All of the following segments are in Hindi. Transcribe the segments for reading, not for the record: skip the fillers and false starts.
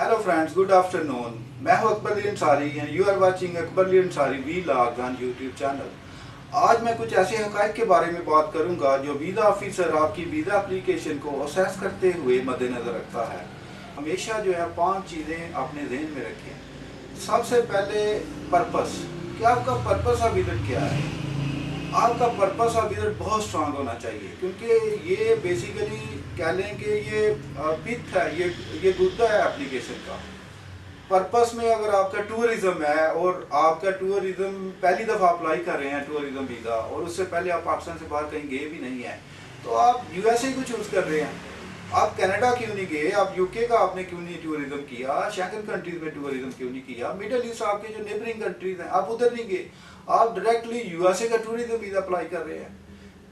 Hello friends, good afternoon. मैं हूं Akbar Ali Ansari and you are watching Akbar Ali Ansari vlog on YouTube channel. आज मैं कुछ ऐसे हक़ाइक़ के बारे में बात करूंगा जो वीज़ा ऑफिसर आपकी वीज़ा एप्लीकेशन को असेस करते हुए मद्देनज़र रखता है। हमेशा जो है 5 चीज़ें अपने जहन में रखें। सबसे पहले पर्पस, कि आपका पर्पस ऑफ विजिट क्या है। आपका पर्पस ऑफ विजिट बहुत स्ट्रांग होना चाहिए, क्योंकि ये बेसिकली कह लें कि ये पिथ है, ये गुद्दा है एप्लीकेशन का। पर्पस में अगर आपका टूरिज्म है और आपका टूरिज्म पहली दफ़ा अप्लाई कर रहे हैं टूरिज्म वीज़ा, और उससे पहले आप पाकिस्तान से बाहर कहीं गए भी नहीं हैं, तो आप यूएसए को चूज़ कर रहे हैं। आप कनाडा क्यों नहीं गए, आप यूके का आपने क्यों नहीं टूरिज्म किया, शेंगन कंट्रीज में टूरिज्म क्यों नहीं किया, मिडल ईस्ट आपके जो नेबरिंग कंट्रीज हैं आप उधर नहीं गए, आप डायरेक्टली यूएसए का टूरिज्म वीज़ा अप्लाई कर रहे हैं।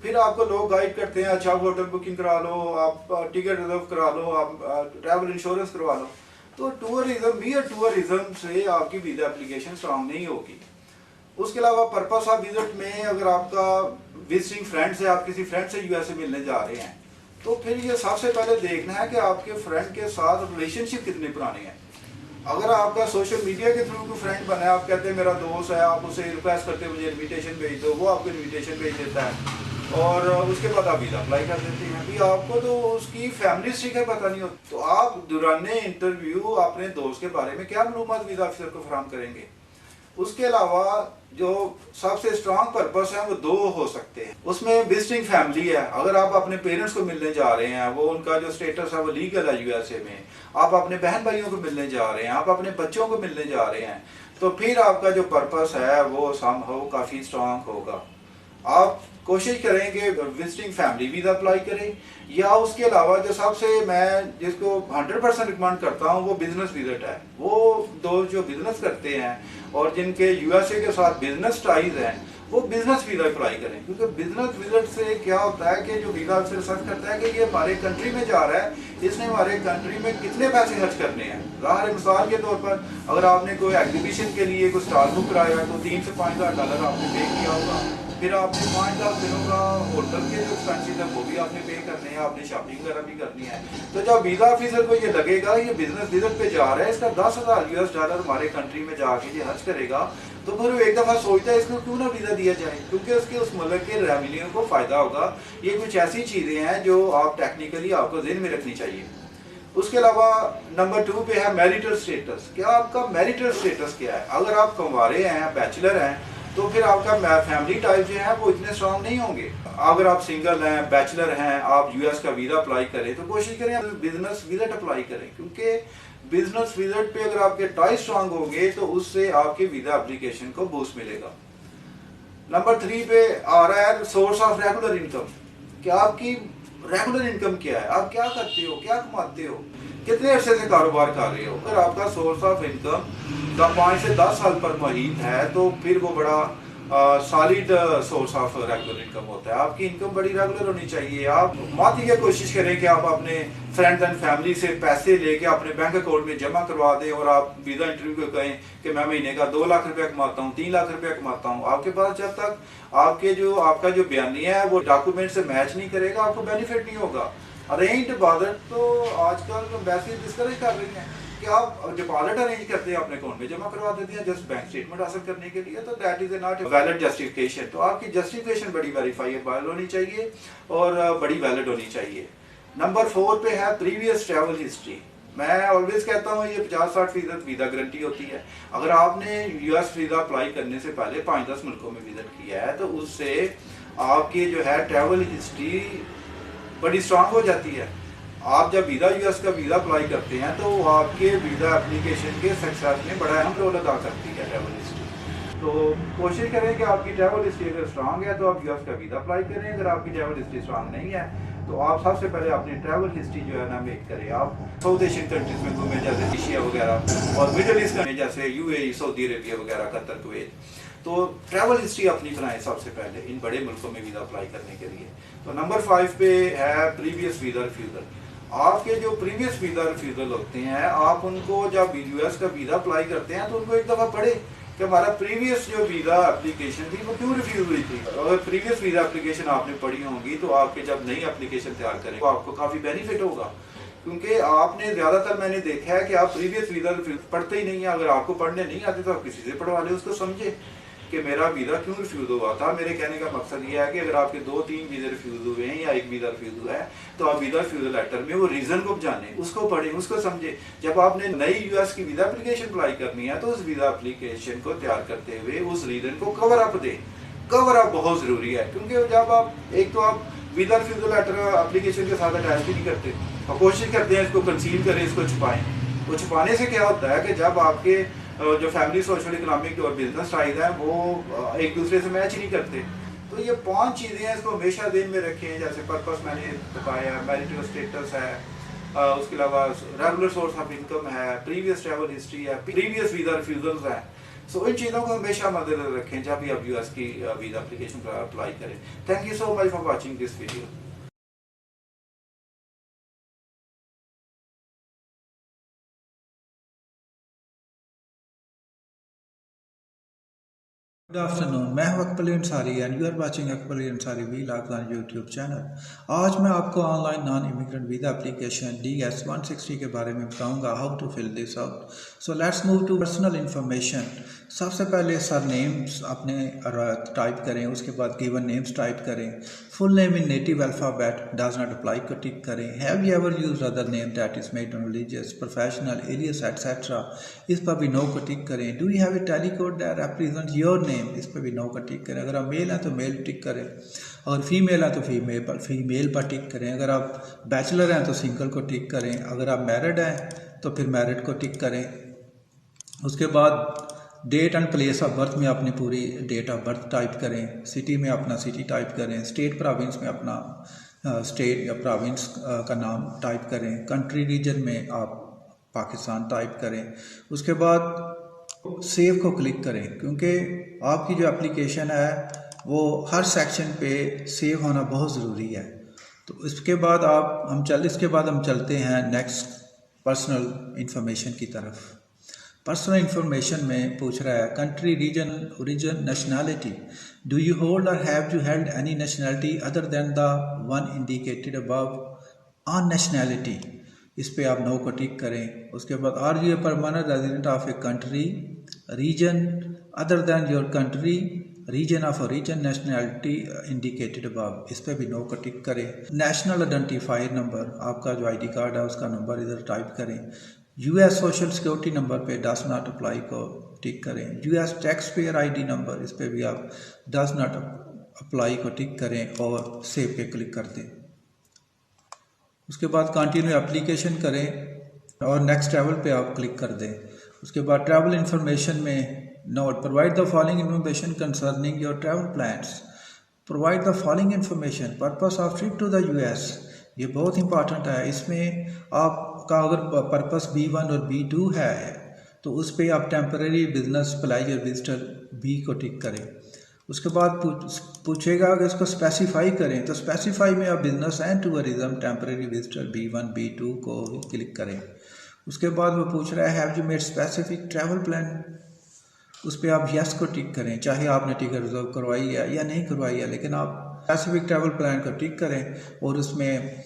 फिर आपको लोग गाइड करते हैं, अच्छा होटल बुकिंग करा लो, आप टिकट रिजर्व करा लो, आप ट्रैवल इंश्योरेंस करवा लो। तो टूरिज्म से आपकी वीज़ा एप्लीकेशन स्ट्रांग नहीं होगी। उसके अलावा पर्पस ऑफ विजिट में अगर आपका विजिटिंग फ्रेंड्स है, आप किसी फ्रेंड से यूएसए मिलने जा रहे हैं, तो फिर ये सबसे पहले देखना है कि आपके फ्रेंड के साथ रिलेशनशिप कितने पुराने हैं। अगर आपका सोशल मीडिया के थ्रू कोई फ्रेंड बना है, आप कहते हैं मेरा दोस्त है, आप उसे रिक्वेस्ट करते हैं मुझे इनविटेशन भेज दो, वो आपको इनविटेशन भेज देता है और उसके बाद आप वीज़ा अप्लाई कर देते हैं। अभी आपको तो उसकी फैमिली हिस्ट्री का पता नहीं होता, तो आप दौरान इंटरव्यू अपने दोस्त के बारे में क्या मालूमात वीज़ा ऑफिसर को फराहम करेंगे। उसके अलावा जो सबसे स्ट्रांग पर्पस है वो 2 हो सकते हैं। उसमें विजिटिंग फैमिली है, अगर आप अपने पेरेंट्स को मिलने जा रहे हैं, वो उनका जो स्टेटस है वो लीगल है यूएसए में, आप अपने बहन भाइयों को मिलने जा रहे हैं, आप अपने बच्चों को मिलने जा रहे हैं, तो फिर आपका जो पर्पस है वो समहाउ काफ़ी स्ट्रांग होगा। आप कोशिश करें कि विजिटिंग फैमिली वीज़ा अप्लाई करें, या उसके अलावा जो सबसे मैं जिसको 100% रिकमेंड करता हूँ वो बिजनेस विजिट है। वो दोस्त जो बिजनेस करते हैं और जिनके यूएसए के साथ बिजनेस टाइज हैं, वो बिजनेस वीज़ा अप्लाई करें, क्योंकि बिजनेस विजिट से क्या होता है कि जो वीज़ा अफसर सर्च करता है कि ये हमारे कंट्री में जा रहा है, इसने हमारे कंट्री में कितने पैसे खर्च करने हैं। ज़ाहिर मिसाल के तौर पर अगर आपने कोई एग्जीबिशन के लिए कोई स्टॉल बुक कराया तो $3 से $5,000 आपने पे किया होगा। फिर आपने 5 लाख दिनों का होटल के जो एक्सपेंसिस है वो भी आपने पे करने हैं, आपने शॉपिंग वगैरह भी करनी है। तो जब वीज़ा ऑफिसर को ये लगेगा ये बिजनेस विजिट पे जा रहा है, इसका $10,000 हमारे कंट्री में जाके ये खर्च करेगा, तो फिर वो एक दफ़ा सोचता है इसको क्यों ना वीज़ा दिया जाए, क्योंकि उसके उस मुल्क के रेवेन्यू को फ़ायदा होगा। ये कुछ ऐसी चीज़ें हैं जो आप टेक्निकली आपको ज़हन में रखनी चाहिए। उसके अलावा नंबर 2 पे है मैरिटल स्टेटस। क्या आपका मैरिटल स्टेटस क्या है। अगर आप कंवारे हैं, बैचलर हैं, तो फिर आपका फैमिली टाइप जो है वो इतने स्ट्रांग नहीं होंगे। अगर आप सिंगल हैं, बैचलर हैं, आप यूएस का वीज़ा अप्लाई करें तो कोशिश करें बिजनेस विजिट अप्लाई करें, क्योंकि बिजनेस विजिट पे अगर आपके टाई स्ट्रांग होंगे तो उससे आपके वीज़ा एप्लीकेशन को बूस्ट मिलेगा। नंबर 3 पे आ रहा है सोर्स ऑफ रेगुलर इनकम। क्या आपकी रेगुलर इनकम क्या है, आप क्या करते हो, क्या कमाते हो, कितने अरसे से कारोबार कर रहे हो। अगर आपका सोर्स ऑफ इनकम का 5 से 10 साल पर महीन है तो फिर वो बड़ा solid source of regular income होता है। आपकी इनकम बड़ी रेगुलर होनी चाहिए। आप मत ये कोशिश करें कि आप अपने फ्रेंड्स एंड फैमिली से पैसे लेके अपने बैंक अकाउंट में जमा करवा दें और आप वीज़ा इंटरव्यू को कहें कि मैं महीने का 2 लाख रुपया कमाता हूँ, 3 लाख रुपया कमाता हूँ। आपके पास जब तक आपका जो बयानिया है वो डॉक्यूमेंट से मैच नहीं करेगा, आपको बेनिफिट नहीं होगा। अरेंज डिपॉजिट तो आजकल वैसे डिस्करेज कर रही हैं कि आप डिपॉजिट अरेंज करते हैं, अपने अकाउंट में जमा करवा देते हैं जस्ट बैंक स्टेटमेंट हासिल करने के लिए, तो that is not valid justification. तो आपकी जस्टिफिकेशन बड़ी वेरीफाइबल होनी चाहिए और बड़ी वैलिड होनी चाहिए। नंबर 4 पे है प्रीवियस ट्रैवल हिस्ट्री। मैं ऑलवेज कहता हूँ ये 50-60% वीज़ा गारंटी होती है। अगर आपने यूएस वीज़ा अप्लाई करने से पहले 5-10 मुल्कों में विजिट किया है तो उससे आपकी जो है ट्रैवल हिस्ट्री बड़ी स्ट्रांग हो जाती है। आप जब यूएस का वीज़ा अप्लाई करते हैं तो आपके वीज़ा एप्लीकेशन के सक्सेस में बड़ा अहम रोल अदा करती है ट्रैवल हिस्ट्री। तो कोशिश करें कि आपकी ट्रैवल हिस्ट्री अगर स्ट्रांग है तो आप यूएस का वीज़ा अप्लाई करें। अगर आपकी ट्रैवल हिस्ट्री स्ट्रांग नहीं है तो आप सबसे पहले अपनी ट्रैवल हिस्ट्री जो है ना मेक करें। आप साउथ एशियन कंट्रीज में घूमें, जैसे एशिया वगैरह, और मिडल ईस्ट में जैसे यूएई, सऊदी अरेबिया वगैरह, कतर, कुवैत। तो ट्रैवल हिस्ट्री अपनी बनाएं सबसे पहले इन बड़े मुल्कों में वीज़ा अप्लाई करने के लिए। तो नंबर 5 पे है प्रीवियस वीज़ा रिफ्यूज़ल। आपके जो प्रीवियस वीज़ा रिफ्यूज़ल होते हैं, आप उनको जब यूएस का वीज़ा अप्लाई करते हैं तो उनको एक दफ़ा पढ़े कि हमारा प्रीवियस जो वीज़ा एप्लीकेशन थी वो क्यों रिफ्यूज़ हुई थी। अगर प्रीवियस वीज़ा एप्लीकेशन आपने पढ़ी होंगी तो आपके जब नई एप्लीकेशन तैयार करें तो आपको काफ़ी बेनिफिट होगा, क्योंकि आपने ज़्यादातर मैंने देखा है कि आप प्रीवियस वीज़ा पढ़ते ही नहीं है। अगर आपको पढ़ने नहीं आते तो आप किसी से पढ़वा लें, उसको समझे कि मेरा वीज़ा क्यों रिफ्यूज़ हुआ था। मेरे कहने का मकसद ये है कि अगर आपके 2-3 वीज़े रिफ्यूज़ हुए हैं या एक वीज़ा रिफ्यूज़ हुआ है तो आप वीज़ा रिफ्यूज़ल लेटर में वो रीज़न को जानें, उसको पढ़ें, उसको समझें। जब आपने नई यूएस की वीज़ा एप्लीकेशन अप्लाई करनी है तो उस वीज़ा एप्लीकेशन को तैयार करते हुए उस रीज़न को कवर अप दें। कवर अप बहुत ज़रूरी है, क्योंकि जब आप एक तो आप वीज़ा रिफ्यूज़ल लेटर एप्लीकेशन के साथ अटैच ही नहीं करते और कोशिश करते हैं इसको कंसील करें, इसको छुपाएं। वो छुपाने से क्या होता है कि जब आपके जो फैमिली सोशल इकोनॉमिक और बिजनेस साइड है वो एक दूसरे से मैच नहीं करते। तो ये 5 चीज़ें हैं, इसको हमेशा ध्यान में रखें। जैसे पर्पस मैंने बताया, मैरिटल स्टेटस है, उसके अलावा रेगुलर सोर्स ऑफ इनकम है, प्रीवियस ट्रैवल हिस्ट्री है, प्रीवियस वीज़ा रिफ्यूजल्स हैं। सो इन चीज़ों को हमेशा मद्देनजर रखें जब भी आप यूएस की वीज़ा एप्लीकेशन पर अप्लाई करें। Thank you so much for watching this video. Good afternoon, मैं हूं Akbar Ansari and you are watching Akbar Ansari vlogs on YouTube channel. आज मैं आपको online non immigrant visa application DS-160 के बारे में बताऊंगा, how to fill this out. So let's move to personal information. सबसे पहले सर नेम्स अपने टाइप करें, उसके बाद गिवन नेम्स टाइप करें। Full name in native alphabet, does not apply को टिक करें। Have you ever used other name that is made on religious, professional, alias etcetera, इस पर भी नो को टिक करें। Do you have a telecode that represent your name, इस पर भी नो का टिक करें। अगर आप मेल हैं तो मेल टिक करें, अगर फीमेल हैं तो फीमेल पर टिक करें। अगर आप बैचलर हैं तो सिंगल को टिक करें। अगर आप मैरिड हैं तो फिर मैरिड को टिक करें। उसके बाद date and place of birth में अपनी पूरी डेट ऑफ बर्थ टाइप करें। सिटी में अपना सिटी टाइप करें। स्टेट प्रोविंस में अपना स्टेट या प्रोविंस का नाम टाइप करें। कंट्री रीजन में आप पाकिस्तान टाइप करें। उसके बाद सेव को क्लिक करें, क्योंकि आपकी जो एप्लीकेशन है वो हर सेक्शन पे सेव होना बहुत ज़रूरी है। तो इसके बाद हम चलते हैं नेक्स्ट पर्सनल इंफॉर्मेशन की तरफ। पर्सनल इंफॉर्मेशन में पूछ रहा है country, region, origin, nationality. Do you hold or have you held any nationality other than the one indicated above on nationality, इस पे आप नो को टिक करें। उसके बाद are you a permanent resident of a country, region other than your country, region of origin, nationality indicated above, इस पे भी नो को टिक करें। नेशनल आइडेंटिफायर नंबर, आपका जो आईडी कार्ड है उसका नंबर इधर टाइप करें। यूएस सोशल सिक्योरिटी नंबर पे डज नॉट अप्लाई को टिक करें। US tax payer ID number, इस पे भी आप डज नॉट अप्लाई को टिक करें और सेव पे क्लिक कर दें। उसके बाद कंटिन्यू एप्लीकेशन करें और नेक्स्ट ट्रैवल पे आप क्लिक कर दें। उसके बाद ट्रैवल इंफॉर्मेशन में note, provide the following information concerning your travel plans. Provide the following information, purpose of trip to the US, ये बहुत इंपॉर्टेंट है। इसमें आपका अगर पर्पस B1 और B2 है तो उस पर आप temporary business pleasure visitor B को टिक करें। उसके बाद पूछेगा कि इसको स्पेसिफाई करें, तो स्पेसिफाई में आप business and tourism temporary visitor B1 B2 को क्लिक करें। उसके बाद वो पूछ रहा है have you made specific travel plan, उस पर आप यस को टिक करें, चाहे आपने टिकट रिजर्व करवाई है या नहीं करवाई है, लेकिन आप स्पेसिफिक ट्रैवल प्लान को टिक करें और उसमें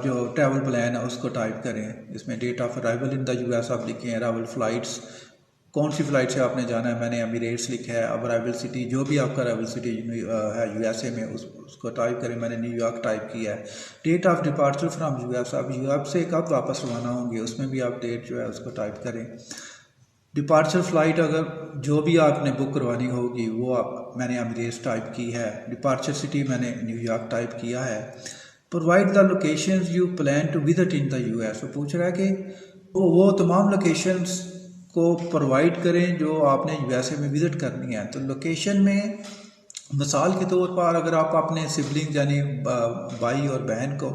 जो ट्रैवल प्लान है उसको टाइप करें। इसमें date of arrival in the US आप लिखें, अराइवल फ्लाइट्स, कौन सी फ़्लाइट से आपने जाना है, मैंने एमिरेट्स लिखा है। अब अराइवल सिटी, जो भी आपका अराइवल सिटी है यूएसए में उसको टाइप करें, मैंने न्यूयॉर्क टाइप किया है। Date of departure from US, आप यूएस से कब वापस रवाना होंगे उसमें भी आप डेट जो है उसको टाइप करें। डिपार्चर फ़्लाइट अगर जो भी आपने बुक करवानी होगी वो मैंने एमिरेट्स टाइप की है। डिपार्चर सिटी मैंने न्यूयॉर्क टाइप किया है। Provide the locations you plan to visit in the US, वो पूछ रहा है कि वो तमाम लोकेशंस को प्रोवाइड करें जो आपने यूएसए में विज़िट करनी है। तो लोकेशन में मिसाल के तौर पर अगर आप अपने सिबलिंग यानी भाई और बहन को,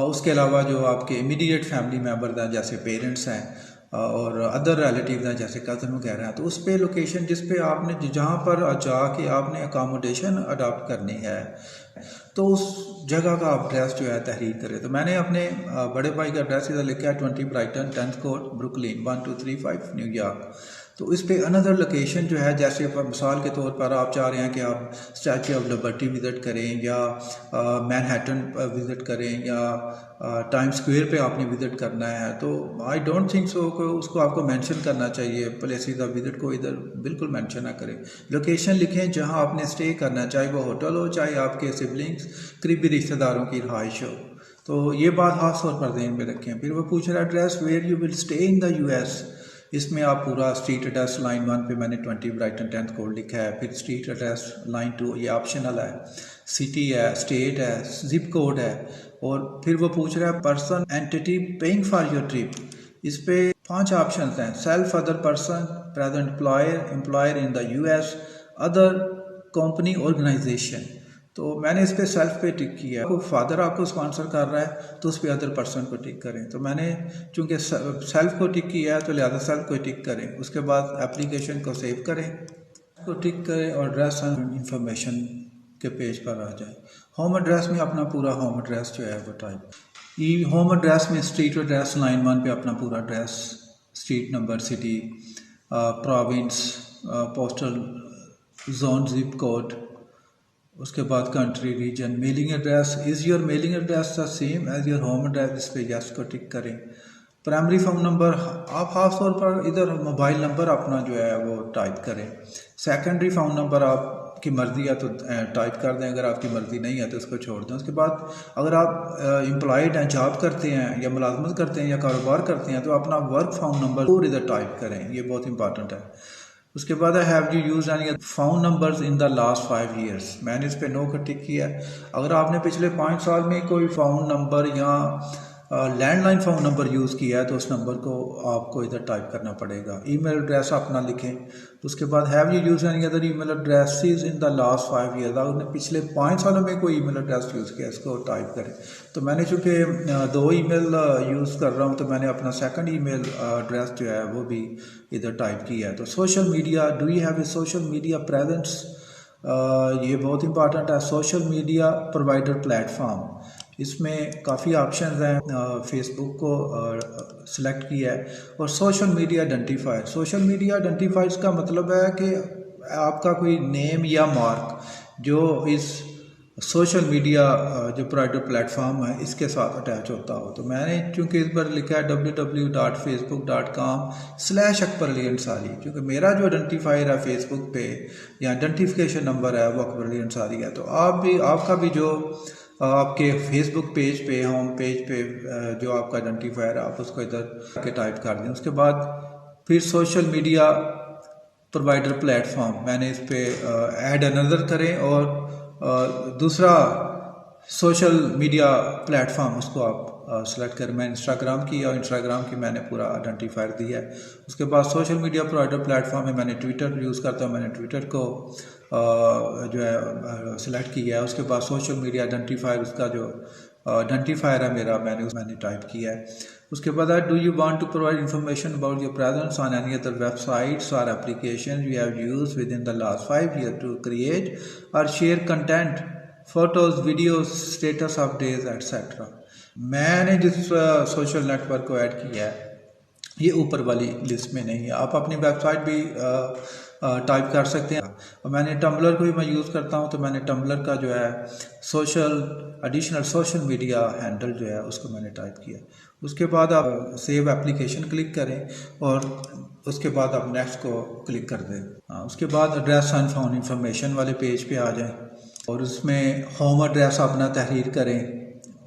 उसके अलावा जो आपके इमीडिएट फैमिली मेम्बर हैं जैसे पेरेंट्स हैं और अदर रिलेटिव हैं जैसे कज़न वगैरह हैं, तो उस पे लोकेशन जिस पे आपने जहाँ पर जाके आपने अकामोडेशन अडॉप्ट करनी है तो उस जगह का एड्रेस जो है तहरीर करें। तो मैंने अपने बड़े भाई का एड्रेस इधर लिखा है 20 Brighton 10th court Brooklyn 1235 New York. तो इस पे अनदर लोकेशन जो है, जैसे मिसाल के तौर पर आप चाह रहे हैं कि आप स्टैचू ऑफ लिबर्टी विज़िट करें या मैनहट्टन विज़िट करें या टाइम स्क्वायर पे आपने विज़िट करना है, तो आई डोंट थिंक सो कि उसको आपको मेंशन करना चाहिए। प्लेसेस ऑफ विज़िट को इधर बिल्कुल मेंशन ना करें। लोकेशन लिखें जहां आपने स्टे करना है, चाहे वो होटल हो, चाहे आपके सिबलिंग्स करीबी रिश्तेदारों की रहाइश हो। तो ये बात खास तौर पर ध्यान में रखें। फिर वो पूछ रहा है address where you will stay in the US। इसमें आप पूरा स्ट्रीट एड्रेस लाइन 1 पे मैंने 20 ब्राइटन 10th कोड लिखा है। फिर स्ट्रीट एड्रेस लाइन 2 ये ऑप्शनल है, सिटी है, स्टेट है, जिप कोड है। और फिर वो पूछ रहा है person entity paying for your trip. इस पे 5 ऑप्शन हैं, self, other person, present employer in the US, other company, organisation. तो मैंने इस पे सेल्फ पे टिक किया। कोई फादर आपको स्पॉन्सर कर रहा है तो उस पर अदर पर्सन को टिक करें। तो मैंने चूंकि सेल्फ को टिक किया है तो लिहाजा सेल्फ को टिक करें। उसके बाद एप्लीकेशन को सेव करें, को टिक करें और एड्रेस एंड इंफॉर्मेशन के पेज पर आ जाए। होम एड्रेस में अपना पूरा होम एड्रेस जो है वो टाइप। होम एड्रेस में स्ट्रीट एड्रेस लाइन 1 पे अपना पूरा address, street number, city, province, postal zone, zip code, उसके बाद country, region, mailing address. Is your mailing address the same as your home address. इस पर यस को टिक करें। प्राइमरी फ़ोन नंबर आप खास तौर पर इधर मोबाइल नंबर अपना जो है वो टाइप करें। सेकेंडरी फ़ोन नंबर आपकी मर्ज़ी है तो टाइप कर दें, अगर आपकी मर्ज़ी नहीं है तो उसको छोड़ दें। उसके बाद अगर आप एम्प्लॉयड हैं, जॉब करते हैं या मुलाजमत करते हैं या कारोबार करते हैं तो अपना वर्क फ़ोन नंबर और इधर टाइप करें, ये बहुत इंपॉर्टेंट है। उसके बाद have you use any phone numbers in the last 5 years. मैंने इस पे नो का टिक किया है। अगर आपने पिछले 5 साल में कोई फ़ोन नंबर या लैंडलाइन फ़ोन नंबर यूज़ किया है तो उस नंबर को आपको इधर टाइप करना पड़ेगा। ईमेल एड्रेस अपना लिखें। उसके बाद have you use any other email addresses in the last 5 years. आपने पिछले 5 सालों में कोई ईमेल एड्रेस यूज़ किया, इसको टाइप करें। तो मैंने चूँकि 2 ईमेल यूज़ कर रहा हूँ तो मैंने अपना सेकंड ईमेल एड्रेस जो है वो भी इधर टाइप किया है। तो social media, do you have A social media presence, ये बहुत इंपॉर्टेंट है। सोशल मीडिया प्रोवाइडर प्लेटफॉर्म, इसमें काफ़ी ऑप्शन हैं। फेसबुक को सिलेक्ट किया है। और social media identifier. Social media identifiers का मतलब है कि आपका कोई नेम या मार्क जो इस सोशल मीडिया जो प्रोवाइडर प्लेटफॉर्म है इसके साथ अटैच होता हो। तो मैंने चूँकि इस पर लिखा है www.facebook.com/अकबर अली अंसारी, क्योंकि मेरा जो आइडेंटिफायर है फेसबुक पे या आइडेंटिफिकेशन नंबर है वो अकबर अली अंसारी है। तो आपका भी जो आपके फेसबुक पेज पे, होम पेज पे जो आपका आइडेंटिफायर है आप उसको इधर के टाइप कर दें। उसके बाद फिर सोशल मीडिया प्रोवाइडर प्लेटफॉर्म, मैंने इस पे ऐड अनदर करें और दूसरा सोशल मीडिया प्लेटफॉर्म उसको आप सेलेक्ट करें। मैं इंस्टाग्राम की और इंस्टाग्राम की मैंने पूरा आइडेंटिफायर दिया है। उसके बाद सोशल मीडिया प्रोवाइडर प्लेटफॉर्म में मैंने ट्विटर यूज़ करता हूँ, मैंने ट्विटर को जो है सिलेक्ट किया है। उसके बाद सोशल मीडिया आइडेंटिफायर, उसका जो आइडेंटिफायर है मेरा, मैंने टाइप किया है। उसके बाद do you want to provide information about your presence on any other websites or application you have used within the last 5 year to create or share content, photos, videos, status updates etcetera. मैंने जिस सोशल नेटवर्क को ऐड किया है ये ऊपर वाली लिस्ट में नहीं है। आप अपनी वेबसाइट भी टाइप कर सकते हैं। और मैंने टम्बलर को भी मैं यूज़ करता हूँ तो मैंने टम्बलर का जो है एडिशनल सोशल मीडिया हैंडल जो है उसको मैंने टाइप किया। उसके बाद आप सेव एप्लीकेशन क्लिक करें और उसके बाद आप नेक्स्ट को क्लिक कर दें। उसके बाद एड्रेस एंड फोन इंफॉर्मेशन वाले पेज पे आ जाएं और उसमें होम एड्रेस अपना तहरीर करें।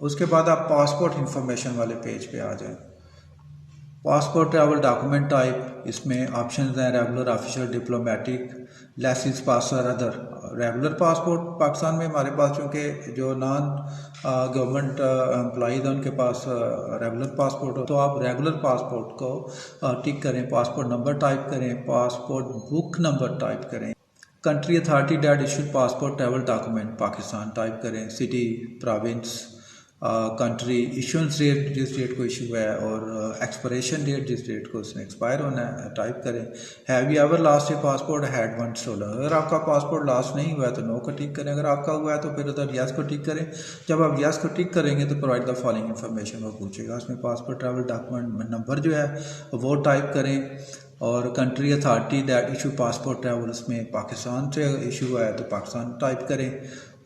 उसके बाद आप पासपोर्ट इंफॉर्मेशन वाले पेज पे आ जाएं। पासपोर्ट ट्रैवल डॉक्यूमेंट टाइप, इसमें ऑप्शंस हैं regular, official, diplomatic, laissez, passer, other. Regular passport Pakistan में हमारे पास चूँकि जो नॉन गवर्नमेंट एम्प्लॉइज हैं उनके पास रेगुलर पासपोर्ट हो, तो आप रेगुलर पासपोर्ट को टिक करें। पासपोर्ट नंबर टाइप करें, पासपोर्ट बुक नंबर टाइप करें। Country authority date issued passport travel document Pakistan type करें। City, province, country, issuance date जिस डेट को इशू है और एक्सपायरेशन डेट जिस डेट को उसने एक्सपायर होना है टाइप करें। Have you ever lost a passport, had one stolen. अगर आपका पासपोर्ट लॉस्ट नहीं हुआ है तो नो को टिक करें, अगर आपका हुआ है तो फिर उधर यस को टिक करें। जब आप यस को टिक करेंगे तो प्रोवाइड द फॉलोइंग इन्फॉर्मेशन वो पूछेगा, उसमें पासपोर्ट ट्रैवल डॉक्यूमेंट नंबर जो है वो टाइप करें। और country authority that issue passport travel, उसमें पाकिस्तान से इशू है तो पाकिस्तान टाइप करें।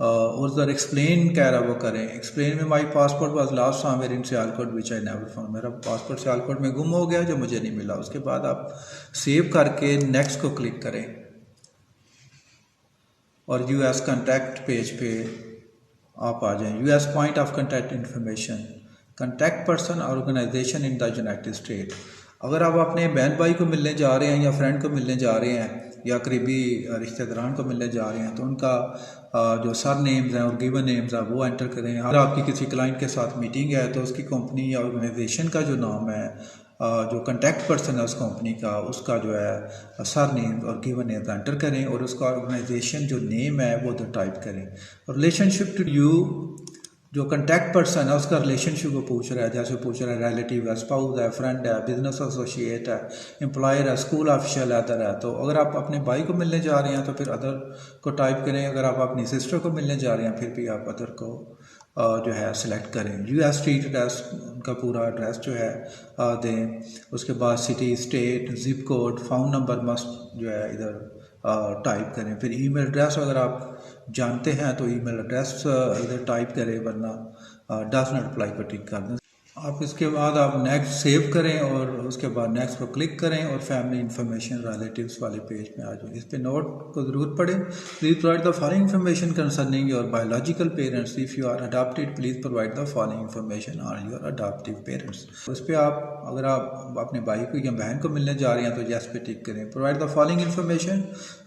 और उधर एक्सप्लेन कह रहा वो करें, एक्सप्लेन में माई passport was lost somewhere in Sialkot which I never found, मेरा पासपोर्ट सियालकोट में गुम हो गया जो मुझे नहीं मिला। उसके बाद आप सेव करके नेक्स्ट को क्लिक करें और यूएस कॉन्टैक्ट पेज पे आप आ जाएं। US point of contact information, contact person organisation in the United State. अगर आप अपने बहन भाई को मिलने जा रहे हैं या फ्रेंड को मिलने जा रहे हैं या करीबी रिश्तेदारान को मिलने जा रहे हैं तो उनका जो सर नेम्स हैं और गिवन नेम्स हैं वो एंटर करें। अगर आपकी किसी क्लाइंट के साथ मीटिंग है तो उसकी कंपनी या ऑर्गेनाइजेशन का जो नाम है, जो कॉन्टैक्ट पर्सन है उस कंपनी का, उसका जो है सर नेम और गिवन नेम एंटर करें और उसका ऑर्गेनाइजेशन जो नेम है वो उधर टाइप करें। रिलेशनशिप टू यू, जो कॉन्टैक्ट पर्सन है उसका रिलेशनशिप को पूछ रहा है, जैसे पूछ रहा है रिलेटिव है, स्पाउस है, फ्रेंड है, बिजनेस एसोसिएट है, एम्प्लॉयर है, स्कूल ऑफिशियल है, अदर है। तो अगर आप अपने भाई को मिलने जा रहे हैं तो फिर अदर को टाइप करें। अगर आप अपनी सिस्टर को मिलने जा रहे हैं फिर भी आप अदर को जो है सिलेक्ट करें। यूएस स्ट्रीट एड्रेस, उनका पूरा एड्रेस जो है दें। उसके बाद city, state, zip code, phone number must जो है इधर टाइप करें। फिर ईमेल एड्रेस अगर आप जानते हैं तो ईमेल एड्रेस इधर टाइप करें, वरना डज नॉट अप्लाई पर टिक कर दें। आप इसके बाद आप नेक्स्ट सेव करें और उसके बाद नेक्स्ट पर क्लिक करें और फैमिली इंफॉर्मेशन रिलेटिव्स वाले पेज में आ जाए। इस पे नोट को ज़रूर पढ़ें। Please provide the following information concerning your biological parents. If you are adopted please provide the following information on your adoptive parents. उस पर आप अगर आप अपने भाई को या बहन को मिलने जा रहे हैं तो यस पे टिक करें। Provide the following information,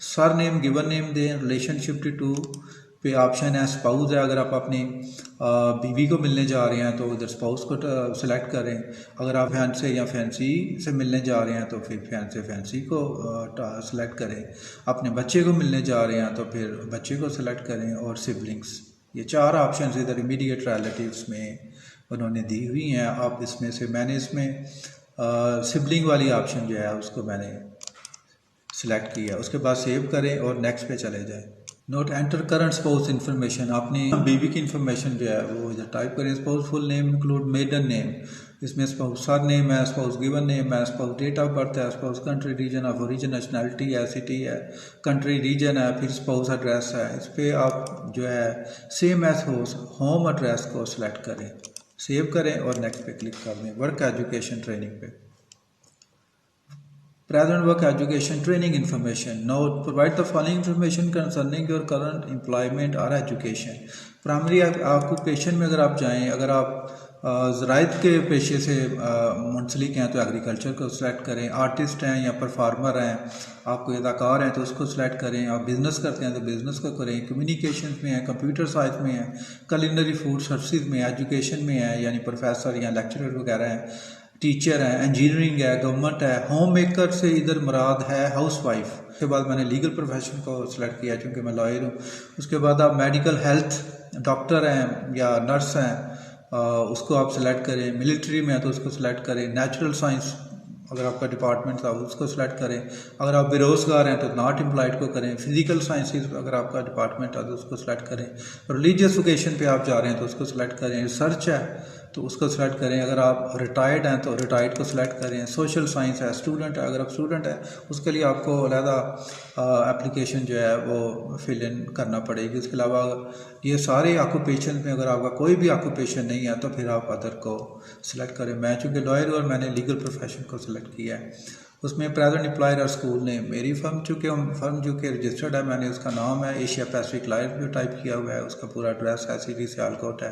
sir name, given name दें। रिलेशनशिप टू पे ऑप्शन है स्पाउस है, अगर आप अपनी बीवी को मिलने जा रहे हैं तो उधर स्पाउस को सिलेक्ट करें। अगर आप फैंसे या फैंसी से मिलने जा रहे हैं तो फिर फैंसे फैंसी को सिलेक्ट करें। अपने बच्चे को मिलने जा रहे हैं तो फिर बच्चे को सिलेक्ट करें। और सिबलिंग्स, ये 4 ऑप्शन इधर इमीडिएट रिलेटिव्स में उन्होंने दी हुई हैं। आप इसमें से मैंने इसमें सिबलिंग वाली ऑप्शन जो है उसको मैंने सिलेक्ट किया। उसके बाद सेव करें और नेक्स्ट पे चले जाएँ। Note enter current spouse information, अपनी बीवी की इन्फॉर्मेशन जो है वो इधर टाइप करें। Spouse full name include maiden name, इसमें स्पाउस सर नेम है, स्पाउस गिवन नेम है, स्पाउस डेट ऑफ बर्थ है, spouse country region of origin, nationality है, सिटी है, कंट्री रीजन है, फिर स्पाउस एड्रेस है। इस पर आप जो है सेम एज होम एड्रेस को सिलेक्ट करें, सेव करें और नेक्स्ट पे क्लिक कर दें। वर्क एजुकेशन ट्रेनिंग पे present work education training information. Now provide the following information concerning your current employment or education. Primary occupation में अगर आप जाएं, अगर आप ज़राइत के पेशे से मुंसलिक हैं तो एग्रीकल्चर को सिलेक्ट करें। आर्टिस्ट हैं या परफार्मर हैं, आप कोई अदाकार हैं तो उसको सिलेक्ट करें। आप बिज़नेस करते हैं तो बिज़नेस को करें। कम्युनिकेशन में है, कंप्यूटर साइंस में है, कुलिनरी फूड सर्विसेज में, एजुकेशन में है यानी प्रोफेसर या लेक्चरर वगैरह हैं, टीचर है, इंजीनियरिंग है, गवर्नमेंट है। होम मेकर से इधर मुराद है हाउस वाइफ। उसके बाद मैंने लीगल प्रोफेशन को सिलेक्ट किया क्योंकि मैं लॉयर हूँ। उसके बाद आप मेडिकल हेल्थ, डॉक्टर हैं या नर्स हैं, उसको आप सिलेक्ट करें। मिलिट्री में है तो उसको सिलेक्ट करें। नेचुरल साइंस अगर आपका डिपार्टमेंट था उसको सिलेक्ट करें। अगर आप बेरोज़गार हैं तो नॉट एम्प्लॉयड को करें। फिजिकल साइंसेज अगर आपका डिपार्टमेंट है तो उसको सिलेक्ट करें। रिलीजियस वोकेशन पे आप जा रहे हैं तो उसको सिलेक्ट करें। रिसर्च है तो उसको सिलेक्ट करें। अगर आप रिटायर्ड हैं तो रिटायर्ड को सिलेक्ट करें। सोशल साइंस है, स्टूडेंट है, अगर आप स्टूडेंट हैं उसके लिए आपको अलहदा एप्लीकेशन जो है वो फिल इन करना पड़ेगी। उसके अलावा ये सारे ऑक्यूपेशन में अगर आपका कोई भी ऑक्यूपेशन नहीं है तो फिर आप अदर को सिलेक्ट करें। मैं चूँकि लॉयर हूँ और मैंने लीगल प्रोफेशन को सिलेक्ट किया है। उसमें प्रेजेंट एम्प्लॉयर और स्कूल नेम, मेरी फर्म जो कि रजिस्टर्ड है, मैंने उसका नाम है एशिया पैसिफिक लाइफ जो टाइप किया हुआ है। उसका पूरा एड्रेस है, सिटी सियालकोट है,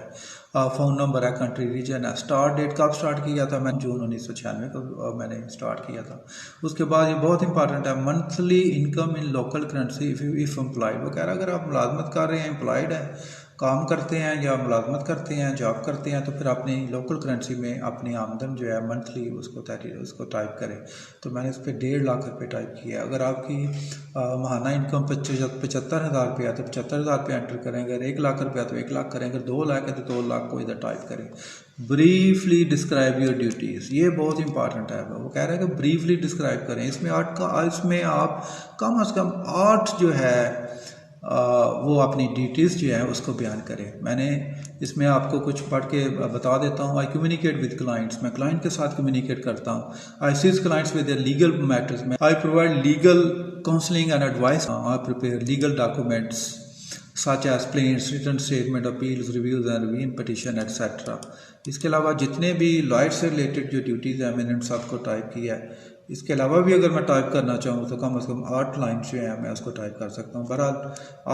फ़ोन नंबर है, कंट्री रीजन है। स्टार्ट डेट कब स्टार्ट किया था? मैंने जून 1996 को मैंने स्टार्ट किया था। उसके बाद ये बहुत इंपॉर्टेंट है, monthly income in local currency if employed. वो कह रहा है अगर आप मुलाजमत कर रहे हैं, एम्प्लॉयड है, काम करते हैं या मुलाजमत करते हैं, जॉब करते हैं, तो फिर अपनी लोकल करेंसी में अपनी आमदन जो है मंथली उसको टाइप करें। तो मैंने इस पर 1.5 लाख रुपये टाइप किया। अगर आपकी माहाना इनकम 75,000 रुपया है तो 75,000 रुपये एंटर करें। अगर 1 लाख रुपया तो 1 लाख करें। अगर 2 लाख है तो 2 लाख को इधर टाइप करें। ब्रीफली डिस्क्राइब योर ड्यूटीज़, ये बहुत इंपॉर्टेंट है। वो कह रहा है कि ब्रीफली डिस्क्राइब करें। इसमें आप कम अज़ कम 8 जो है वो अपनी ड्यूटीज़ जो है उसको बयान करें। मैंने इसमें आपको कुछ पढ़ के बता देता हूँ। आई कम्युनिकेट विद क्लाइंट्स, मैं क्लाइंट के साथ कम्युनिकेट करता हूँ। I assist clients with their legal matters, में I provide legal counselling and advice, I prepare legal documents such as plaintiffs, written statement, appeals, reviews and review petition etc. इसके अलावा जितने भी लॉयर से रिलेटेड जो ड्यूटीज़ हैं मैंने उन सबको टाइप किया है। इसके अलावा भी अगर मैं टाइप करना चाहूँ तो कम से कम 8 लाइन जो है मैं उसको टाइप कर सकता हूँ। बहरहाल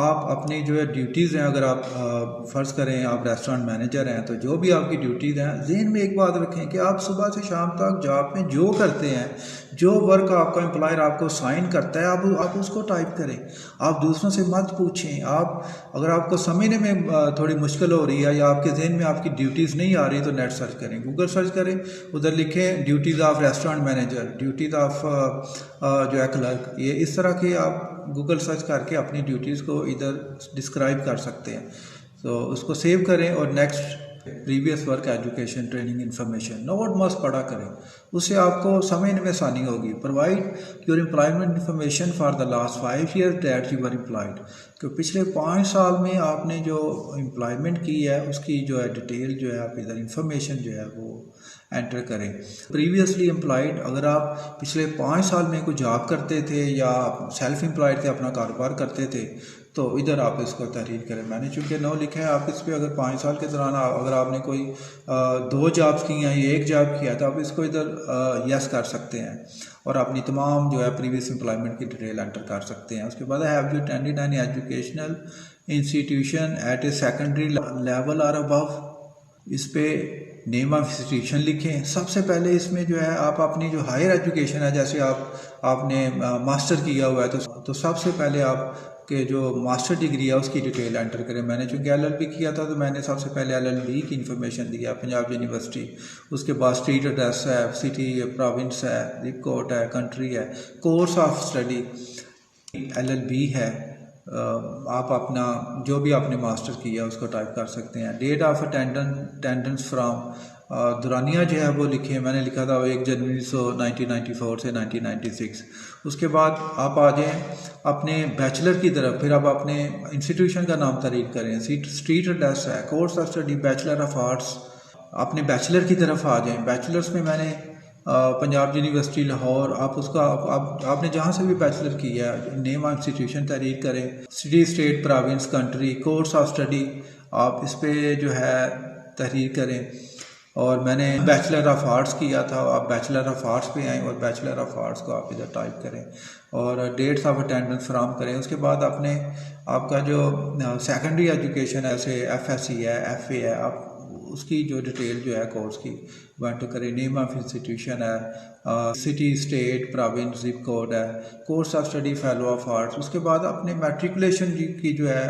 आप अपनी जो है ड्यूटीज़ हैं, अगर आप फ़र्ज़ करें आप रेस्टोरेंट मैनेजर हैं तो जो भी आपकी ड्यूटीज़ हैं, ज़हन में एक बात रखें कि आप सुबह से शाम तक जॉब में जो करते हैं, जो वर्क आपका एम्प्लॉयर आपको साइन करता है आप उसको टाइप करें। आप दूसरों से मत पूछें। आप अगर आपको समझने में थोड़ी मुश्किल हो रही है या आपके जहन में आपकी ड्यूटीज़ नहीं आ रही तो नेट सर्च करें, गूगल सर्च करें, उधर लिखें duties of restaurant manager, duties of जो है क्लर्क, ये इस तरह के आप गूगल सर्च करके अपनी ड्यूटीज़ को इधर डिस्क्राइब कर सकते हैं। तो उसको सेव करें और next previous work education training information note must पढ़ा करें, उससे आपको समझने में आसानी होगी। Provide your employment information for the last 5 years that you are employed, कि पिछले 5 साल में आपने जो एम्प्लॉयमेंट की है उसकी जो है डिटेल जो है आप इधर इंफॉर्मेशन जो है वो एंटर करें। प्रीवियसली एम्प्लॉयड, अगर आप पिछले 5 साल में कोई जॉब करते थे या सेल्फ एम्प्लॉयड थे, अपना कारोबार करते थे, तो इधर आप इसको तहरीर करें। मैंने चूँकि 9 लिखा है, आप इस पर अगर 5 साल के दौरान अगर आपने कोई 2 जॉब्स की हैं या 1 जॉब किया तो आप इसको इधर यस कर सकते हैं और अपनी तमाम जो है प्रीवियस एम्प्लॉयमेंट की डिटेल एंटर कर सकते हैं। उसके बाद have you attended any educational institution at a secondary level or above, इस पे नेम ऑफ इंस्टीट्यूशन लिखें। सबसे पहले इसमें जो है आप अपनी जो हायर एजुकेशन है, जैसे आपने मास्टर किया हुआ है तो सबसे पहले आप के जो मास्टर डिग्री है उसकी डिटेल एंटर करें। मैंने चूँकि LLB किया था तो मैंने सबसे पहले LLB की इन्फॉर्मेशन दिया, पंजाब यूनिवर्सिटी। उसके बाद स्ट्रीट एड्रेस है, सिटी प्रोविंस है, जिप कोड है, कंट्री है, कोर्स ऑफ स्टडी LLB है। आप अपना जो भी आपने मास्टर किया उसको टाइप कर सकते हैं। डेट ऑफ अटेंडेंस फ्राम दुरानिया जो है वो लिखे, मैंने लिखा था 1 जनवरी 1994 से 1996। उसके बाद आप आ जाएँ अपने बैचलर की तरफ, फिर आप अपने इंस्टीट्यूशन का नाम तहरीर करें। स्ट्रीट एड्रेस है, course of study bachelor of arts, अपने बैचलर की तरफ आ जाएँ। बैचलर्स में मैंने पंजाब यूनिवर्सिटी लाहौर, आप उसका आपने जहाँ से भी बैचलर किया है नेम ऑफ इंस्टीट्यूशन तहरीर करें। City, state, province, country, course of study आप इस पे जो है तहरीर करें। और मैंने बैचलर ऑफ आर्ट्स किया था, आप बैचलर ऑफ आर्ट्स पे आएँ और बैचलर ऑफ आर्ट्स को आप इधर टाइप करें और डेट्स ऑफ अटेंडेंस फ्राम करें। उसके बाद आपका जो सेकेंडरी एजुकेशन है, जैसे FSc है, FA है, आप उसकी जो डिटेल जो है कोर्स की एंटर करें। नेम ऑफ इंस्टीट्यूशन है, city, state, province, zip code है, course of study fellow of arts. उसके बाद अपने मैट्रिकुलेशन की जो है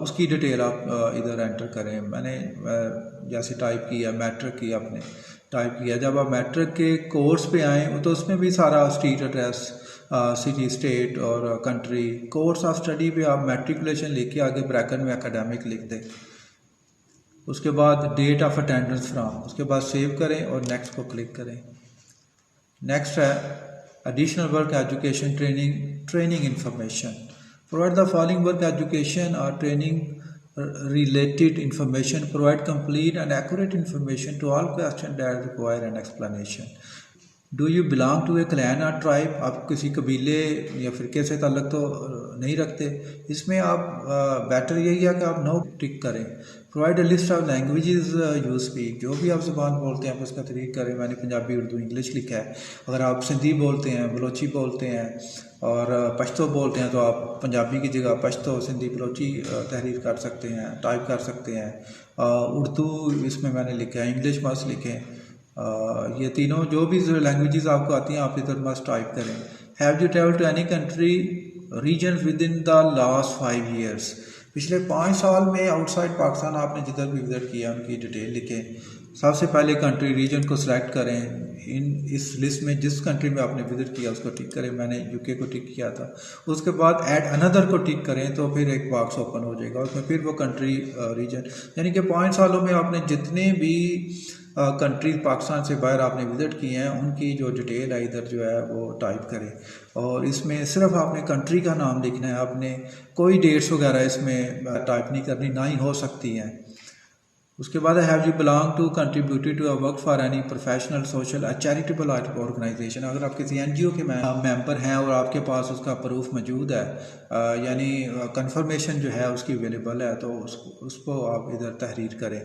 उसकी डिटेल आप इधर एंटर करें। मैंने जैसे टाइप किया मैट्रिक की, आपने टाइप किया। जब आप मैट्रिक के कोर्स पे आएँ तो उसमें भी सारा स्ट्रीट एड्रेस, सिटी, स्टेट और कंट्री, कोर्स ऑफ स्टडी पे आप मैट्रिकुलेशन लिख के आगे ब्रैकेट में एकेडमिक लिख दें। उसके बाद डेट ऑफ अटेंडेंस फ्राम, उसके बाद सेव करें और नेक्स्ट को क्लिक करें। नेक्स्ट है additional work education training information. Provide the following work education और training related information, provide complete and accurate information to all questions that require an explanation. Do you belong to a clan or tribe, आप किसी कबीले या फ़िरके से ताल्लुक़ तो नहीं रखते। इसमें आप बेटर यही है कि आप नो टिक करें। Provide a list of languages you speak, जो भी आप ज़बान बोलते हैं आप उसका तरीक़ करें। मैंने पंजाबी, उर्दू, इंग्लिश लिखा है। अगर आप सिंधी बोलते हैं, बलोची बोलते हैं और पश्तो बोलते हैं तो आप पंजाबी की जगह पश्तो, सिंधी, बलोची तहरीर कर सकते हैं, टाइप कर सकते हैं। उर्दू इसमें मैंने लिखा है, इंग्लिश मस्त लिखें। ये तीनों जो भी लैंग्वेजेस आपको आती हैं आप इधर मस्ट टाइप करें। Have you travel to any country region within the last 5 years, पिछले 5 साल में आउटसाइड पाकिस्तान आपने जिधर भी विजिट किया उनकी डिटेल लिखें। सबसे पहले कंट्री रीजन को सिलेक्ट करें। इस लिस्ट में जिस कंट्री में आपने विजिट किया उसको टिक करें। मैंने UK को टिक किया था। उसके बाद ऐड अनदर को टिक करें तो फिर एक बॉक्स ओपन हो जाएगा, उसमें फिर वो कंट्री रीजन, यानी कि 5 सालों में आपने जितने भी कंट्री पाकिस्तान से बाहर आपने विज़िट किए हैं उनकी जो डिटेल है इधर जो है वो टाइप करें। और इसमें सिर्फ आपने कंट्री का नाम लिखना है, आपने कोई डेट्स वगैरह इसमें टाइप नहीं करनी, ना ही हो सकती हैं। उसके बाद have you belong to contributed to a work for any professional social charitable organisation. अगर आप किसी एनजीओ के मेंबर हैं और आपके पास उसका प्रूफ मौजूद है, यानी कंफर्मेशन जो है उसकी अवेलेबल है, तो उसको आप इधर तहरीर करें।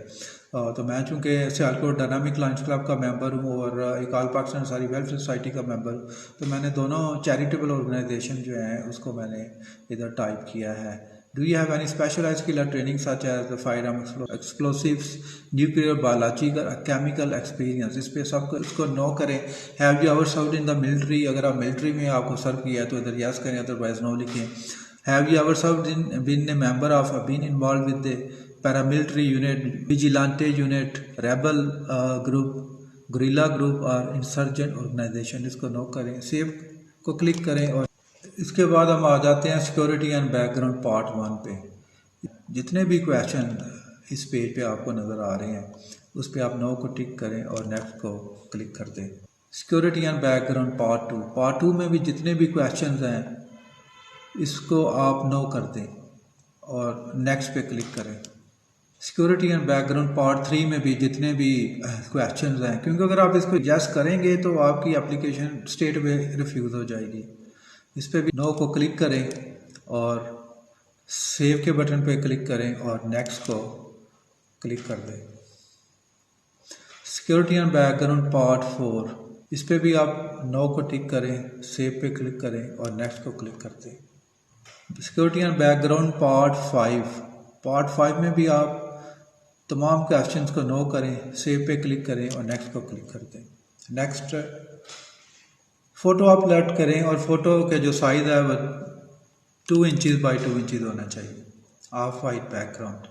तो मैं चूँकि सियालकोट डायनामिक लायंस क्लब का मेंबर हूँ और एक all Pakistan Ansari welfare society का मेंबर हूँ, तो मैंने दोनों चैरिटेबल ऑर्गेनाइजेशन जो हैं उसको मैंने इधर टाइप किया है। Do you have any specialized skill or training such as the firearm explosives, nuclear, biological, chemical experience? इस पे सबको इसको नो करें। Have you ever served in the military? अगर आप मिलिट्री में आपको सर्व किया है तो इधर यस करें, अदरवाइज नो लिखें। Have you ever served in been a member of been involved with the paramilitary unit, vigilante unit, rebel group, guerrilla group or insurgent organization? इसको नो करें, सेव को क्लिक करें। और इसके बाद हम आ जाते हैं सिक्योरिटी एंड बैकग्राउंड पार्ट 1 पे। जितने भी क्वेश्चन इस पेज पे आपको नज़र आ रहे हैं उस पे आप नो को टिक करें और नेक्स्ट को क्लिक कर दें। सिक्योरिटी एंड बैकग्राउंड पार्ट 2 में भी जितने भी क्वेश्चंस हैं इसको आप नो कर दें और नेक्स्ट पे क्लिक करें। सिक्योरिटी एंड बैकग्राउंड पार्ट 3 में भी जितने भी क्वेश्चंस हैं, क्योंकि अगर आप इसको यस करेंगे तो आपकी एप्लीकेशन स्टेट में रिफ्यूज़ हो जाएगी। इस पर भी नो को क्लिक करें और सेव के बटन पे क्लिक करें और नेक्स्ट को क्लिक कर दें। सिक्योरिटी एंड बैकग्राउंड पार्ट 4, इस पे भी आप नो को टिक करें, सेव पे क्लिक करें और नेक्स्ट को क्लिक कर दें। सिक्योरिटी एंड बैकग्राउंड पार्ट 5 में भी आप तमाम क्वेश्चंस को नो करें, सेव पे क्लिक करें और नेक्स्ट को क्लिक कर दें। नेक्स्ट फ़ोटो अपलोड करें और फ़ोटो के जो साइज़ है वो 2 इंचज़ बाई 2 इंचज़ होना चाहिए, ऑफ वाइट बैकग्राउंड।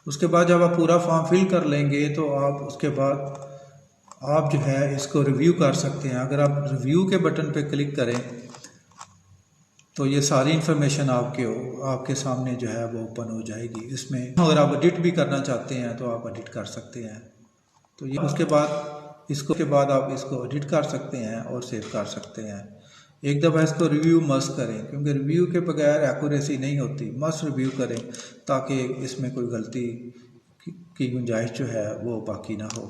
उसके बाद जब आप पूरा फॉर्म फिल कर लेंगे तो आप उसके बाद आप जो है इसको रिव्यू कर सकते हैं। अगर आप रिव्यू के बटन पे क्लिक करें तो ये सारी इन्फॉर्मेशन आपके सामने जो है वो ओपन हो जाएगी। इसमें अगर आप एडिट भी करना चाहते हैं तो आप एडिट कर सकते हैं। तो ये उसके बाद आप इसको एडिट कर सकते हैं और सेव कर सकते हैं। एक दफ़ा इसको रिव्यू मस्ट करें, क्योंकि रिव्यू के बगैर एक्यूरेसी नहीं होती। मस्ट रिव्यू करें ताकि इसमें कोई गलती की गुंजाइश जो है वो बाकी ना हो।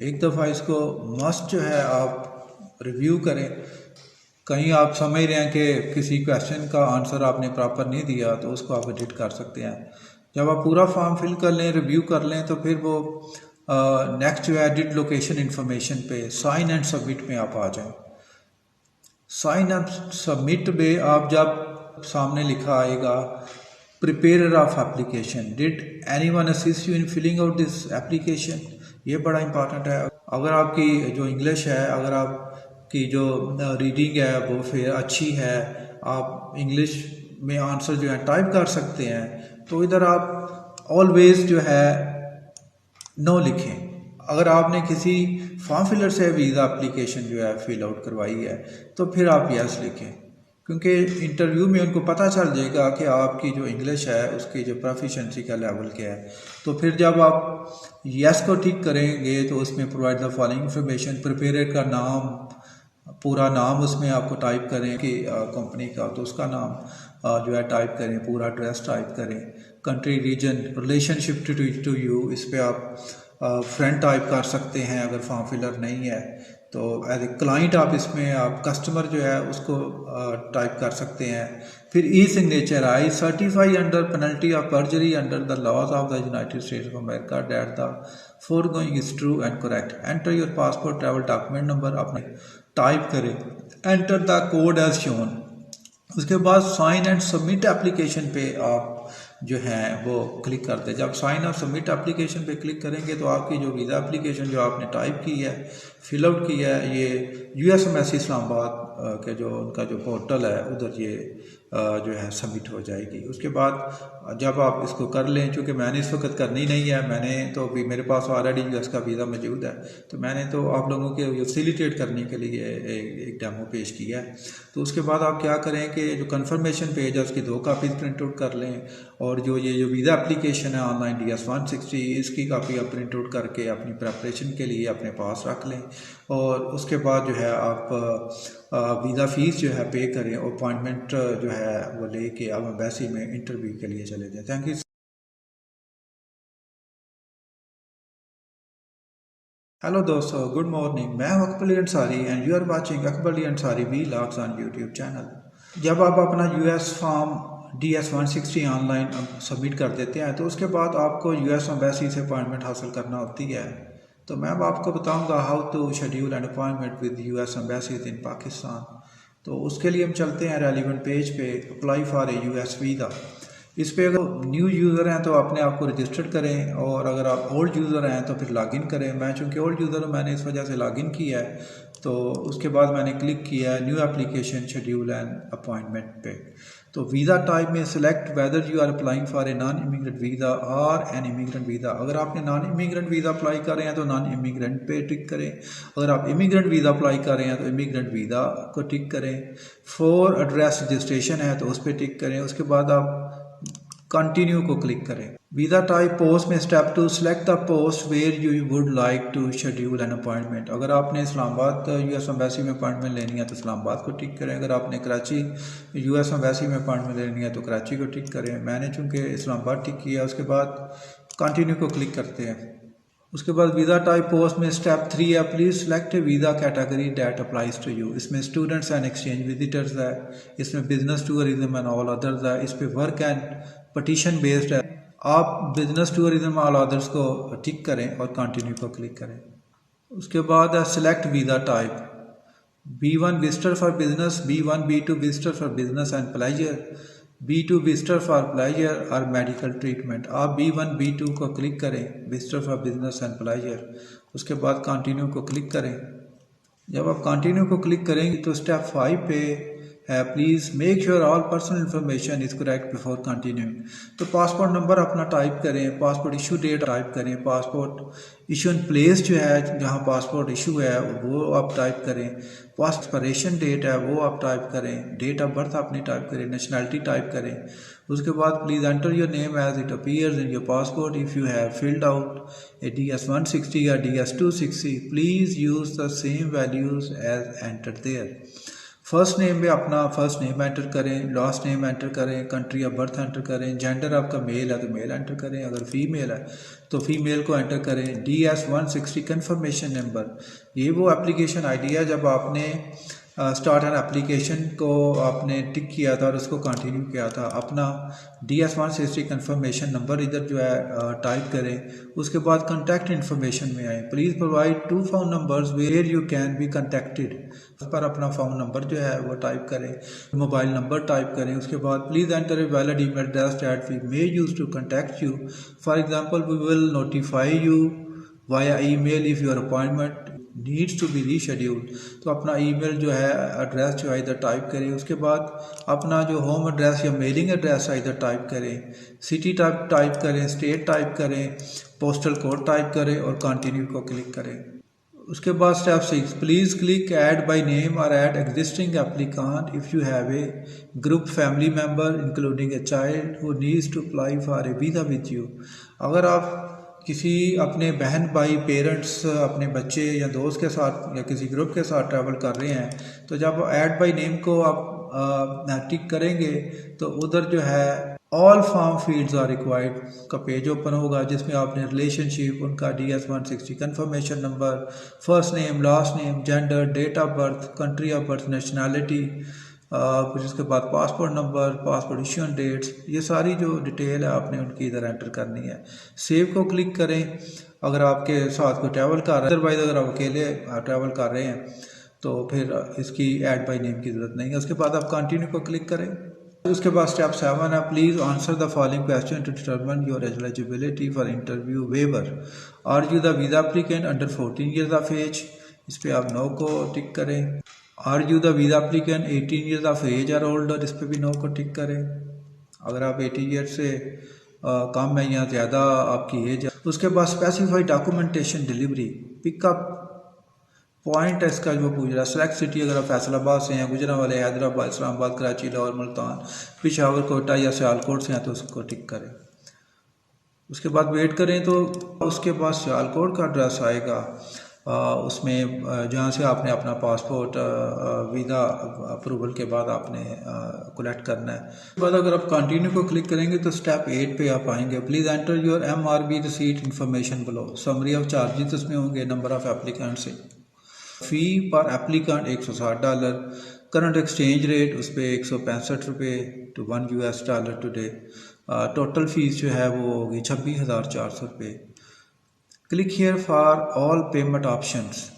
एक दफ़ा इसको मस्ट जो है आप रिव्यू करें। कहीं आप समझ रहे हैं कि किसी क्वेश्चन का आंसर आपने प्रॉपर नहीं दिया तो उसको आप एडिट कर सकते हैं। जब आप पूरा फॉर्म फिल कर लें, रिव्यू कर लें, तो फिर वो नेक्स्ट जो है एडिट लोकेशन इन्फॉर्मेशन पे साइन एंड सबमिट में आप आ जाएं। साइन एंड सबमिट में आप जब सामने लिखा आएगा prepare of application, did anyone assist you in filling out this application, ये बड़ा इंपॉर्टेंट है। अगर आपकी जो इंग्लिश है, अगर आपकी जो रीडिंग है वो फिर अच्छी है, आप इंग्लिश में आंसर जो है टाइप कर सकते हैं, तो इधर आप ऑलवेज जो है नो लिखें। अगर आपने किसी फॉर्म फिलर से वीज़ा एप्लीकेशन जो है फिल आउट करवाई है तो फिर आप यस लिखें, क्योंकि इंटरव्यू में उनको पता चल जाएगा कि आपकी जो इंग्लिश है उसकी जो प्रोफिशेंसी का लेवल क्या है। तो फिर जब आप यस को टिक करेंगे तो उसमें provide the following information, prepare का नाम, पूरा नाम उसमें आपको टाइप करें कि कंपनी का, तो उसका नाम जो है टाइप करें, पूरा एड्रेस टाइप करें, country, region, relationship to you, इस पर आप फ्रेंड टाइप कर सकते हैं अगर फॉर्म फिलर नहीं है तो। एज ए क्लाइंट आप इसमें आप कस्टमर जो है उसको टाइप कर सकते हैं। फिर e signature, I certify under penalty of perjury under the laws of the United States of America that the foregoing is true and correct, enter your passport travel document number अपने टाइप करें, enter the code as shown. उसके बाद साइन एंड सबमिट एप्लीकेशन पे आप जो है वो क्लिक करते हैं। जब साइन और सबमिट एप्लीकेशन पे क्लिक करेंगे तो आपकी जो वीज़ा एप्लीकेशन जो आपने टाइप की है, फिल आउट की है, ये US एम्बेसी इस्लामाबाद के जो उनका जो पोर्टल है उधर ये जो है सबमिट हो जाएगी। उसके बाद जब आप इसको कर लें, चूँकि मैंने इस वक्त करनी नहीं है, मैंने तो अभी मेरे पास ऑलरेडी यूएस का वीज़ा मौजूद है, तो मैंने तो आप लोगों के फैसिलिटेट करने के लिए एक डेमो पेश किया है। तो उसके बाद आप क्या करें कि जो कन्फर्मेशन पेज है उसकी 2 कापीज़ प्रिंट आउट कर लें, और जो वीज़ा एप्लीकेशन है ऑनलाइन DS-160 इसकी कापी आप प्रिंट आउट करके अपनी प्रेपरेशन के लिए अपने पास रख लें। और उसके बाद जो है आप वीज़ा फ़ीस जो है पे करें, और अपॉइंटमेंट जो है वो लेके अब एम्बेसी में इंटरव्यू के लिए चले जाएं। Thank you. हेलो दोस्तों, गुड मॉर्निंग। मैं हूं Akbar Ali Ansari and you are watching Akbar Ali Ansari vlogs on YouTube channel. जब आप अपना US form DS-160 online submit कर देते हैं, तो उसके बाद आपको यूएस एम्बेसी से अपॉइंटमेंट हासिल करना होती है। तो मैं अब आपको बताऊंगा how to schedule an appointment with US embassies in Pakistan. तो उसके लिए हम चलते हैं रेलिवेंट पेज पे, apply for a US visa. इस पे अगर न्यू यूज़र हैं तो अपने आप को रजिस्टर करें, और अगर आप ओल्ड यूज़र हैं तो फिर लॉगिन करें। मैं चूँकि ओल्ड यूज़र हूँ, मैंने इस वजह से लॉगिन किया है। तो उसके बाद मैंने क्लिक किया है new application schedule and appointment पे। तो वीज़ा टाइप में select whether you are applying for a non immigrant visa और एन इमिग्रेंट वीज़ा। अगर आपने नॉन इमिग्रेंट वीज़ा अप्लाई कर रहे हैं तो नॉन इमिग्रेंट पे टिक करें, अगर आप इमिग्रेंट वीज़ा अप्लाई कर रहे हैं तो इमिग्रेंट वीज़ा को टिक करें। फॉर एड्रेस रजिस्ट्रेशन है तो उस पर टिक करें। उसके बाद आप कंटिन्यू को क्लिक करें। वीज़ा टाइप पोस्ट में step 2, select the post where you would like to schedule an appointment. अगर आपने इस्लामाबाद यूएस एम्बेसी में अपॉइंटमेंट लेनी है तो इस्लामाबाद को टिक करें। अगर आपने कराची यूएस एम्बेसी में अपॉइंटमेंट लेनी है तो कराची को टिक करें। मैंने चूँकि इस्लामाबाद टिक किया, उसके बाद कंटिन्यू को क्लिक करते हैं। उसके बाद वीज़ा टाइप पोस्ट में स्टेप 3 है, please select visa category that applies to you. इसमें स्टूडेंट्स एंड एक्सचेंज विजिटर्स है, इसमें business tourism and all others है, इस पर वर्क एंड पटिशन बेस्ड है। आप बिजनेस टूरिज्म ऑल अदर्स को टिक करें और कंटिन्यू को क्लिक करें। उसके बाद है select visa type, B1 visitor for business, B1 B2 visitor for business and pleasure, B2 visitor for pleasure और मेडिकल ट्रीटमेंट। आप B1 B2 को क्लिक करें, visitor for business and pleasure. उसके बाद कंटिन्यू को क्लिक करें। जब आप कंटिन्यू को क्लिक करेंगे तो स्टेप 5 पे है, please make sure all personal information is correct before continuing. तो पासपोर्ट नंबर अपना टाइप करें, पासपोर्ट इशू डेट टाइप करें, पासपोर्ट इशू इन प्लेस जो है जहां पासपोर्ट इशू है वो आप टाइप करें, पास एक्सपायरेशन डेट है वो आप टाइप करें, डेट ऑफ बर्थ अपनी टाइप करें, नेशनैलिटी टाइप करें। उसके बाद please enter your name as it appears in your passport. If you have filled out a DS-160 या DS-260 please use the same values as enter there. First name में अपना फर्स्ट नेम एंटर करें, लास्ट नेम एंटर करें, कंट्री ऑफ बर्थ एंटर करें, जेंडर आपका मेल है तो मेल एंटर करें, अगर फीमेल है तो फीमेल को एंटर करें। DS-160 कन्फर्मेशन नंबर, ये वो एप्लीकेशन आईडी है जब आपने स्टार्ट एन एप्लीकेशन को आपने टिक किया था और उसको कंटिन्यू किया था। अपना DS-160 कन्फर्मेशन नंबर इधर जो है टाइप करें। उसके बाद कॉन्टैक्ट इन्फॉर्मेशन में आए, please provide 2 phone numbers where you can be contacted. उस पर अपना फ़ोन नंबर जो है वो टाइप करें, मोबाइल नंबर टाइप करें। उसके बाद please enter a valid email address that we may use to contact you. For example we will notify you via email if your appointment needs to be rescheduled. तो अपना ईमेल जो है एड्रेस जो है इधर टाइप करें। उसके बाद अपना जो होम एड्रेस या मेलिंग एड्रेस है इधर टाइप करें, सिटी टाइप करें, स्टेट टाइप करें, पोस्टल कोड टाइप करें और कंटिन्यू को क्लिक करें। उसके बाद step 6, please click add by name और add existing applicant if you have a group family member including a child who needs to apply for a visa with you. अगर आप किसी अपने बहन भाई पेरेंट्स अपने बच्चे या दोस्त के साथ या किसी ग्रुप के साथ ट्रैवल कर रहे हैं तो जब ऐड बाय नेम को आप टिक करेंगे तो उधर जो है all form fields are required का पेज ओपन होगा, जिसमें आपने रिलेशनशिप, उनका DS-160 confirmation number, first name, last name, gender, date of birth, country of birth, nationality, फिर उसके बाद passport number, passport issue dates, ये सारी जो डिटेल है आपने उनकी इधर एंटर करनी है। सेव को क्लिक करें अगर आपके साथ कोई ट्रैवल कर रहा है, अदरवाइज अगर आप अकेले ट्रैवल कर रहे हैं तो फिर इसकी ऐड बाय नेम की ज़रूरत नहीं है। उसके बाद आप कंटिन्यू को क्लिक करें। उसके बाद स्टेप 7 है, please answer the following question to determine your eligibility for interview waiver. Are you the visa applicant under 14 years of age, इस पर आप नो को टिक करें। Are you the visa applicant 18 years of age और ओल्डर, इस पर भी नो को टिक करें। अगर आप 80 ईयर से कम है या ज़्यादा आपकी एज है। उसके बाद specified documentation delivery pickup point है इसका जो पूछ रहा है। सेलेक्ट सिटी, अगर आप फैसलाबाद से हैं, गुजरांवाले, हैदराबाद, इस्लामाबाद, कराची, लाहौर, मुल्तान, पेशावर, कोटा या सियालकोट से हैं तो उसको टिक करें। उसके बाद वेट करें तो उसके बाद सियालकोट का एड्रेस आएगा, उसमें जहाँ से आपने अपना पासपोर्ट वीज़ा अप्रूवल के बाद आपने कलेक्ट करना है। उसके बाद अगर आप कंटिन्यू को क्लिक करेंगे तो स्टेप 8 पे आप आएंगे। Please enter your MRB receipt information below. Summary of charges उसमें होंगे, नंबर ऑफ एप्लीकेंट से। फ़ी पर एप्लीकेंट $160। करंट एक्सचेंज रेट उस पर ₹165 टू $1 टुडे। टोटल फीस जो है वो होगी ₹26,400। Click here for all payment options.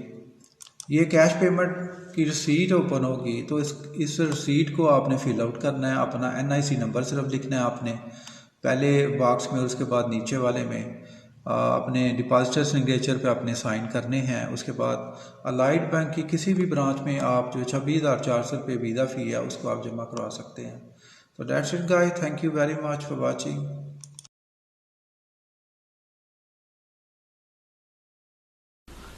ये कैश पेमेंट की रसीट ओपन होगी तो इस रसीट को आपने फिल आउट करना है। अपना NIC नंबर सिर्फ लिखना है आपने पहले बॉक्स में, उसके बाद नीचे वाले में अपने डिपॉजिटर सिग्नेचर पे अपने साइन करने हैं। उसके बाद अलाइड बैंक की किसी भी ब्रांच में आप जो ₹26,400 वीज़ा फ़ी है उसको आप जमा करवा सकते हैं। तो that's it guys, thank you very much for watching.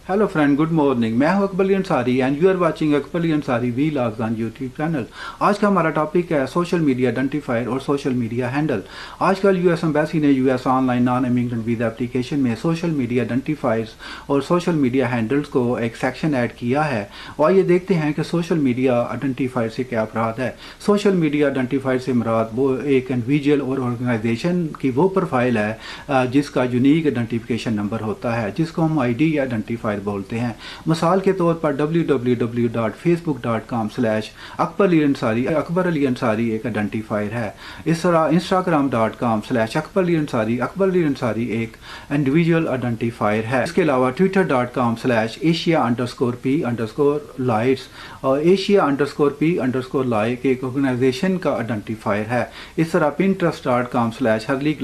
Hello friend, good morning. मैं हूं Akbar Ali Ansari and you are watching Akbar Ali Ansari vlogs on YouTube channel. आज का हमारा टॉपिक है सोशल मीडिया आइडेंटिफायर और सोशल मीडिया हैंडल। आजकल यूएस एम्बेसी ने US online non immigrant visa application में सोशल मीडिया आइडेंटिफायर्स और सोशल मीडिया हैंडल्स को एक सेक्शन ऐड किया है। और आइए देखते हैं कि सोशल मीडिया आइडेंटिफायर से क्या अपराध है। सोशल मीडिया आइडेंटिफायर से मुराद वो एक इंडिविजुअल और ऑर्गेनाइजेशन की वो प्रोफाइल है जिसका यूनिक आइडेंटिफिकेशन नंबर होता है, जिसको हम ID या आइडेंटिफायर बोलते हैं। मिसाल के तौर पर www.facebook.com/अकबर अली अंसारी एक आइडेंटिफायर है। इस तरह instagram.com/अकबर अली अंसारी एक इंडिविजुअल आइडेंटिफायर है। इसके अलावा twitter.com/asia_p_lights और asia_p_like एक ऑर्गेनाइजेशन का आइडेंटिफायर है। इस तरह pinterest.com/हर्ली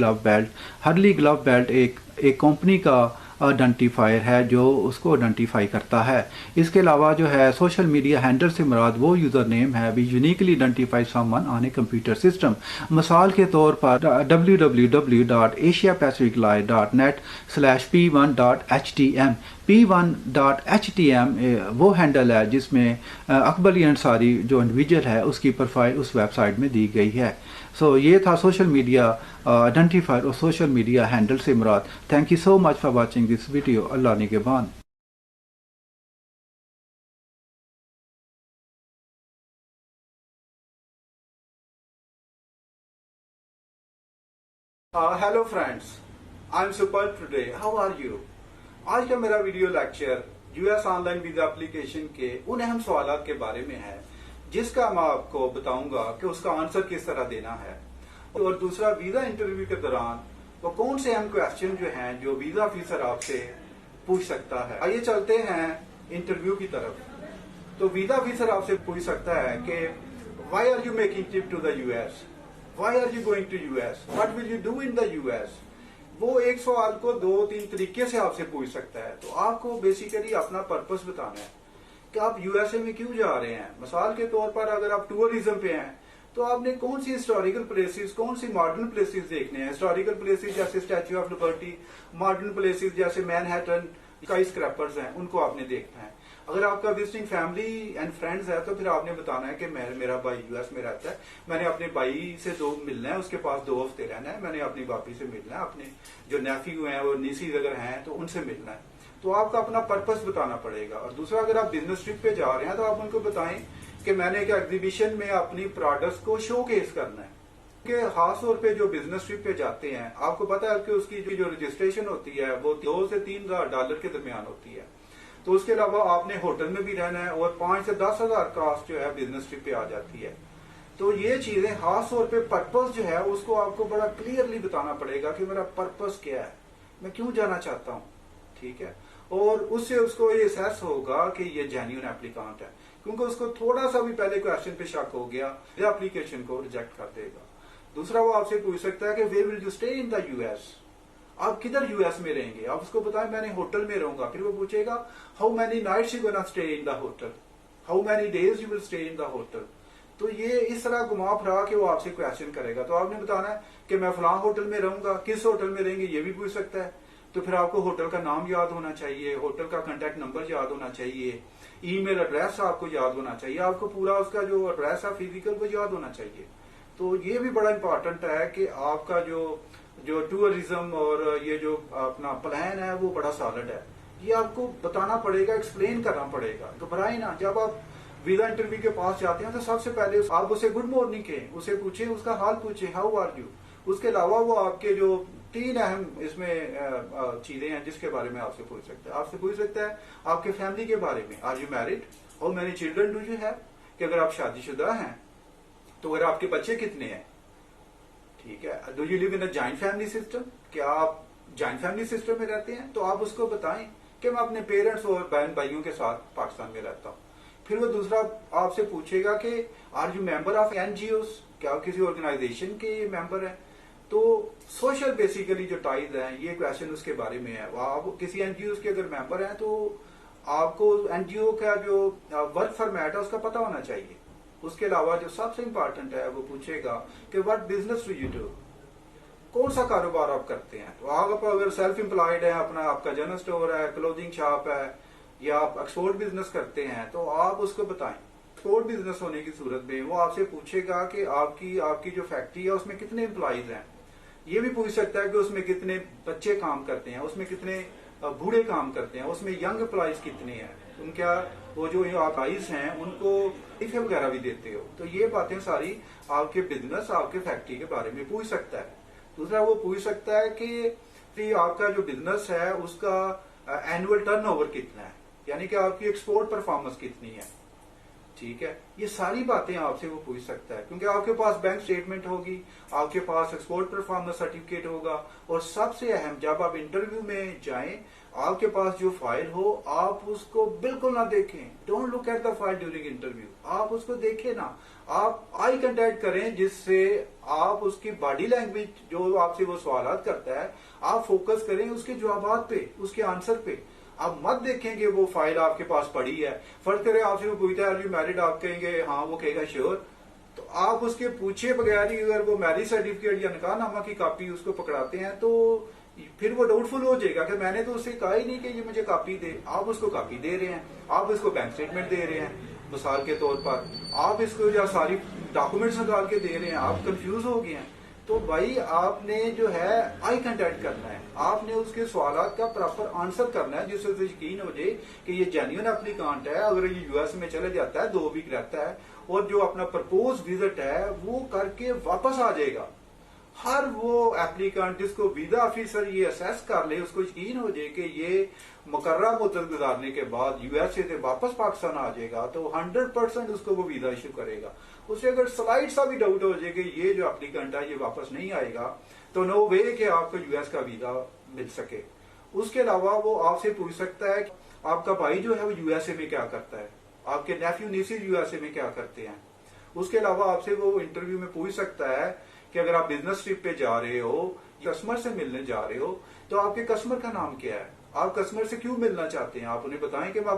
ग्लव बेल्ट एक कंपनी का आइडेंटिफायर है जो उसको आइडेंटिफाई करता है। इसके अलावा जो है सोशल मीडिया हैंडल से मुराद वो यूज़र नेम है भी uniquely identify someone on a computer system. मिसाल के तौर पर www.asiapacificlive.net/p1.htm P1.htm वो हैंडल है जिसमें अकबर अली अंसारी जो इंडिविजुअल है उसकी प्रोफाइल उस वेबसाइट में दी गई है। सो ये था सोशल मीडिया आइडेंटिफायर और सोशल मीडिया हैंडल से मुराद। Thank you so much for watching this video. Allah निगहबान। Hello friends, I am super today, how are you. आज का मेरा video lecture US online visa application के उन अहम सवालों के बारे में है जिसका मैं आपको बताऊंगा कि उसका आंसर किस तरह देना है। और दूसरा, वीजा इंटरव्यू के दौरान वो कौन से अहम क्वेश्चन जो हैं जो वीजा ऑफिसर आपसे पूछ सकता है। आइए चलते हैं इंटरव्यू की तरफ। तो वीजा ऑफिसर आपसे पूछ सकता है कि why are you making trip to the US, why are you going to US, what will you do in the US. वो एक सवाल को 2-3 तरीके से आपसे पूछ सकता है। तो आपको बेसिकली अपना पर्पस बताना है कि आप यूएसए में क्यों जा रहे हैं। मिसाल के तौर पर अगर आप टूरिज्म पे हैं तो आपने कौन सी हिस्टोरिकल प्लेसेस, कौन सी मॉडर्न प्लेसेस देखने हैं। हिस्टोरिकल प्लेसेस जैसे statue of liberty, modern places जैसे मैनहट्टन, स्काई स्क्रैपर्स हैं, उनको आपने देखना है। अगर आपका विजिटिंग फैमिली एंड फ्रेंड्स है तो फिर आपने बताना है कि मेरा भाई यूएस में रहता है, मैंने अपने भाई से मिलना है, उसके पास 2 हफ्ते रहना है, मैंने अपनी बापी से मिलना है, अपने जो नेफ्यू हैं और नीसी अगर हैं तो उनसे मिलना है। तो आपका अपना पर्पस बताना पड़ेगा। और दूसरा, अगर आप बिजनेस ट्रिप पे जा रहे हैं तो आप उनको बताएं कि मैंने एक एग्जीबिशन में अपनी प्रोडक्ट्स को शोकेस करना है। कि खास तौर पे जो बिजनेस ट्रिप पे जाते हैं आपको पता है कि उसकी जो रजिस्ट्रेशन होती है वो $2,000 से $3,000 के दरमियान होती है। तो उसके अलावा आपने होटल में भी रहना है और 5,000 से 10,000 कॉस्ट जो है बिजनेस ट्रिप पे आ जाती है। तो ये चीजें खास तौर पे पर्पस जो है उसको आपको बड़ा क्लियरली बताना पड़ेगा कि मेरा पर्पस क्या है, मैं क्यों जाना चाहता हूँ, ठीक है। और उससे उसको ये असेस होगा कि ये जेन्युइन एप्लीकेंट है, क्योंकि उसको थोड़ा सा भी पहले क्वेश्चन पे शक हो गया ये एप्लीकेशन को रिजेक्ट कर देगा। दूसरा, वो आपसे पूछ सकता है कि where will you stay in the US, आप किधर यूएस में रहेंगे। आप उसको बताएं मैंने होटल में रहूंगा। फिर वो पूछेगा how many nights you gonna stay in the hotel, how many days you will stay in the hotel. तो ये इस तरह घुमा फिरा के वो आपसे क्वेश्चन करेगा। तो आपने बताना है कि मैं फलां होटल में रहूंगा, किस होटल में रहेंगे ये भी पूछ सकता है। तो फिर आपको होटल का नाम याद होना चाहिए, होटल का कांटेक्ट नंबर याद होना चाहिए, ईमेल एड्रेस आपको याद होना चाहिए, आपको पूरा उसका जो एड्रेस है फिजिकल वो याद होना चाहिए। तो ये भी बड़ा इंपॉर्टेंट है कि आपका जो जो टूरिज्म और ये जो अपना प्लान है वो बड़ा सॉलिड है। ये आपको बताना पड़ेगा, एक्सप्लेन करना पड़ेगा। घबराए ना, जब आप वीजा इंटरव्यू के पास जाते हैं तो सबसे पहले आप उसे गुड मॉर्निंग कहें, उसे पूछें, उसका हाल पूछें, हाउ आर यू। उसके अलावा वो आपके जो 3 अहम इसमें चीजें हैं जिसके बारे में आपसे पूछ सकता है। आपसे पूछ सकता है आपके फैमिली के बारे में, are you married, how many children do you have, कि अगर आप शादीशुदा हैं तो अगर आपके बच्चे कितने हैं, ठीक है। Do you live in a joint family system, क्या आप जॉइंट फैमिली सिस्टम में रहते हैं, तो आप उसको बताएं कि मैं अपने पेरेंट्स और बहन भाइयों के साथ पाकिस्तान में रहता हूँ। फिर वो दूसरा आपसे पूछेगा कि are you member of NGOs, क्या आप किसी ऑर्गेनाइजेशन के मेंबर हैं। तो सोशल बेसिकली जो टाइज हैं ये क्वेश्चन उसके बारे में है। आप किसी एनजीओ के अगर मेंबर हैं तो आपको एनजीओ का जो वर्क फॉर्मेट है उसका पता होना चाहिए। उसके अलावा जो सबसे इंपॉर्टेंट है वो पूछेगा कि what business do you do, कौन सा कारोबार आप करते हैं। तो आप अगर सेल्फ एम्प्लॉयड है, अपना आपका जनरल स्टोर है, क्लोथिंग शॉप है, या आप एक्सपोर्ट बिजनेस करते हैं तो आप उसको बताएं। एक्सपोर्ट बिजनेस होने की सूरत में वो आपसे पूछेगा कि आपकी जो फैक्ट्री है उसमें कितने एम्प्लॉयज हैं। ये भी पूछ सकता है कि उसमें कितने बच्चे काम करते हैं, उसमें कितने बूढ़े काम करते हैं, उसमें यंग एम्प्लॉयज कितने हैं, उनका वो जो एम्प्लॉयज हैं उनको टिफे वगैरह भी देते हो। तो ये बातें सारी आपके बिजनेस, आपके फैक्ट्री के बारे में पूछ सकता है। दूसरा वो पूछ सकता है कि आपका जो बिजनेस है उसका एनुअल टर्नओवर कितना है, यानी कि आपकी एक्सपोर्ट परफॉर्मेंस कितनी है, ठीक है। ये सारी बातें आपसे वो पूछ सकता है क्योंकि आपके पास बैंक स्टेटमेंट होगी, आपके पास एक्सपोर्ट परफॉर्मेंस सर्टिफिकेट होगा, और सबसे अहम जब आप इंटरव्यू में जाएं आपके पास जो फाइल हो आप उसको बिल्कुल ना देखें। Don't look at the file during interview, आप उसको देखें ना, आप आई कांटेक्ट करें जिससे आप उसकी बॉडी लैंग्वेज जो आपसे वो सवाल करता है आप फोकस करें उसके जवाब पे, उसके आंसर पे। आप मत देखेंगे वो फाइल आपके पास पड़ी है, फर्ज करें आपसे वो पूछता है मैरिड, आप कहेंगे हाँ, वो कहेगा श्योर, तो आप उसके पूछे बगैर ही अगर वो मैरिज सर्टिफिकेट या निकाहनामा की कॉपी उसको पकड़ाते हैं तो फिर वो डाउटफुल हो जाएगा कि मैंने तो उससे कहा ही नहीं कि ये मुझे कॉपी दे। आप उसको कॉपी दे रहे हैं, आप उसको बैंक स्टेटमेंट दे रहे हैं मिसाल के तौर पर, आप इसको या सारी डॉक्यूमेंट्स निकाल के दे रहे हैं, आप कंफ्यूज हो गए हैं। तो भाई आपने जो है आई कांटेक्ट करना है, आपने उसके सवाल का प्रॉपर आंसर करना है जिससे यकीन हो जाए कि ये जेन्युइन एप्लीकांट है। अगर ये यूएस में चले जाता है 2 वीक रहता है और जो अपना प्रपोज विजिट है वो करके वापस आ जाएगा, हर वो एप्लीकांट जिसको वीजा ऑफिसर ये असेस कर ले उसको यकीन हो जाए कि ये मुकर्रा मुद्दत गुजारने के बाद यूएसए से वापस पाकिस्तान आ जाएगा तो 100% उसको वो वीजा इशू करेगा। उसे अगर स्लाइड सा भी डाउट हो जाए कि ये जो एप्लीकेंट है ये वापस नहीं आएगा तो नो वे कि आपको यूएस का वीजा मिल सके। उसके अलावा वो आपसे पूछ सकता है कि आपका भाई जो है वो यूएसए में क्या करता है, आपके नेफ्यू नीसीज यूएसए में क्या करते हैं। उसके अलावा आपसे वो इंटरव्यू में पूछ सकता है कि अगर आप बिजनेस ट्रिप पे जा रहे हो, कस्टमर से मिलने जा रहे हो, तो आपके कस्टमर का नाम क्या है, आप कस्टमर से क्यों मिलना चाहते हैं। आप उन्हें बताएं कि मैं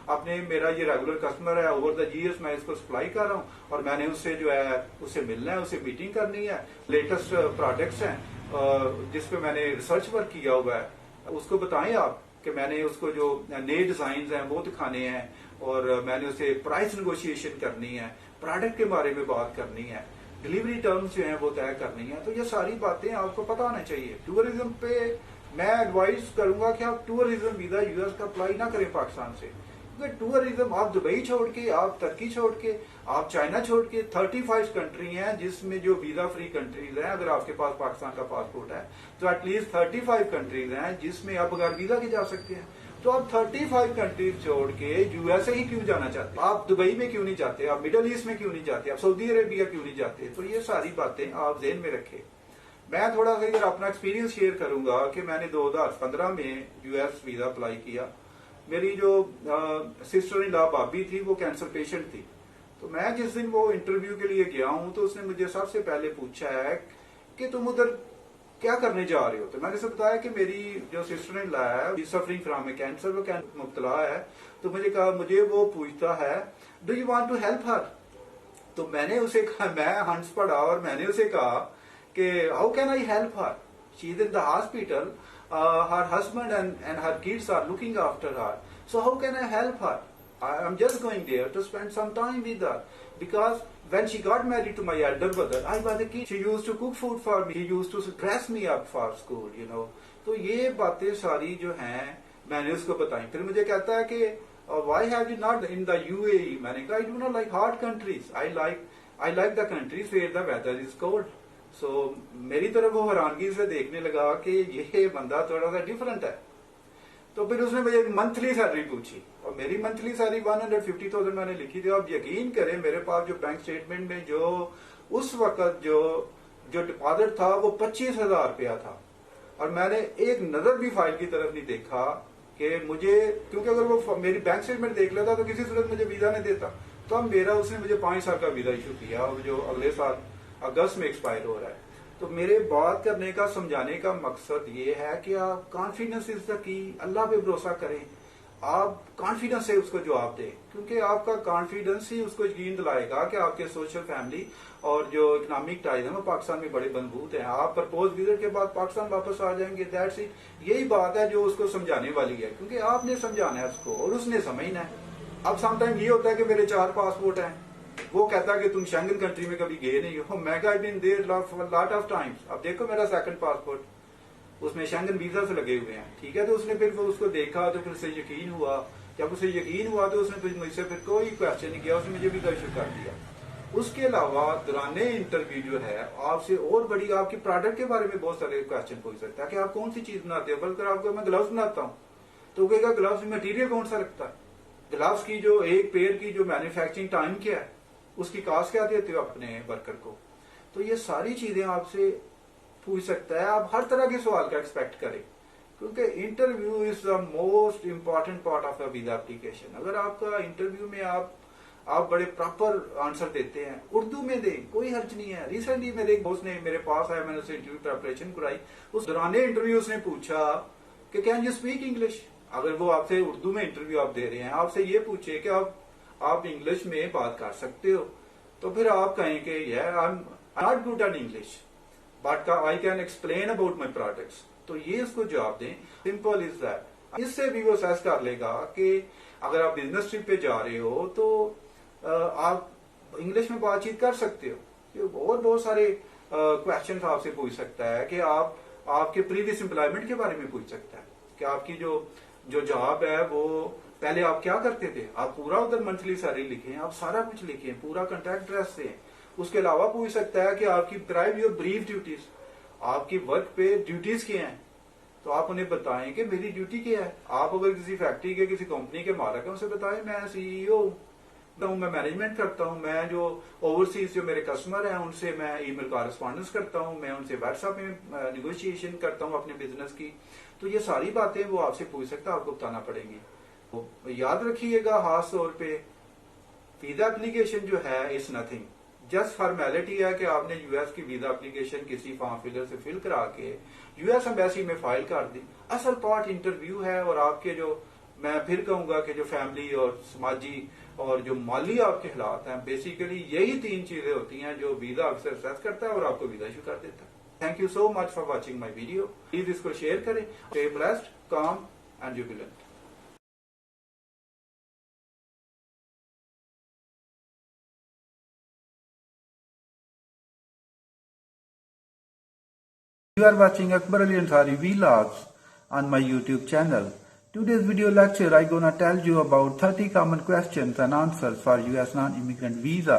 अपने मेरा ये रेगुलर कस्टमर है, ओवर द ईयर्स मैं इसको सप्लाई कर रहा हूँ और मैंने उससे जो है उससे मिलना है, उससे मीटिंग करनी है, लेटेस्ट प्रोडक्ट्स हैं जिसपे मैंने रिसर्च वर्क किया हुआ है, उसको बताएं आप कि मैंने उसको जो नए डिजाइन हैं वो दिखाने हैं और मैंने उसे प्राइस नेगोशिएशन करनी है, प्रोडक्ट के बारे में बात करनी है, डिलीवरी टर्म्स जो हैं वो तय करनी है। तो ये सारी बातें आपको पता होना चाहिए। टूरिज्म पे मैं एडवाइस करूंगा कि आप टूरिज्म वीजा यूएस का अप्लाई ना करें पाकिस्तान से, क्योंकि टूरिज्म आप दुबई छोड़ के, आप तुर्की छोड़ के, आप चाइना छोड़ के 35 कंट्री हैं जिसमें जो वीजा फ्री कंट्रीज हैं। अगर आपके पास पाकिस्तान का पासपोर्ट है तो एटलीस्ट 35 कंट्रीज हैं जिसमें आप बगैर वीजा के जा सकते हैं। तो आप 35 कंट्रीज छोड़ के यूएसए ही क्यों जाना चाहते, आप दुबई में क्यों नहीं जाते, आप मिडल ईस्ट में क्यों नहीं जाते, आप सऊदी अरेबिया क्यों नहीं जाते। तो ये सारी बातें आप ज़हन में रखें। मैं थोड़ा सा इधर अपना एक्सपीरियंस शेयर करूंगा कि मैंने 2015 में यूएस वीजा अप्लाई किया। मेरी जो सिस्टर इन लॉ भाभी थी वो कैंसर पेशेंट थी, तो मैं जिस दिन वो इंटरव्यू के लिए गया हूं तो उसने मुझे सबसे पहले पूछा है कि तुम उधर क्या करने जा रहे हो। तो मैंने उसे बताया कि मेरी जो सिस्टर इन लॉ है सफरिंग फ्रॉम ए कैंसर, वो मुब्तला है। तो मुझे कहा, मुझे वो पूछता है do you want to help her, तो मैंने उसे कहा, मैं हंस पड़ा और मैंने उसे कहा कि how can I help her, she is in the hospital, her husband and her kids are looking after her, so how can I help her? I'm just going there to spend some time with her, because when she got married to my elder brother, I was a kid, she used to cook food for me, she used to dress me up for school, you know. तो ये बातें सारी जो हैं मैंने उसको बताई। फिर मुझे कहता है कि why have you not in the UAE? मैंने कहा I do not like hot countries, I like the countries where the weather is cold. So, मेरी तरफ वो हैरानगी से देखने लगा कि ये बंदा थोड़ा सा डिफरेंट है। तो फिर उसने मुझे मंथली सैलरी पूछी और मेरी मंथली सैलरी 150,000 मैंने लिखी थी। आप यकीन करें मेरे पास जो बैंक स्टेटमेंट में जो उस वक्त जो डिपॉजिट था वो 25,000 रुपया था और मैंने एक नजर भी फाइल की तरफ नहीं देखा कि मुझे, क्योंकि अगर वो मेरी बैंक स्टेटमेंट देख लेता तो किसी सूरत मुझे वीजा नहीं देता। तो अब मेरा उसने मुझे 5 साल का वीजा इशू किया जो अगले साल अगस्त में एक्सपायर हो रहा है। तो मेरे बात करने का समझाने का मकसद ये है कि आप कॉन्फिडेंस इज द की, अल्लाह पे भरोसा करें, आप कॉन्फिडेंस से उसको जवाब दें, क्योंकि आपका कॉन्फिडेंस ही उसको यकीन दिलाएगा कि आपके सोशल फैमिली और जो इकोनॉमिक टाइज है वो पाकिस्तान में बड़े मजबूत हैं। आप प्रपोज विजिट के बाद पाकिस्तान वापस आ जाएंगे, दैट्स इट। यही बात है जो उसको समझाने वाली है, क्योंकि आपने समझाना है उसको और उसने समझना है। अब समटाइम ये होता है कि मेरे 4 पासपोर्ट हैं, वो कहता है कि तुम शेंगन कंट्री में कभी गए नहीं हो। मैं I been there lot of times. अब देखो मेरा सेकंड पासपोर्ट उसमें शेंगन वीजा से लगे हुए हैं, ठीक है। तो उसने फिर वो उसको देखा तो फिर उसे यकीन हुआ, जब उसे यकीन हुआ तो उसने फिर मुझसे फिर कोई क्वेश्चन नहीं किया, उसने मुझे वीजा इशू कर दिया। उसके अलावा दौराने इंटरव्यू जो है आपसे और बड़ी आपकी प्रोडक्ट के बारे में बहुत सारे क्वेश्चन पूछ सकता है कि आप कौन सी चीज बनाते हो। बल्कि आपको मैं ग्लव्स बनाता हूँ तो कहेगा ग्लव्स में मटीरियल कौन सा लगता है, ग्लव्स की जो एक पेयर की जो मैन्युफैक्चरिंग टाइम क्या है, उसकी कास्ट क्या देते हो अपने वर्कर को। तो ये सारी चीजें आपसे पूछ सकता है। आप हर तरह के सवाल का एक्सपेक्ट करें, क्योंकि interview is the most important part of the visa application. अगर आपका इंटरव्यू में आप बड़े प्रॉपर आंसर देते हैं, उर्दू में दें, कोई हर्ज नहीं है। रिसेंटली मेरे एक दोस्त ने मेरे पास आया, मैंने उससे इंटरव्यू प्रिपरेशन कराई। उस दौरान इंटरव्यू उसने पूछा कि कैन यू स्पीक इंग्लिश। अगर वो आपसे उर्दू में इंटरव्यू आप दे रहे हैं, आपसे ये पूछे कि आप इंग्लिश में बात कर सकते हो, तो फिर आप कहें कि I am not good at English but I can explain about my products. तो ये उसको जवाब दें, सिंपल इज दैट। इससे भी वो असेस कर लेगा कि अगर आप बिजनेस ट्रिप पे जा रहे हो तो आप इंग्लिश में बातचीत कर सकते हो। और बहुत सारे क्वेश्चन आपसे पूछ सकता है कि आपके प्रीवियस एम्प्लॉयमेंट के बारे में पूछ सकता है कि आपकी जो जॉब है वो पहले आप क्या करते थे। आप पूरा उधर मंथली सैलरी लिखें, आप सारा कुछ लिखें, पूरा कॉन्ट्रैक्ट ड्रेस से। उसके अलावा पूछ सकता है कि आपकी प्राइव योर ब्रीफ ड्यूटीज, आपकी वर्क पे ड्यूटीज क्या हैं, तो आप उन्हें बताएं कि मेरी ड्यूटी क्या है। आप अगर किसी फैक्ट्री के किसी कंपनी के मालिक हैं, उसे बताएं मैं सीईओ हूं, मैं मैनेजमेंट करता हूं, मैं जो ओवरसीज जो मेरे कस्टमर हैं उनसे मैं ईमेल कॉरेस्पॉन्डेंस करता हूं, मैं उनसे व्हाट्सएप में निगोशिएशन करता हूं अपने बिजनेस की। तो ये सारी बातें वो आपसे पूछ सकता है, आपको बताना पड़ेगी। तो याद रखिएगा खास तौर पे वीजा एप्लीकेशन जो है इज नथिंग, जस्ट फॉर्मेलिटी है कि आपने यूएस की वीजा एप्लीकेशन किसी फॉर्म फिलर से फिल करा के यूएस एम्बेसी में फाइल कर दी। असल पार्ट इंटरव्यू है और आपके जो मैं फिर कहूंगा कि जो फैमिली और समाजी और जो माली आपके हालात हैं, बेसिकली यही 3 चीजें होती हैं जो वीजा अक्सर असेस करता है और आपको वीजा इशू कर देता है। Thank you so much for watching my video. Please इसको शेयर करें। स्टे ब्लेस्ड, काम and Jubilant. You are watching Akbar Ali Ansari Vlogs on my YouTube channel. Today's video lecture I gonna tell you about 30 common questions and answers for US non-immigrant visa.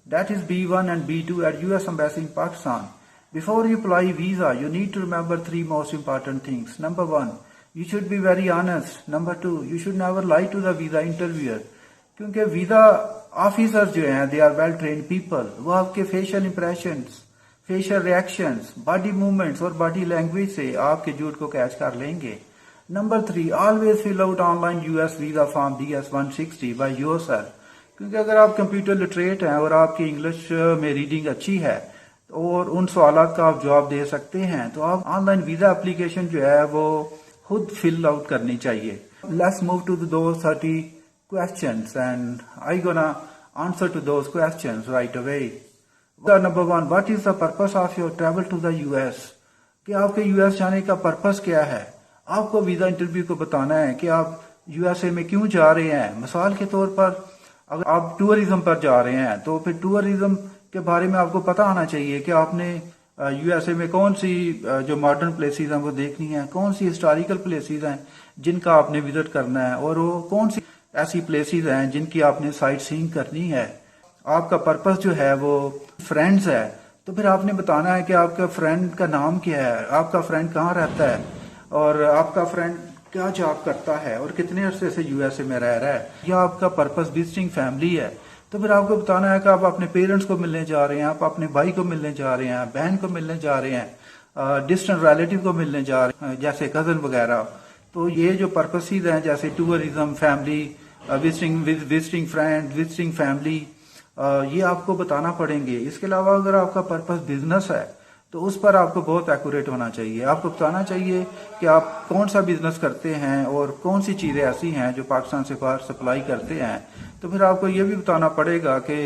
That is B1 and B2 at US Embassy in Pakistan. Before you apply visa, you need to remember 3 most important things. Number 1, you should be very honest. Number 2, you should never lie to the visa interviewer. क्योंकि visa officers जो हैं, they are well trained people. वो आपके facial impressions, facial reactions, body movements और बॉडी लैंग्वेज से आपके झूठ को कैच कर लेंगे। Number 3, always fill out online US visa form DS-160 by yourself. क्योंकि अगर आप कंप्यूटर लिटरेट हैं और आपकी इंग्लिश में रीडिंग अच्छी है और उन सवालात का आप जवाब दे सकते हैं, तो आप ऑनलाइन वीजा एप्लीकेशन जो है वो खुद फिल आउट करनी चाहिए। लेट्स मूव टू दो 30 questions and I gonna answer to those questions right away. Number one, what is the purpose of your travel to the US? कि आपके यूएस जाने का पर्पस क्या है? आपको वीजा इंटरव्यू को बताना है कि आप यूएसए में क्यों जा रहे हैं। मिसाल के तौर पर अगर आप टूरिज्म पर जा रहे हैं तो फिर टूरिज्म के बारे में आपको पता होना चाहिए कि आपने यूएसए में कौन सी जो मॉडर्न प्लेसेस हैं वो देखनी है, कौन सी हिस्टोरिकल प्लेसेस हैं जिनका आपने विजिट करना है, और वो कौन सी ऐसी प्लेसेस हैं जिनकी आपने साइट सीइंग करनी है। आपका पर्पस जो है वो फ्रेंड्स है, तो फिर आपने बताना है कि आपका फ्रेंड का नाम क्या है, आपका फ्रेंड कहाँ रहता है, और आपका फ्रेंड क्या जॉब करता है और कितने अरसे से यूएसए में रह रहा है, या आपका पर्पस विजिटिंग फैमिली है। तो फिर आपको बताना है कि आप अपने पेरेंट्स को मिलने जा रहे हैं, आप अपने भाई को मिलने जा रहे हैं, बहन को मिलने जा रहे हैं, डिस्टेंट रिलेटिव को मिलने जा रहे हैं जैसे कजन वगैरह। तो ये जो पर्पसेज हैं जैसे tourism, family, visiting friend, visiting family, ये आपको बताना पड़ेंगे। इसके अलावा अगर आपका पर्पस बिजनेस है तो उस पर आपको बहुत एक्यूरेट होना चाहिए। आपको बताना चाहिए कि आप कौन सा बिजनेस करते हैं और कौन सी चीज़ें ऐसी हैं जो पाकिस्तान से बाहर सप्लाई करते हैं। तो फिर आपको ये भी बताना पड़ेगा कि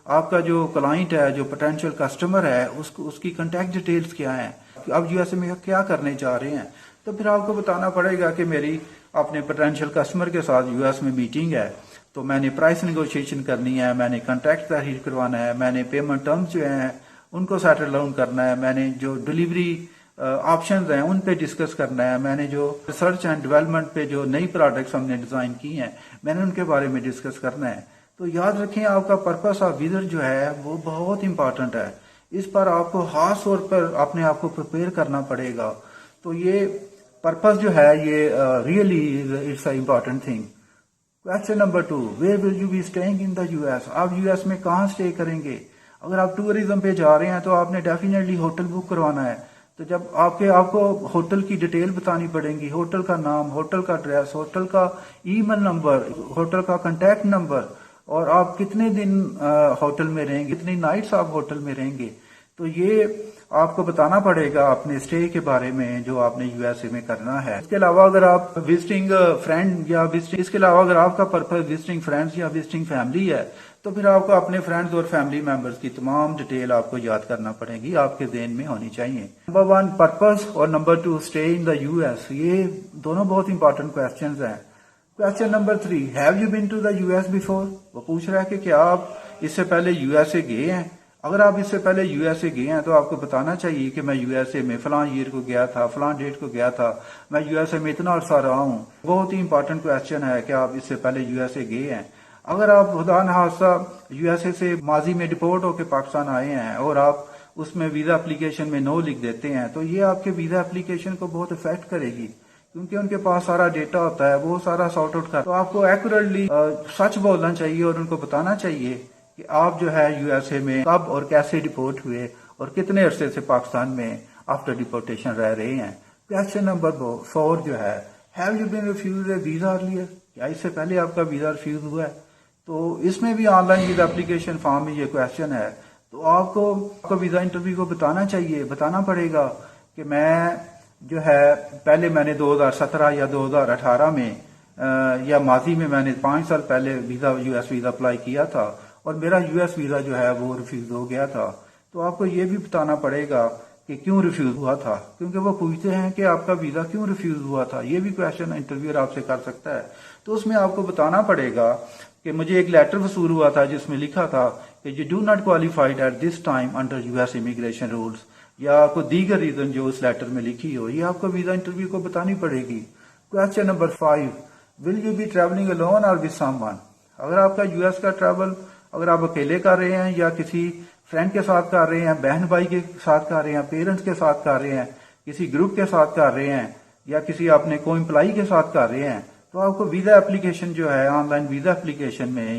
आपका जो क्लाइंट है, जो पोटेंशियल कस्टमर है, उसकी कॉन्टैक्ट डिटेल्स क्या हैं, आप यूएसए में क्या करने जा रहे हैं। तो फिर आपको बताना पड़ेगा कि मेरी अपने पोटेंशियल कस्टमर के साथ यूएस में मीटिंग है, तो मैंने प्राइस नेगोशिएशन करनी है, मैंने कॉन्ट्रैक्ट तहरीर करवाना है, मैंने पेमेंट टर्म्स जो हैं उनको सेटल डाउन करना है, मैंने जो डिलीवरी ऑप्शंस हैं उन पे डिस्कस करना है, मैंने जो रिसर्च एंड डेवलपमेंट पे जो नई प्रोडक्ट्स हमने डिजाइन की हैं मैंने उनके बारे में डिस्कस करना है। तो याद रखें आपका पर्पस ऑफ विजिट जो है वो बहुत इंपॉर्टेंट है। इस पर आपको खास तौर पर अपने आप को प्रिपेयर करना पड़ेगा। तो ये पर्पस जो है ये really it's a important thing. Question number 2, where will you be staying in the US? आप यूएस में कहाँ स्टे करेंगे? अगर आप टूरिज्म पे जा रहे हैं तो आपने डेफिनेटली होटल बुक करवाना है। तो जब आपको होटल की डिटेल बतानी पड़ेगी, होटल का नाम, होटल का एड्रेस, होटल का ईमेल नंबर, होटल का कांटेक्ट नंबर, और आप कितने दिन होटल में रहेंगे, कितनी नाइट्स आप होटल में रहेंगे। तो ये आपको बताना पड़ेगा अपने स्टे के बारे में जो आपने यूएसए में करना है। इसके अलावा अगर आप विजिटिंग फ्रेंड या इसके अलावा अगर आपका पर्पस विजिटिंग फ्रेंड्स या विजिटिंग फैमिली है तो फिर आपको अपने फ्रेंड्स और फैमिली मेंबर्स की तमाम डिटेल आपको याद करना पड़ेगी, आपके ज़हन में होनी चाहिए। नंबर 1 पर्पस और number 2 stay in the US, ये दोनों बहुत इंपॉर्टेंट क्वेश्चंस हैं। Question number 3, have you been to the US before? वो पूछ रहा है कि क्या आप इससे पहले यूएसए गए हैं। अगर आप इससे पहले यूएसए गए हैं तो आपको बताना चाहिए कि मैं यूएसए में फलां ईयर को गया था, फलां डेट को गया था, मैं यूएसए में इतना अरसा रहा हूँ। बहुत ही इंपॉर्टेंट क्वेश्चन है कि आप इससे पहले यूएसए गए हैं। अगर आप खुदा न खास्ता यूएसए से माजी में डिपोर्ट होकर पाकिस्तान आए हैं और आप उसमें वीजा एप्लीकेशन में नो लिख देते हैं तो ये आपके वीजा एप्लीकेशन को बहुत इफेक्ट करेगी, क्योंकि उनके पास सारा डेटा होता है, वो सारा सॉर्ट आउट कर। तो आपको एक्यूरेटली सच बोलना चाहिए और उनको बताना चाहिए कि आप जो है यूएसए में कब और कैसे डिपोर्ट हुए और कितने अरसे से पाकिस्तान में आफ्टर डिपोर्टेशन रह रहे हैं। क्वेश्चन नंबर 4 जो है, have you been refused a visa earlier? क्या इससे पहले आपका वीजा रिफ्यूज हुआ है? तो इसमें भी ऑनलाइन वीजा एप्लीकेशन फॉर्म में ये क्वेश्चन है। तो आपको वीजा इंटरव्यू को बताना पड़ेगा कि मैं जो है पहले मैंने 2017 या 2018 में या माजी में मैंने 5 साल पहले यूएस वीजा अप्लाई किया था और मेरा यूएस वीजा जो है वो रिफ्यूज हो गया था। तो आपको ये भी बताना पड़ेगा कि क्यों रिफ्यूज हुआ था, क्योंकि वो पूछते हैं कि आपका वीजा क्यों रिफ्यूज हुआ था। ये भी क्वेश्चन इंटरव्यूअर आपसे कर सकता है। तो उसमें आपको बताना पड़ेगा कि मुझे एक लेटर वसूल हुआ था जिसमें लिखा था कि you do not qualified eight this time under US immigration rules, या आपको दीगर रीजन जो उस लेटर में लिखी हो, ये आपको वीजा इंटरव्यू को बतानी पड़ेगी। Question number 5, will you B travelling alone और विद समवन? अगर आपका यूएस का ट्रैवल अगर आप अकेले कर रहे हैं या किसी फ्रेंड के साथ कर रहे हैं, बहन भाई के साथ कर रहे हैं, पेरेंट्स के साथ कर रहे हैं, किसी ग्रुप के साथ कर रहे हैं या किसी अपने को एम्प्लॉई के साथ कर रहे हैं, तो आपको वीजा एप्लीकेशन जो है ऑनलाइन वीजा एप्लीकेशन में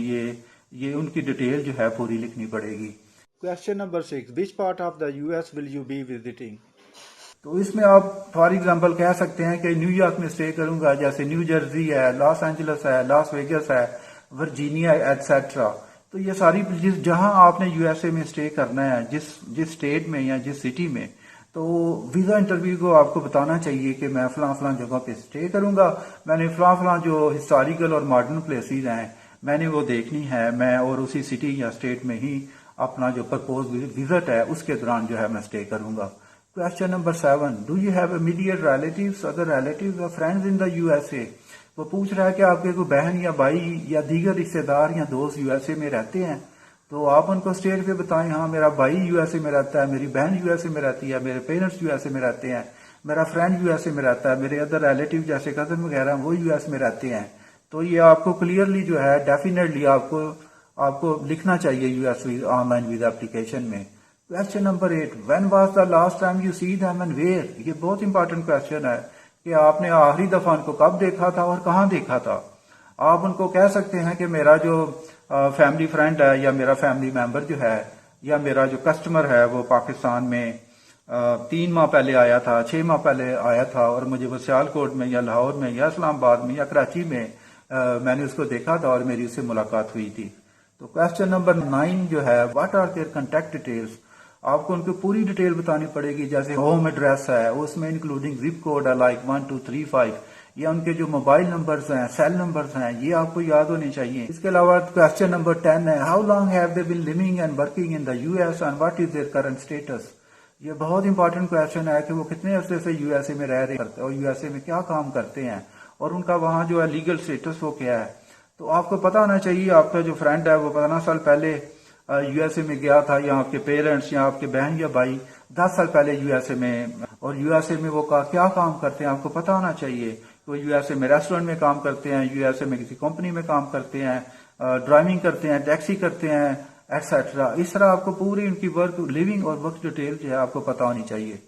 ये उनकी डिटेल जो है पूरी लिखनी पड़ेगी। Question number 6, which part of the US will you be visiting? तो इसमें आप फॉर एग्जांपल कह सकते हैं कि न्यूयॉर्क में स्टे करूंगा, जैसे न्यू जर्सी है, लॉस एंजलिस है, लॉस वेगस है, वर्जीनिया एटसेट्रा। तो ये सारी जहां आपने यूएसए में स्टे करना है, जिस स्टेट में या जिस सिटी में, तो वीजा इंटरव्यू को आपको बताना चाहिए कि मैं फलां जगह पे स्टे करूंगा, मैंने फलां जो हिस्टोरिकल और मॉडर्न प्लेसेस हैं मैंने वो देखनी है, मैं और उसी सिटी या स्टेट में ही अपना जो प्रपोज विजिट है उसके दौरान जो है मैं स्टे करूंगा। Question number 7, do you have immediate relatives, other relatives और फ्रेंड्स इन द यूएसए? वो पूछ रहा है कि आपके कोई बहन या भाई या दीगर रिश्तेदार या दोस्त यूएसए में रहते हैं, तो आप उनको स्टेट पे बताएं, हाँ मेरा भाई यूएसए में रहता है, मेरी बहन यूएसए में रहती है, मेरे पेरेंट्स यूएसए में रहते हैं, मेरा फ्रेंड यूएसए में रहता है, मेरे अदर रिलेटिव जैसे कजन वगैरह वो यूएस में रहते हैं। तो ये आपको क्लियरली जो है डेफिनेटली आपको लिखना चाहिए यूएस ऑनलाइन वीजा एप्लीकेशन में। Question number 8, when was the last time you see them and where? ये बहुत इंपॉर्टेंट क्वेश्चन है कि आपने आखिरी दफा उनको कब देखा था और कहाँ देखा था। आप उनको कह सकते हैं कि मेरा जो फैमिली फ्रेंड है या मेरा फैमिली मेंबर जो है या मेरा जो कस्टमर है वो पाकिस्तान में 3 माह पहले आया था, 6 माह पहले आया था और मुझे वो सियालकोट में या लाहौर में या इस्लामाबाद में या कराची में मैंने उसको देखा था और मेरी उससे मुलाकात हुई थी। तो क्वेश्चन नंबर 9 जो है, what are their contact details? आपको उनकी पूरी डिटेल बतानी पड़ेगी, जैसे होम एड्रेस है उसमें इंक्लूडिंग जिप कोड है लाइक 1235, या उनके जो मोबाइल नंबर्स हैं, सेल नंबर्स हैं, ये आपको याद होने चाहिए। इसके अलावा क्वेश्चन नंबर 10 है, how long have they been living and working in the US and what is their current status? ये बहुत इंपॉर्टेंट क्वेश्चन है कि वो कितने अरसे से यूएसए में रह रहे हैं और यूएसए में क्या काम करते हैं और उनका वहां जो है लीगल स्टेटस वो क्या है। तो आपको पता होना चाहिए आपका जो फ्रेंड है वो 15 साल पहले यूएसए में गया था, या आपके पेरेंट्स या आपके बहन या भाई 10 साल पहले यूएसए में, और यूएसए में वो क्या काम करते हैं आपको पता होना चाहिए। वो यूएसए में रेस्टोरेंट में काम करते हैं, यूएसए में किसी कंपनी में काम करते हैं, ड्राइविंग करते हैं, टैक्सी करते हैं, एटसेट्रा। इस तरह आपको पूरी उनकी वर्क लिविंग और वर्क डिटेल जो है आपको पता होनी चाहिए।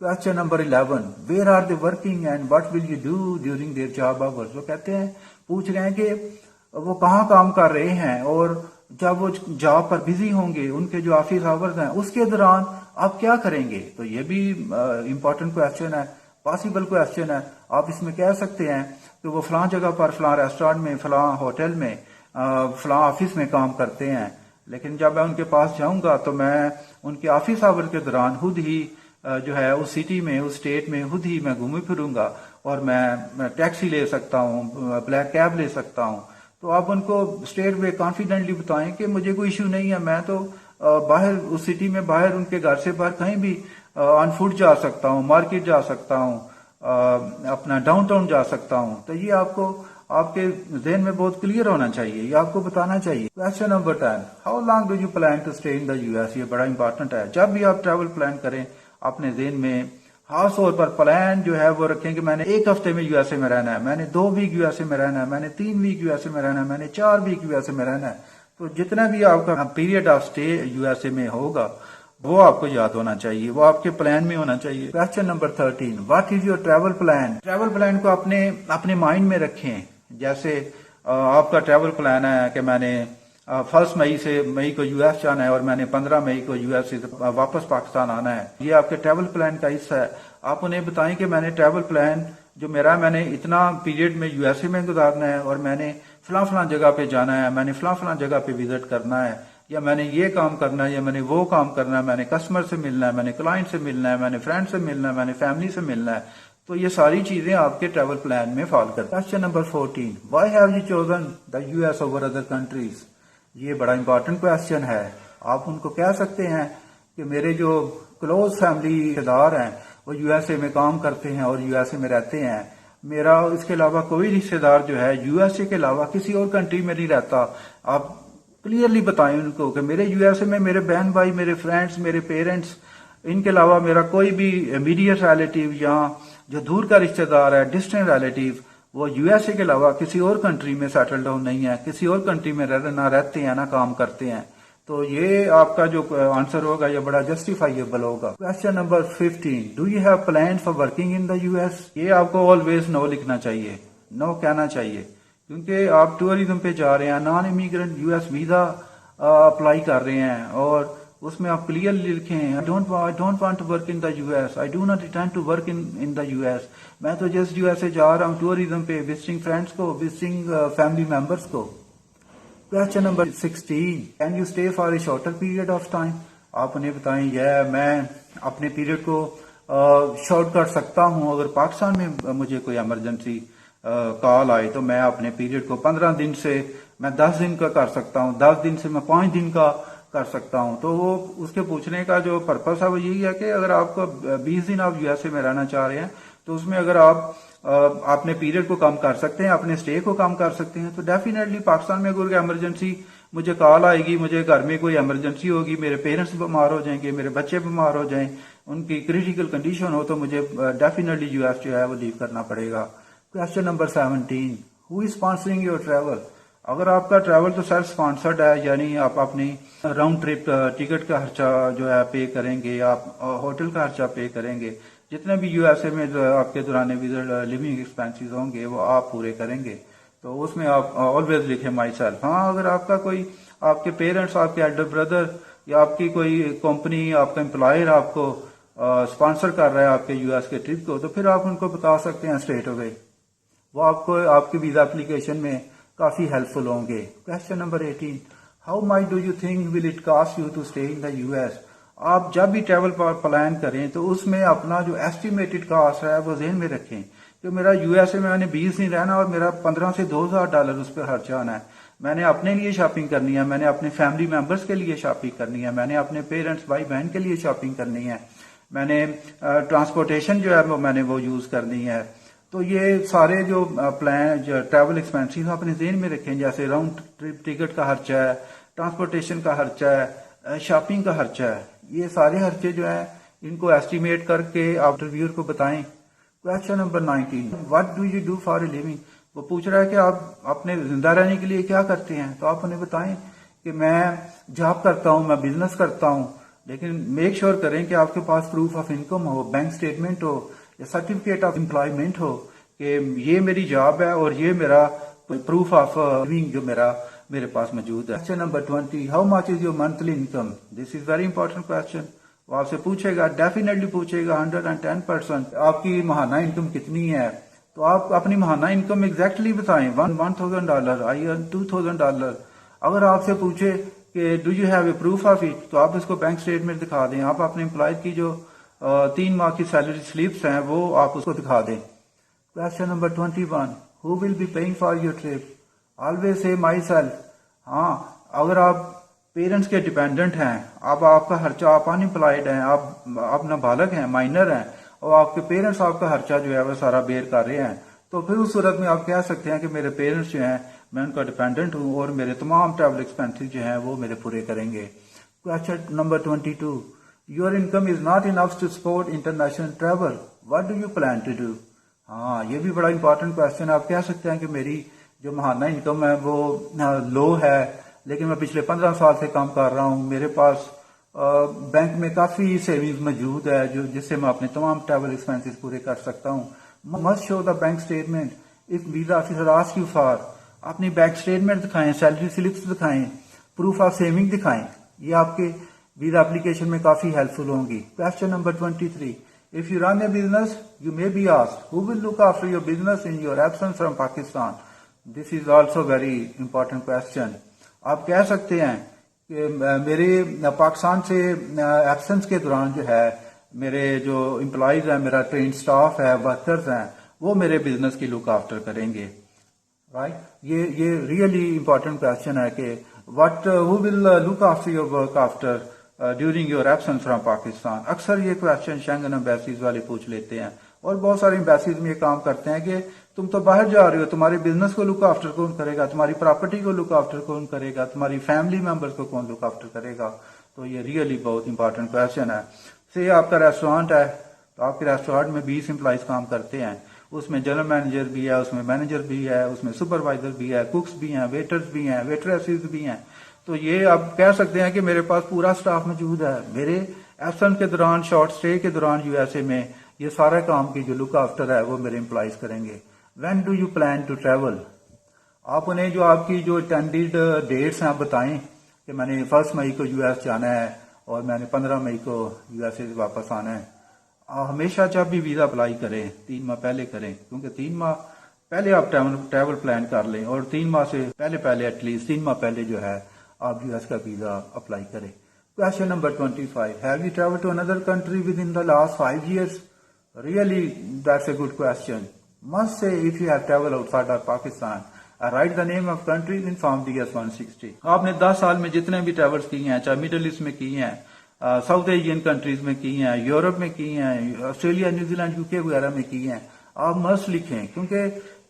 Question number 11, where are they working and what will you do during their job hours? वो कहते हैं, पूछ रहे हैं कि वो कहाँ काम कर रहे हैं और जब वो जॉब पर बिजी होंगे, उनके जो ऑफिस आवर्स हैं उसके दौरान आप क्या करेंगे। तो ये भी इंपॉर्टेंट क्वेश्चन है, पॉसिबल क्वेश्चन है। आप इसमें कह सकते हैं कि वो फलां जगह पर, फलां रेस्टोरेंट में, फलां होटल में, फलां ऑफिस में काम करते हैं, लेकिन जब मैं उनके पास जाऊंगा तो मैं उनके ऑफिस आवर के दौरान खुद ही जो है उस सिटी में, उस स्टेट में खुद ही मैं घूम फिरूंगा और मैं टैक्सी ले सकता हूँ, ब्लैक कैब ले सकता हूँ। तो आप उनको स्टेट में कॉन्फिडेंटली बताएं कि मुझे कोई इश्यू नहीं है, मैं तो बाहर उस सिटी में, बाहर उनके घर से बाहर कहीं भी ऑन फुट जा सकता हूँ, मार्केट जा सकता हूँ, अपना डाउनटाउन जा सकता हूँ। तो ये आपको आपके जहन में बहुत क्लियर होना चाहिए, ये आपको बताना चाहिए। Question number 10, how long do you plan to stay in the US? ये बड़ा इंपॉर्टेंट है। जब भी आप ट्रैवल प्लान करें अपने जहन में खास तौर पर प्लान जो है वो रखें कि मैंने 1 हफ्ते में यूएसए में रहना है, मैंने 2 वीक यूएसए में रहना है, मैंने 3 वीक यूएसए में रहना है, मैंने 4 वीक यूएसए में रहना है। तो जितना भी आपका पीरियड ऑफ स्टे यूएसए में होगा वो आपको याद होना चाहिए, वो आपके प्लान में होना चाहिए। Question number 13, what is your travel plan? Travel plan को अपने माइंड में रखें। जैसे आपका ट्रैवल प्लान है कि मैंने 1 मई को यूएस जाना है और मैंने 15 मई को यूएस से वापस पाकिस्तान आना है, ये आपके ट्रैवल प्लान का हिस्सा है। आप उन्हें बताएं कि मैंने ट्रैवल प्लान जो मेरा, मैंने इतना पीरियड में यूएसए में गुजारना है और मैंने फलां जगह पे जाना है, मैंने फलां जगह पे विजिट करना है, या मैंने ये काम करना है, या मैंने वो काम करना है, मैंने कस्टमर से मिलना है, मैंने क्लाइंट से मिलना है, मैंने फ्रेंड से मिलना है, मैंने फैमिली से मिलना है। तो ये सारी चीजें आपके ट्रैवल प्लान में फॉल करती हैं। Question number 14, why have you chosen the US over other countries? ये बड़ा इंपॉर्टेंट क्वेश्चन है। आप उनको कह सकते हैं कि मेरे जो क्लोज फैमिली रिश्तेदार हैं वो यूएसए में काम करते हैं और यूएसए में रहते हैं, मेरा इसके अलावा कोई रिश्तेदार जो है यूएसए के अलावा किसी और कंट्री में नहीं रहता। आप क्लियरली बताएं उनको कि मेरे यूएसए में मेरे बहन भाई, मेरे फ्रेंड्स, मेरे पेरेंट्स, इनके अलावा मेरा कोई भी इमीडिएट रिलेटिव या जो दूर का रिश्तेदार है, डिस्टेंट रिलेटिव, वो यूएसए के अलावा किसी और कंट्री में सेटल डाउन नहीं है, किसी और कंट्री में ना रहते हैं ना काम करते हैं। तो ये आपका जो आंसर होगा ये बड़ा जस्टिफाइबल होगा। Question number 15, do you have plan for working in the US? ये आपको ऑलवेज नो लिखना चाहिए, नो कहना चाहिए, क्योंकि आप टूरिज्म पे जा रहे हैं, non immigrant US visa apply कर रहे हैं और उसमें आप क्लियरली लिखें, I don't want to work in the US, I do not intend to work in the US. मैं तो जस्ट यूएसए जा रहा हूँ टूरिज्म पे, विजिटिंग फ्रेंड्स को, विजिटिंग फैमिली मेंबर्स को। Question number 16, can you stay for a shorter period of time? आप उन्हें बताएं, मैं अपने पीरियड को शॉर्ट कर सकता हूं, अगर पाकिस्तान में मुझे कोई इमरजेंसी कॉल आए तो मैं अपने पीरियड को 15 दिन से मैं 10 दिन का कर सकता हूँ, 10 दिन से मैं 5 दिन का कर सकता हूँ। तो वो उसके पूछने का जो पर्पस है वो यही है कि अगर आपको 20 दिन आप यूएसए में रहना चाह रहे हैं तो उसमें अगर आप अपने पीरियड को कम कर सकते हैं, अपने स्टे को कम कर सकते हैं, तो डेफिनेटली पाकिस्तान में अगर इमरजेंसी मुझे कॉल आएगी, मुझे घर में कोई इमरजेंसी होगी, मेरे पेरेंट्स बीमार हो जाएंगे, मेरे बच्चे बीमार हो जाएं, उनकी क्रिटिकल कंडीशन हो, तो मुझे डेफिनेटली यूएस जो है वो लीव करना पड़ेगा। Question number 17, who is sponsoring your travel? अगर आपका ट्रैवल तो सेल्फ स्पॉन्सर्ड है, यानी आप अपनी राउंड ट्रिप टिकट का खर्चा जो है पे करेंगे, आप होटल का खर्चा पे करेंगे, जितने भी यूएसए में जो आपके दौरान विजिट लिविंग एक्सपेंसेस होंगे वो आप पूरे करेंगे। तो उसमें आप ऑलवेज लिखें माई सेल्फ। हाँ, अगर आपका कोई आपके पेरेंट्स, आपके एल्डर ब्रदर या आपकी कोई कंपनी, आपका एम्प्लॉयर आपको स्पॉन्सर कर रहा है आपके यूएस के ट्रिप को, तो फिर आप उनको बता सकते हैं स्ट्रेट अवे, वो आपको आपकी वीजा एप्लीकेशन में काफी हेल्पफुल होंगे। Question number 18, how much do you think will it cost you to stay in the US? आप जब भी ट्रैवल प्लान करें तो उसमें अपना जो एस्टिमेटेड कॉस्ट है वो ज़हन में रखें कि मेरा यूएसए में मैंने 20 दिन रहना और मेरा 15 से $2,000 उस पर खर्चा आना है। मैंने अपने लिए शॉपिंग करनी है, मैंने अपने फैमिली मेंबर्स के लिए शॉपिंग करनी है, मैंने अपने पेरेंट्स भाई बहन के लिए शॉपिंग करनी है, मैंने ट्रांसपोर्टेशन जो है वो मैंने वो यूज करनी है। तो ये सारे जो प्लान जो ट्रैवल एक्सपेंसेस अपने ज़हन में रखें, जैसे राउंड ट्रिप टिकट का खर्चा है, ट्रांसपोर्टेशन का खर्चा है, शॉपिंग का खर्चा है, ये सारे खर्चे जो है इनको एस्टिमेट करके आप रिव्यूअर को बताएं। Question number 19, what do you do for a living? वो पूछ रहा है कि आप अपने जिंदा रहने के लिए क्या करते हैं, तो आप उन्हें बताएं कि मैं जॉब करता हूं, मैं बिजनेस करता हूं, लेकिन मेक श्योर करें कि आपके पास प्रूफ ऑफ इनकम हो, बैंक स्टेटमेंट हो या सर्टिफिकेट ऑफ एम्प्लॉयमेंट हो कि ये मेरी जॉब है और ये मेरा प्रूफ ऑफ लिविंग जो मेरे पास मौजूद है। Question number 20, how much is your monthly income? This is very important question. वो आपसे पूछेगा, डेफिनेटली पूछेगा 110%, आपकी महाना इनकम कितनी है? तो आप अपनी महाना इनकम एग्जैक्टली बताएं, $1,000, आई अर्न $2,000। अगर आपसे पूछे कि do you have A proof of it, तो आप उसको बैंक स्टेटमेंट दिखा दें, आप अपने एम्प्लॉय की जो 3 माह की सैलरी स्लिप्स हैं वो आप उसको दिखा दें। Question number 21, who will be paying for your trip? Always say my self. हाँ, अगर आप पेरेंट्स के डिपेंडेंट हैं, आपका खर्चा, आप अनएम्प्लॉयड हैं, आप नाबालग हैं, माइनर हैं, और आपके पेरेंट्स आपका खर्चा जो है वो सारा बेयर कर रहे हैं, तो फिर उस सूरत में आप कह सकते हैं कि मेरे पेरेंट्स जो हैं मैं उनका डिपेंडेंट हूँ और मेरे तमाम ट्रैवल एक्सपेंसेस जो हैं वो मेरे पूरे करेंगे। Question number 22, your income is not enough to support international travel, what do you plan to do? हाँ, ये भी बड़ा इंपॉर्टेंट क्वेश्चन है। आप कह सकते हैं कि मेरी जो महाना इनकम है वो लो है, लेकिन मैं पिछले 15 साल से काम कर रहा हूँ, मेरे पास बैंक में काफी सेविंग्स मौजूद है जो जिससे मैं अपने तमाम ट्रैवल एक्सपेंसेस पूरे कर सकता हूँ। Must show the bank statement if visa officer ask you for. अपनी बैंक स्टेटमेंट दिखाएं, सैलरी स्लिप्स दिखाएं, प्रूफ ऑफ सेविंग दिखाएं, ये आपके वीजा एप्लीकेशन में काफी हेल्पफुल होंगी। Question number 23, if you run A business you may be asked who will look after your business in your absence from Pakistan? This is also very important question. आप कह सकते हैं कि मेरे पाकिस्तान से एब्सेंस के दौरान जो है मेरे जो एम्प्लॉयज हैं, मेरा ट्रेन स्टाफ है, वर्कर्स हैं, वो मेरे बिजनेस की लुक आफ्टर करेंगे। राइट, ये रियली इंपॉर्टेंट क्वेश्चन है कि what who will look after your work after during your absence from Pakistan. अक्सर ये क्वेश्चन शेंगन एम्बेसीज वाले पूछ लेते हैं और बहुत सारे एम्बेसीज में ये काम करते हैं कि तुम तो बाहर जा रहे हो, तुम्हारे बिजनेस को लुक आफ्टर कौन करेगा, तुम्हारी प्रॉपर्टी को लुक आफ्टर कौन करेगा, तुम्हारी फैमिली मेंबर्स को कौन लुक आफ्टर करेगा? तो ये रियली बहुत इंपॉर्टेंट क्वेश्चन है। से आपका रेस्टोरेंट है तो आपके रेस्टोरेंट में 20 एम्प्लॉइज काम करते हैं, उसमें जनरल मैनेजर भी है, उसमें मैनेजर भी है, उसमें सुपरवाइजर भी है, कुक्स भी हैं, वेटर्स भी हैं, वेटरेसेस भी हैं। तो ये आप कह सकते हैं कि मेरे पास पूरा स्टाफ मौजूद है। मेरे एब्सेंस के दौरान, शॉर्ट स्टे के दौरान यूएसए में ये सारा काम की जो लुक आफ्टर है वो मेरे एम्प्लॉइज करेंगे। When do you plan to travel? आप उन्हें जो आपकी जो टेंडेड डेट्स हैं आप बताएं कि मैंने 1 मई को यूएस जाना है और मैंने 15 मई को यूएसए से वापस आना है। हमेशा जब भी वीजा अप्लाई करें 3 माह पहले करें, क्योंकि 3 माह पहले आप ट्रैवल प्लान कर लें और 3 माह से पहले एटलीस्ट 3 माह पहले जो है आप यूएस का वीजा अप्लाई करें। Question number 25, have you travel to another country within the last 5 years? Really, that's a good question. Must say if you have traveled outside of Pakistan right the name of countries in form DS-160। आपने 10 साल में जितने भी ट्रेवल्स किए हैं, चाहे मिडिल ईस्ट में किए हैं, साउथ एशियन कंट्रीज में किए हैं, यूरोप में किए हैं, ऑस्ट्रेलिया, न्यूजीलैंड, यूके वगैरह में किए हैं, आप मस्ट लिखें, क्योंकि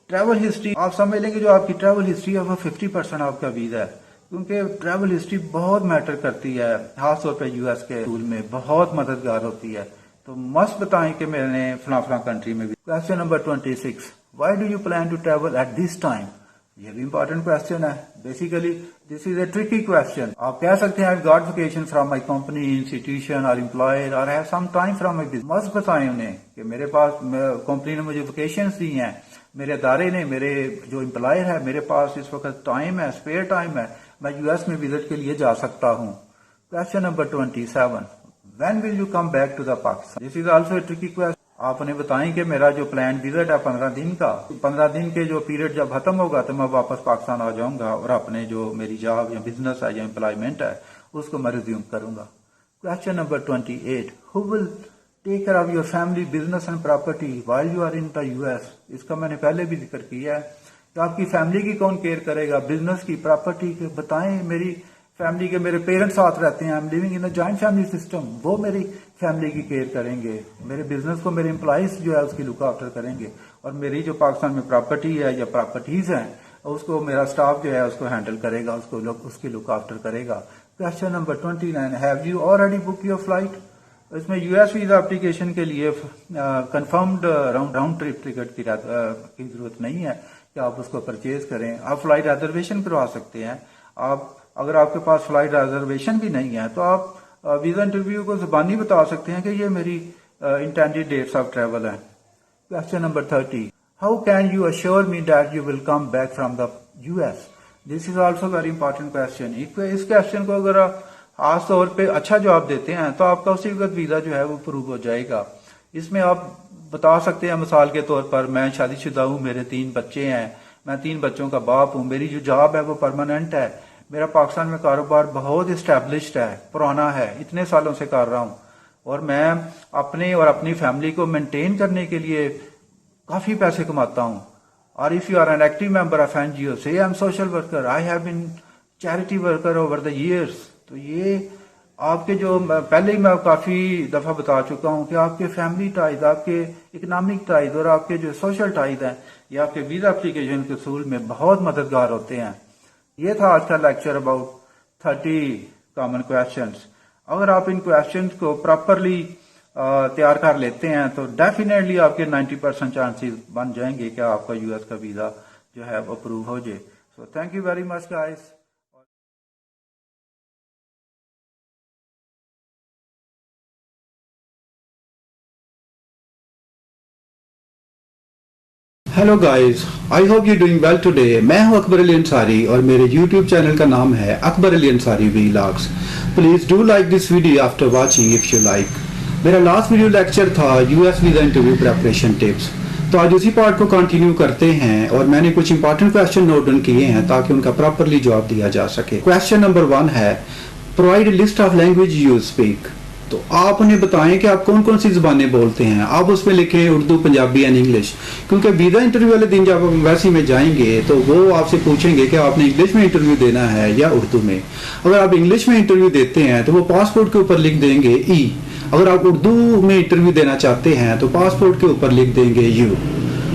ट्रैवल हिस्ट्री आप समझ लेंगे जो आपकी ट्रैवल हिस्ट्री है वो 50% आपका वीजा है, क्योंकि ट्रैवल हिस्ट्री बहुत मैटर करती है, खासतौर पर यूएस के रूल में बहुत मददगार होती है। तो मस्त बताएं कि मैंने फला कंट्री में भी। Question number 26, why do you plan to travel at this time? ये भी इंपॉर्टेंट क्वेश्चन है। Basically this is a tricky question. आप कह सकते हैं I got vacation from my company, institution और एम्प्लॉयर और have some time from my business. मस्त बताएं उन्हें कि मेरे पास कंपनी ने मुझे वेकेशन दी हैं, मेरे अदारे ने, मेरे जो एम्प्लॉयर है, मेरे पास इस वक्त टाइम है, स्पेयर टाइम है, मैं यूएस में विजिट के लिए जा सकता हूँ। Question number 27, when will you come back to the Pakistan? This is also a tricky question. आप उन्हें बताएं कि मेरा जो प्लान विजिट है 15 दिन का, 15 दिन के जो पीरियड जब खत्म होगा तो मैं वापस पाकिस्तान आ जाऊंगा और अपने जो मेरी जॉब या बिजनेस है या एम्प्लॉयमेंट है उसको मैं रिज्यूम करूंगा। Question number 28, who will take care of your family, business and property while you are in the US? इसका मैंने पहले भी जिक्र किया है कि आपकी फैमिली की कौन केयर करेगा, बिजनेस की, प्रॉपर्टी की। बताएं मेरी फैमिली के, मेरे पेरेंट्स साथ रहते हैं, I am living in a joint family system, वो मेरी फैमिली की केयर करेंगे, मेरे बिजनेस को मेरे एम्प्लॉइज जो है उसकी लुक आफ्टर करेंगे, और मेरी जो पाकिस्तान में प्रॉपर्टी है या प्रॉपर्टीज हैं उसको मेरा स्टाफ जो है उसको हैंडल करेगा, उसकी लुक आफ्टर करेगा। Question number 29, have you already book your flight? इसमें यूएस वीजा एप्लीकेशन के लिए कंफर्म्ड राउंड ट्रिप टिकट की जरूरत नहीं है कि आप उसको परचेज करें। आप फ्लाइट रिजर्वेशन करवा सकते हैं। आप अगर आपके पास फ्लाइट रिजर्वेशन भी नहीं है तो आप वीजा इंटरव्यू को जुबानी बता सकते हैं कि ये मेरी इंटेंडेड डेट्स ऑफ ट्रेवल है। Question number 30, how can you assure me that you will come back from the US? This is also very important question. इस क्वेश्चन को अगर आप खास तौर पे अच्छा जवाब देते हैं तो आपका उसी वक्त वीजा जो है वो अप्रूव हो जाएगा। इसमें आप बता सकते हैं मिसाल के तौर पर, मैं शादीशुदा हूँ, मेरे 3 बच्चे हैं, मैं 3 बच्चों का बाप हूँ, मेरी जो जॉब है वो परमानेंट है, मेरा पाकिस्तान में कारोबार बहुत इस्टेब्लिश्ड है, पुराना है, इतने सालों से कर रहा हूँ, और मैं अपने और अपनी फैमिली को मेंटेन करने के लिए काफी पैसे कमाता हूँ। और if you are an active member of NGO, से I am social worker, I have been charity worker over the years, तो ये आपके जो पहले ही मैं काफी दफा बता चुका हूँ कि आपके फैमिली टाइज, आपके इकोनॉमिक टाइज और आपके जो सोशल टाइज हैं ये आपके वीजा एप्लीकेशन के उसूल में बहुत मददगार होते हैं। ये था आज का लेक्चर अबाउट 30 कॉमन क्वेश्चंस। अगर आप इन क्वेश्चंस को प्रॉपरली तैयार कर लेते हैं तो डेफिनेटली आपके 90% चांसेस बन जाएंगे कि आपका यूएस का वीजा जो है वो अप्रूव हो जाए। So thank you very much guys. Hello guys, I hope you doing well today. मैं हूं अकबर अली अंसारी और मेरे यूट्यूब चैनल का नाम है Akbar Ali Ansari vlogs. Please do like this video after watching if you like. मेरा लास्ट वीडियो लेक्चर था US visa interview preparation tips, तो आज उसी पार्ट को कंटिन्यू करते हैं और मैंने कुछ इंपॉर्टेंट क्वेश्चन नोट डाउन किए हैं ताकि उनका प्रॉपरली जवाब दिया जा सके। क्वेश्चन नंबर 1 है, provide list of language you speak. तो आप उन्हें बताएं कि आप कौन कौन सी जुबानें बोलते हैं। आप उसमें लिखें उर्दू, पंजाबी एंड इंग्लिश, क्योंकि वीजा इंटरव्यू वाले दिन जब आप एम्बेसी में जाएंगे तो वो आपसे पूछेंगे कि आपने इंग्लिश में इंटरव्यू देना है या उर्दू में। अगर आप इंग्लिश में इंटरव्यू देते हैं तो वो पासपोर्ट के ऊपर लिख देंगे ई। अगर आप उर्दू में इंटरव्यू देना चाहते हैं तो पासपोर्ट के ऊपर लिख देंगे यू।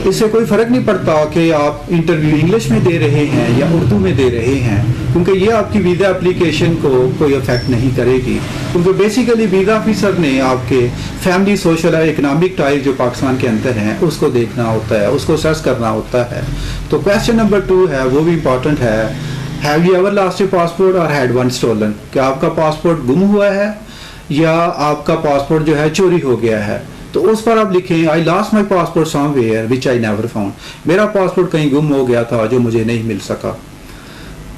इससे कोई फर्क नहीं पड़ता कि आप इंटरव्यू इंग्लिश में दे रहे हैं या उर्दू में दे रहे हैं, क्योंकि ये आपकी वीजा एप्लीकेशन को कोई इफेक्ट नहीं करेगी, क्योंकि बेसिकली वीजा ऑफिसर ने आपके फैमिली, सोशल और इकोनॉमिक टाइज जो पाकिस्तान के अंदर हैं उसको देखना होता है, उसको सर्च करना होता है। तो क्वेश्चन नंबर 2 है, वो भी इंपॉर्टेंट है, have you ever lost your passport और हैड वन स्टोलन? क्या आपका पासपोर्ट गुम हुआ है या आपका पासपोर्ट जो है चोरी हो गया है? तो उस पर आप लिखें I lost my passport somewhere which I never found. मेरा पासपोर्ट कहीं गुम हो गया था जो मुझे नहीं मिल सका।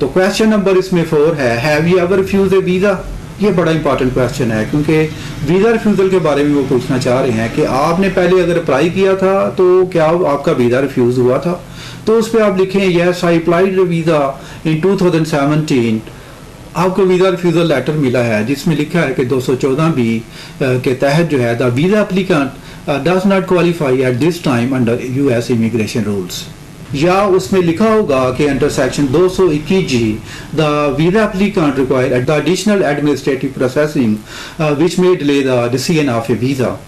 तो क्वेश्चन नंबर इसमें 4 है, have you ever refuse a visa? ये बड़ा इंपॉर्टेंट क्वेश्चन है क्योंकि वीजा रिफ्यूजल के बारे में वो पूछना चाह रहे हैं कि आपने पहले अगर अप्लाई किया था तो क्या आपका वीजा रिफ्यूज हुआ था? तो उस पर आप लिखें यस आई अप्लाइड वीजा इन 2017। आपको वीजा रिफ्यूजल लेटर मिला है जिसमें लिखा है कि 214B के तहत जो है the visa applicant does not qualify eight this time under US immigration rules. या उसमें लिखा होगा कि under section 221G the visa applicant require the additional administrative processing which may delay the decision of A visa.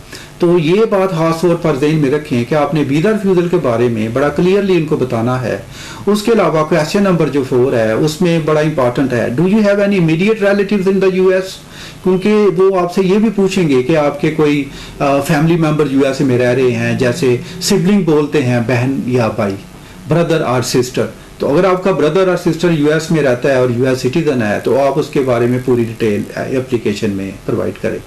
तो ये बात खास तौर पर ज़हन में रखें कि आपने वीज़ा रिफ्यूज़ल के बारे में बड़ा क्लियरली इनको बताना है। उसके अलावा क्वेश्चन नंबर जो 4 है उसमें बड़ा इंपॉर्टेंट है, do you have any immediate relatives in the US, क्योंकि वो आपसे ये भी पूछेंगे कि आपके कोई फैमिली मेंबर यूएस में रह रहे हैं, जैसे सिबलिंग बोलते हैं बहन या भाई, ब्रदर और सिस्टर। तो अगर आपका ब्रदर और सिस्टर यूएस में रहता है और यूएस सिटीजन है तो आप उसके बारे में पूरी डिटेल एप्लीकेशन में प्रोवाइड करें।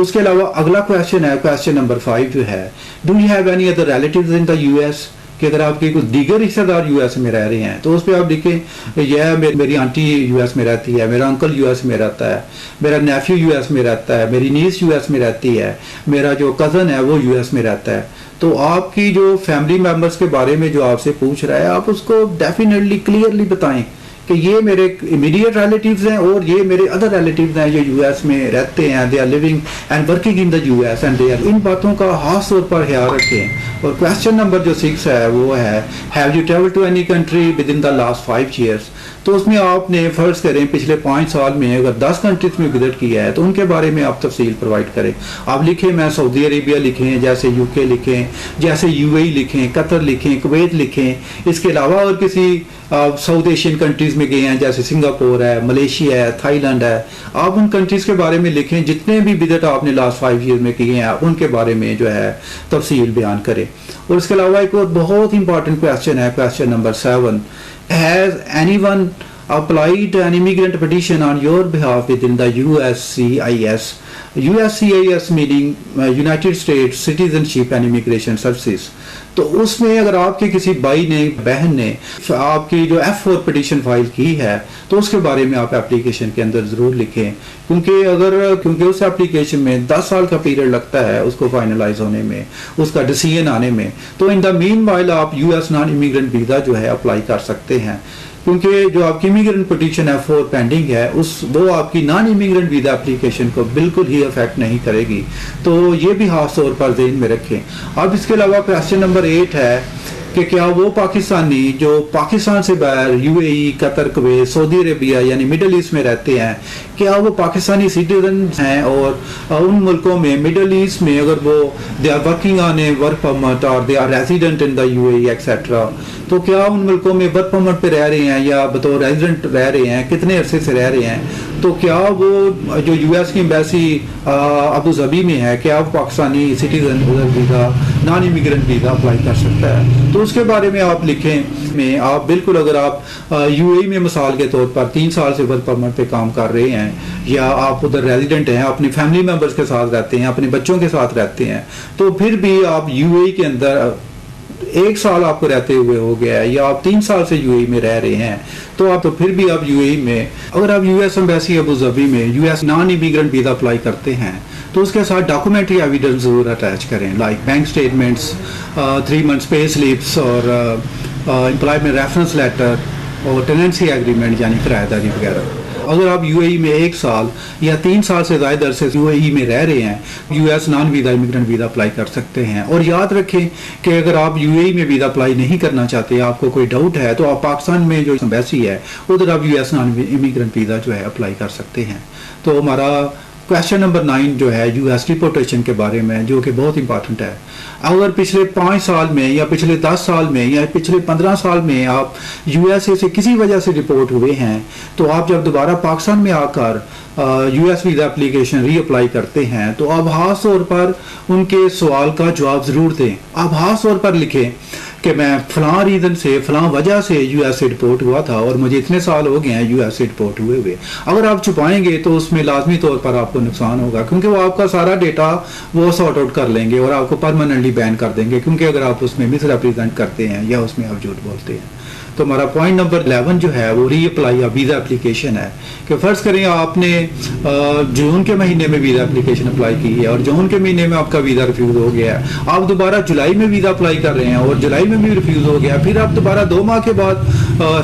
उसके अलावा अगला क्वेश्चन है, क्वेश्चन नंबर 5 जो है, do you have any other relatives in the US, कि अगर आपके कुछ दीगर रिश्तेदार यूएस में रह रहे हैं तो उस पर आप लिखें यह मेरी आंटी यूएस में रहती है, मेरा अंकल यूएस में रहता है, मेरा नेफ्यू यूएस में रहता है, मेरी नीस यूएस में रहती है, मेरा जो कज़न है वो यूएस में रहता है। तो आपकी जो फैमिली मेंबर्स के बारे में जो आपसे पूछ रहा है आप उसको डेफिनेटली क्लियरली बताएं कि ये मेरे इमीडिएट रिलेटिव्स हैं और ये मेरे अदर रिलेटिव्स हैं जो यूएस में रहते हैं, they are living and working in the US and they are. इन बातों का खास तौर पर ख्याल रखें। और क्वेश्चन नंबर जो 6 है वो है, have you travel to any country within the last 5 years। तो उसमें आपने फर्ज करें पिछले 5 साल में अगर 10 कंट्रीज में विजिट किया है तो उनके बारे में आप तफसील प्रोवाइड करें। आप लिखें, मैं सऊदी अरेबिया लिखें, जैसे यूके लिखें, जैसे यूएई लिखें, कतर लिखें, कुवैत लिखें। इसके अलावा और किसी साउथ एशियन कंट्रीज में गए हैं जैसे सिंगापुर है, मलेशिया है, थाईलैंड है, आप उन कंट्रीज के बारे में लिखें। जितने भी विजिट आपने लास्ट 5 years में किए हैं उनके बारे में जो है तफसील बयान करें। और इसके अलावा एक और बहुत इंपॉर्टेंट क्वेश्चन है, question number 7, has anyone applied an immigrant petition on your behalf within the USCIS. USCIS meaning United States Citizenship and Immigration Services। तो उसमें अगर आपके किसी भाई ने, बहन ने आपकी जो F4 पिटीशन फाइल की है तो उसके बारे में आप एप्लीकेशन के अंदर ज़रूर लिखें, क्योंकि उस एप्लीकेशन में 10 साल का पीरियड लगता है उसको फाइनलाइज होने में, उसका डिसीजन आने में। तो इन द मीन वाइल आप यूएस नॉन इमिग्रेंट वीज़ा जो है अप्लाई कर सकते हैं, क्योंकि जो आपकी इमिग्रेंट पिटीशन F4 पेंडिंग है वो आपकी नॉन इमिग्रेंट वीज़ा एप्लीकेशन को बिल्कुल ही अफेक्ट नहीं करेगी। तो ये भी खास तौर पर ज़हन में रखें। अब इसके अलावा क्वेश्चन नंबर 8 है कि क्या वो पाकिस्तानी जो पाकिस्तान से बाहर UAE, Qatar, Kuwait, Saudi Arabia यानी मिडल ईस्ट में रहते हैं, क्या वो पाकिस्तानी सिटीजन हैं और उन मुल्कों में मिडल ईस्ट में अगर वो they are working on a work permit और they are resident in the UAE etcetera, तो क्या उन मुल्कों में वर्क परमिट पे रह रहे हैं या बतौर रेजिडेंट रह रहे हैं, कितने अरसे से रह रहे हैं, तो क्या वो जो यूएस की एम्बेसी अबू धाबी में है क्या वो पाकिस्तानी सिटीजन उधर visa non immigrant visa apply कर सकता है। तो उसके बारे में आप लिखें में आप बिल्कुल, अगर आप यूएई में मिसाल के तौर पर 3 साल से वर्क परमिट पे काम कर रहे हैं या आप उधर रेजिडेंट हैं, अपनी फैमिली मेंबर्स के साथ रहते हैं, अपने बच्चों के साथ रहते हैं, तो फिर भी आप यूएई के अंदर 1 साल आपको रहते हुए हो गया है या आप 3 साल से यूएई में रह रहे हैं तो फिर भी आप यूएई में, अगर आप यूएस एम्बेसी अबू धाबी में US non immigrant visa apply करते हैं तो उसके साथ डॉक्यूमेंट्री एविडेंस ज़रूर अटैच करें, like bank statements, 3 months pay slips और एम्प्लॉयमेंट रेफरेंस लेटर और टेनेंसी एग्रीमेंट यानी किराएदारी वगैरह। अगर आप यूएई में 1 साल या 3 साल से ज़्यादा अरसे यूएई में रह रहे हैं, US non visa immigrant visa apply कर सकते हैं। और याद रखें कि अगर आप यूएई में वीज़ा अप्लाई नहीं करना चाहते, आपको कोई डाउट है, तो आप पाकिस्तान में जो एम्बेसी है उधर आप यूएस नॉन इमिग्रेंट वीज़ा जो है अप्लाई कर सकते हैं। तो हमारा क्वेश्चन नंबर 9 जो है यूएस डिपोर्टेशन के बारे में, जो कि बहुत इंपॉर्टेंट है। अगर पिछले 5 साल में या पिछले 10 साल में या पिछले 15 साल में आप यूएसए से किसी वजह से डिपोर्ट हुए हैं तो आप जब दोबारा पाकिस्तान में आकर यूएस वीज़ा एप्लीकेशन रीअप्लाई करते हैं तो आप खास तौर पर उनके सवाल का जवाब ज़रूर दें। आप खास तौर पर लिखें कि मैं फ़लाँ रीज़न से, फ़लाँ वजह से यूएस से डिपोर्ट हुआ था और मुझे इतने साल हो गए हैं यूएस से डिपोर्ट हुए। अगर आप छुपाएंगे तो उसमें लाजमी तौर पर आपको नुकसान होगा, क्योंकि वो आपका सारा डेटा वो सॉर्ट आउट कर लेंगे और आपको परमानेंटली बैन कर देंगे, क्योंकि अगर आप उसमें मिस रिप्रेजेंट करते हैं या उसमें आप झूठ बोलते हैं। तो हमारा पॉइंट नंबर 11 जो है वो रीअप्लाई या वीज़ा एप्लीकेशन है कि फ़र्ज़ करें आपने जून के महीने में वीज़ा एप्लीकेशन अप्लाई की है और जून के महीने में आपका वीज़ा रिफ्यूज़ हो गया है, आप दोबारा जुलाई में वीज़ा अप्लाई कर रहे हैं और जुलाई में भी रिफ्यूज़ हो गया, फिर आप दोबारा 2 माह के बाद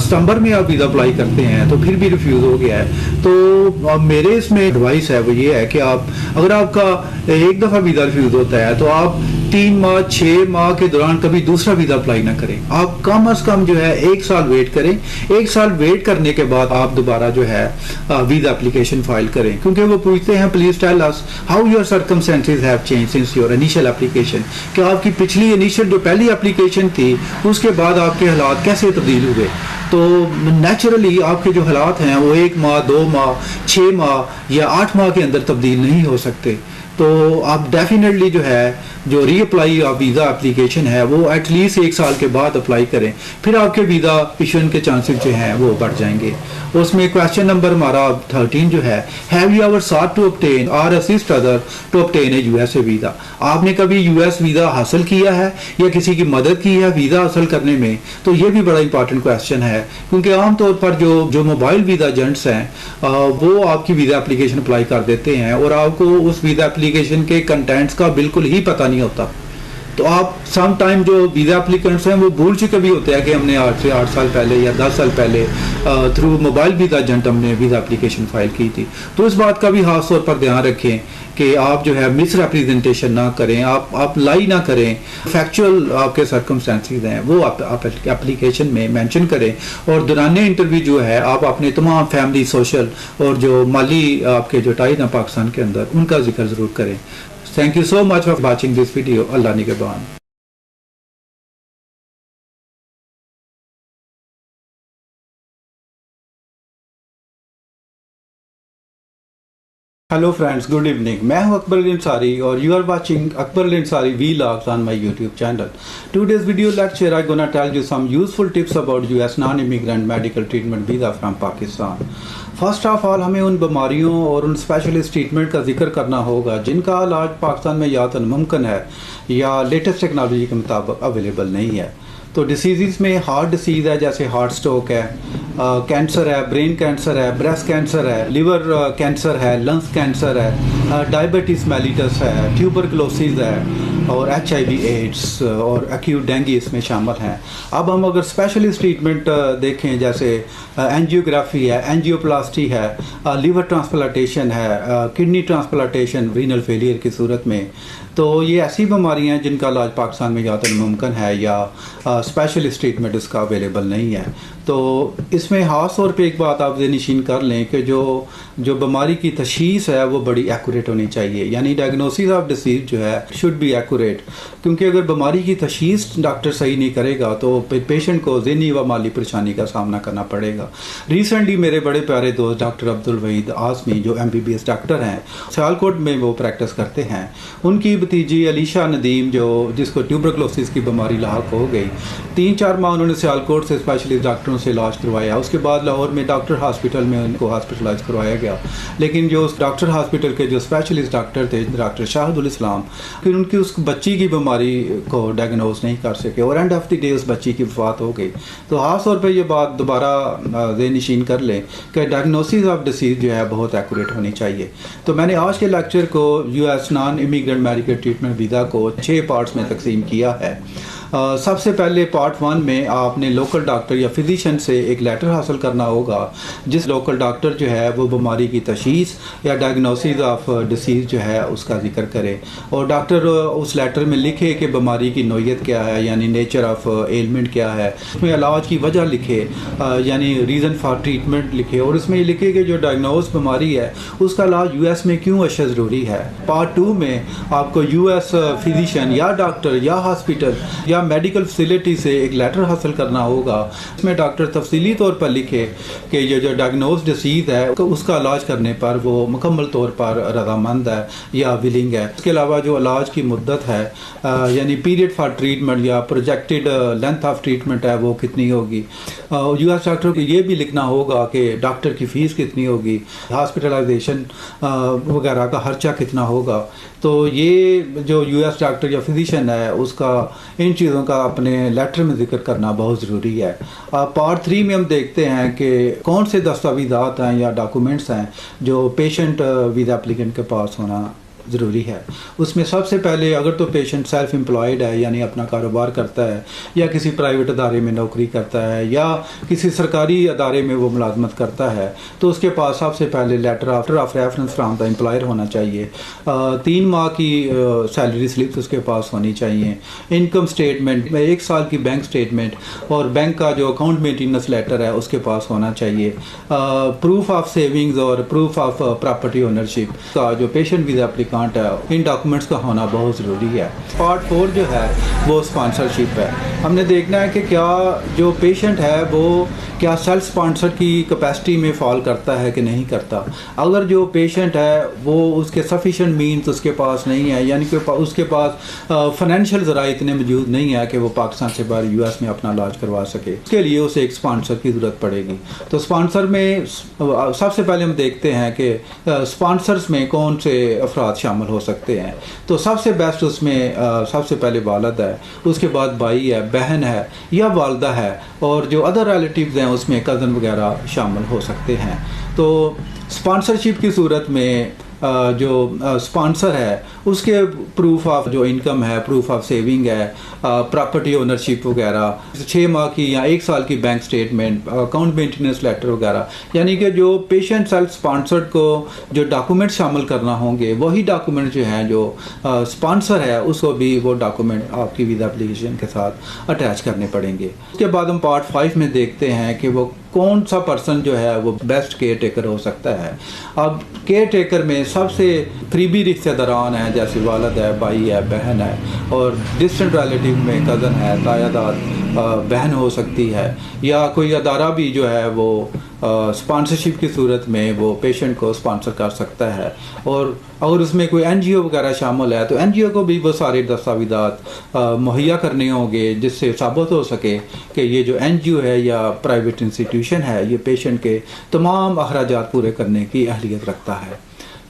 सितंबर में आप वीज़ा अप्लाई करते हैं तो फिर भी रिफ्यूज़ हो गया है, तो मेरे इसमें एडवाइस है वो ये है कि आप अगर आपका एक दफ़ा वीज़ा रिफ्यूज़ होता है तो आप 3 माह 6 माह के दौरान कभी दूसरा वीज़ा अप्लाई ना करें। आप कम अज़ कम जो है 1 साल वेट करें। 1 साल वेट करने के बाद आप दोबारा जो है वीज़ा एप्लीकेशन फाइल करें, क्योंकि वो पूछते हैं please tell us how your circumstances have change since your initial application, कि आपकी पिछली इनिशियल जो पहली एप्लीकेशन थी उसके बाद आपके हालात कैसे तब्दील हुए। तो नेचुरली आपके जो हालात हैं वो 1 माह 2 माह 6 माह या 8 माह के अंदर तब्दील नहीं हो सकते। तो आप डेफिनेटली जो है जो रीअप्लाई वीज़ा एप्लीकेशन है वो एटलीस्ट 1 साल के बाद अप्लाई करें, फिर आपके वीज़ा इशून के चांसेस जो हैं वो बढ़ जाएंगे। उसमें क्वेश्चन नंबर हमारा 13 जो है, have you ever sought to obtain or assist other to obtain a USA visa. आपने कभी यूएस वीज़ा हासिल किया है या किसी की मदद की है वीज़ा हासिल करने में? तो ये भी बड़ा इंपॉर्टेंट क्वेश्चन है, क्योंकि आमतौर पर जो मोबाइल वीज़ा एजेंट्स हैं वो आपकी वीज़ा एप्लीकेशन अप्लाई कर देते हैं और आपको उस वीज़ा एप्लीकेशन के कंटेंट्स का बिल्कुल ही पता नहीं होता। तो आप सम टाइम जो वीज़ा एप्लीकेंट्स हैं वो भूल चुके भी होते हैं कि हमने 8 से 8 साल पहले या 10 साल पहले थ्रू मोबाइल वीज़ा एजेंट हमने वीज़ा एप्लीकेशन फाइल की थी। तो इस बात का भी खास तौर पर ध्यान रखें कि आप जो है मिस रिप्रेजेंटेशन ना करें, आप लाई ना करें, फैक्चुअल आपके सर्कमस्टेंसेस हैं वो आप एप्लीकेशन में मेंशन करें। और दौरान इंटरव्यू जो है आप अपने तमाम फैमिली, सोशल और जो माली आपके जो टाइज हैं पाकिस्तान के अंदर उनका जिक्र ज़रूर करें। Thank you so much for watching this video. Allah Nigaban. Hello friends, good evening. मैं हूं अकबर अली अंसारी और you are watching Akbar Ali Ansari vlogs on my YouTube channel. Today's video lecture I gonna tell you some useful tips about US non immigrant medical treatment visa from Pakistan. First of all हमें उन बीमारियों और उन स्पेशलिस्ट ट्रीटमेंट का जिक्र करना होगा जिनका इलाज पाकिस्तान में या तो मुमकिन है या लेटेस्ट टेक्नोलॉजी के मुताबिक अवेलेबल नहीं है। तो डिसीज़ में हार्ट डिसीज़ है जैसे हार्ट स्ट्रोक है, कैंसर है, ब्रेन कैंसर है, ब्रेस्ट कैंसर है, लिवर कैंसर है, लंग्स कैंसर है, डायबिटीज़ मेलिटस है, ट्यूबरकुलोसिस है और HIV एड्स और एक्यूट डेंगू इसमें शामिल हैं। अब हम अगर स्पेशलिस्ट ट्रीटमेंट देखें जैसे एंजियोग्राफी है, एंजियोप्लास्टी है, लीवर ट्रांसप्लांटेशन है, किडनी ट्रांसप्लांटेशन रीनल फेलियर की सूरत में, तो ये ऐसी बीमारियां हैं जिनका इलाज पाकिस्तान में या तो मुमकिन है या स्पेशलिस्ट ट्रीटमेंट इसका अवेलेबल नहीं है। तो इसमें खास तौर पे एक बात आप ज़हन कर लें कि जो बीमारी की तशख़ीस है वो बड़ी एक्यूरेट होनी चाहिए, यानी डायग्नोसिस ऑफ डिसीज़ जो है शुड बी एक्यूरेट, क्योंकि अगर बीमारी की तशख़ीस डॉक्टर सही नहीं करेगा तो पेशेंट को ज़हनी व माली परेशानी का सामना करना पड़ेगा। रिसेंटली मेरे बड़े प्यारे दोस्त डॉक्टर अब्दुल वहीद आसमी जो MBBS डॉक्टर हैं, सियालकोट में वो प्रैक्टिस करते हैं, उनकी भतीजी अलीशा नदीम जिसको ट्यूबरकुलोसिस की बीमारी लाहक हो गई, 3-4 माह उन्होंने सियालकोट से स्पेशलिस्ट डॉक्टरों से इलाज करवाया। उसके बाद लाहौर में डॉक्टर हॉस्पिटल में उनको हॉस्पिटलाइज करवाया गया, लेकिन जो उस डॉक्टर हॉस्पिटल के जो स्पेशलिस्ट डॉक्टर थे डॉक्टर शाहिदुल इस्लाम, फिर उनकी उस बच्ची की बीमारी को डायग्नोज नहीं कर सके और एंड ऑफ द डे उस बच्ची की वफात हो गई। तो खास तौर पर यह बात दोबारा ज़हन कर लें कि डायग्नोसिस ऑफ डिसीज़ जो है बहुत एक्यूरेट होनी चाहिए। तो मैंने आज के लेक्चर को US non immigrant medical treatment visa को 6 पार्ट्स में तकसीम किया है। सबसे पहले पार्ट 1 में आपने लोकल डॉक्टर या फिजिशियन से एक लेटर हासिल करना होगा जिस लोकल डॉक्टर जो है वो बीमारी की तशख़ीस या डायग्नोसिस ऑफ डिसीज़ जो है उसका जिक्र करे और डॉक्टर उस लेटर में लिखे कि बीमारी की नौयत क्या है, यानी नेचर ऑफ एलिमेंट क्या है, उसमें इलाज की वजह लिखे यानी रीज़न फॉर ट्रीटमेंट लिखे और इसमें लिखे कि जो डायग्नोज बीमारी है उसका इलाज यूएस में क्यों अशा ज़रूरी है। पार्ट 2 में आपको यूएस फिजिशियन या डॉक्टर या हॉस्पिटल या मेडिकल फैसिलिटी से एक लेटर हासिल करना होगा। इसमें डॉक्टर तफसीली तौर पर लिखे कि ये जो डायग्नोज डिसीज़ है उसका इलाज करने पर वो मुकम्मल तौर पर रजामंद है या विलिंग है। इसके अलावा जो इलाज की मुद्दत है यानी पीरियड फॉर ट्रीटमेंट या प्रोजेक्टेड लेंथ ऑफ ट्रीटमेंट है वो कितनी होगी। यूएस डॉक्टर को ये भी लिखना होगा कि डॉक्टर की फ़ीस कितनी होगी, हॉस्पिटलाइजेशन वगैरह का खर्चा कितना होगा। तो ये जो यूएस डॉक्टर या फिजिशियन है उसका इन चीज़ों का अपने लेटर में जिक्र करना बहुत ज़रूरी है। पार्ट 3 में हम देखते हैं कि कौन से दस्तावेज़ात हैं या डॉक्यूमेंट्स हैं जो पेशेंट वीज़ा एप्लीकेंट के पास होना ज़रूरी है। उसमें सबसे पहले अगर तो पेशेंट सेल्फ एम्प्लॉयड है, यानी अपना कारोबार करता है, या किसी प्राइवेट अदारे में नौकरी करता है, या किसी सरकारी अदारे में वो मुलाजमत करता है, तो उसके पास सबसे पहले letter of reference from the employer होना चाहिए। 3 माह की सैलरी स्लिप्स उसके पास होनी चाहिए। इनकम स्टेटमेंट में 1 साल की बैंक स्टेटमेंट और बैंक का जो अकाउंट मेंटेनेंस लेटर है उसके पास होना चाहिए। प्रूफ ऑफ सेविंग्स और प्रूफ ऑफ प्रॉपर्टी ओनरशिप का जो पेशेंट वीज़ा एप्लीकांट है, इन डॉक्यूमेंट्स का होना बहुत ज़रूरी है। पार्ट 4 जो है वो स्पॉन्सरशिप है। हमने देखना है कि क्या जो पेशेंट है वो क्या सेल्फ स्पॉन्सर की कैपेसिटी में फॉल करता है कि नहीं करता। अगर जो पेशेंट है वो उसके सफिशेंट मीन्स उसके पास नहीं है, यानी कि उसके पास फाइनेंशियल ज़रा इतने मौजूद नहीं है कि वो पाकिस्तान से बाहर यूएस में अपना इलाज करवा सके, उसके लिए उसे एक स्पॉन्सर की ज़रूरत पड़ेगी। तो स्पॉन्सर में सबसे पहले हम देखते हैं कि स्पॉन्सर्स में कौन से अफराद शामिल हो सकते हैं। तो सबसे बेस्ट उसमें सबसे पहले वालिद है, उसके बाद भाई है, बहन है या वालदा है, और जो अदर रिलेटिव्स हैं उसमें कज़न वगैरह शामिल हो सकते हैं। तो स्पॉन्सरशिप की सूरत में जो स्पॉन्सर है उसके प्रूफ ऑफ जो इनकम है, प्रूफ ऑफ सेविंग है, प्रॉपर्टी ओनरशिप वगैरह, 6 माह की या 1 साल की bank statement, account maintenance letter वगैरह, यानी कि जो पेशेंट सेल्फ स्पॉन्सर्ड को जो डॉक्यूमेंट शामिल करना होंगे वही डॉक्यूमेंट जो हैं जो स्पॉन्सर है उसको भी वो डॉक्यूमेंट आपकी वीज़ा एप्लीकेशन के साथ अटैच करने पड़ेंगे। उसके बाद हम पार्ट 5 में देखते हैं कि वो कौन सा पर्सन जो है वो बेस्ट केयर टेकर हो सकता है। अब केयर टेकर में सबसे करीबी रिश्तेदारान हैं, जैसे वालिद है, भाई है, बहन है, और डिस्टेंट रिलेटिव में कज़न है, तायादाद बहन हो सकती है, या कोई अदारा भी जो है वो स्पॉन्सरशिप की सूरत में वो पेशेंट को स्पॉन्सर कर सकता है। और अगर उसमें कोई एनजीओ वगैरह शामिल है तो एनजीओ को भी वो सारे दस्तावेज़ात मुहैया करने होंगे जिससे साबित हो सके कि ये जो एनजीओ है या प्राइवेट इंस्टीट्यूशन है ये पेशेंट के तमाम अखराजात पूरे करने की अहलियत रखता है।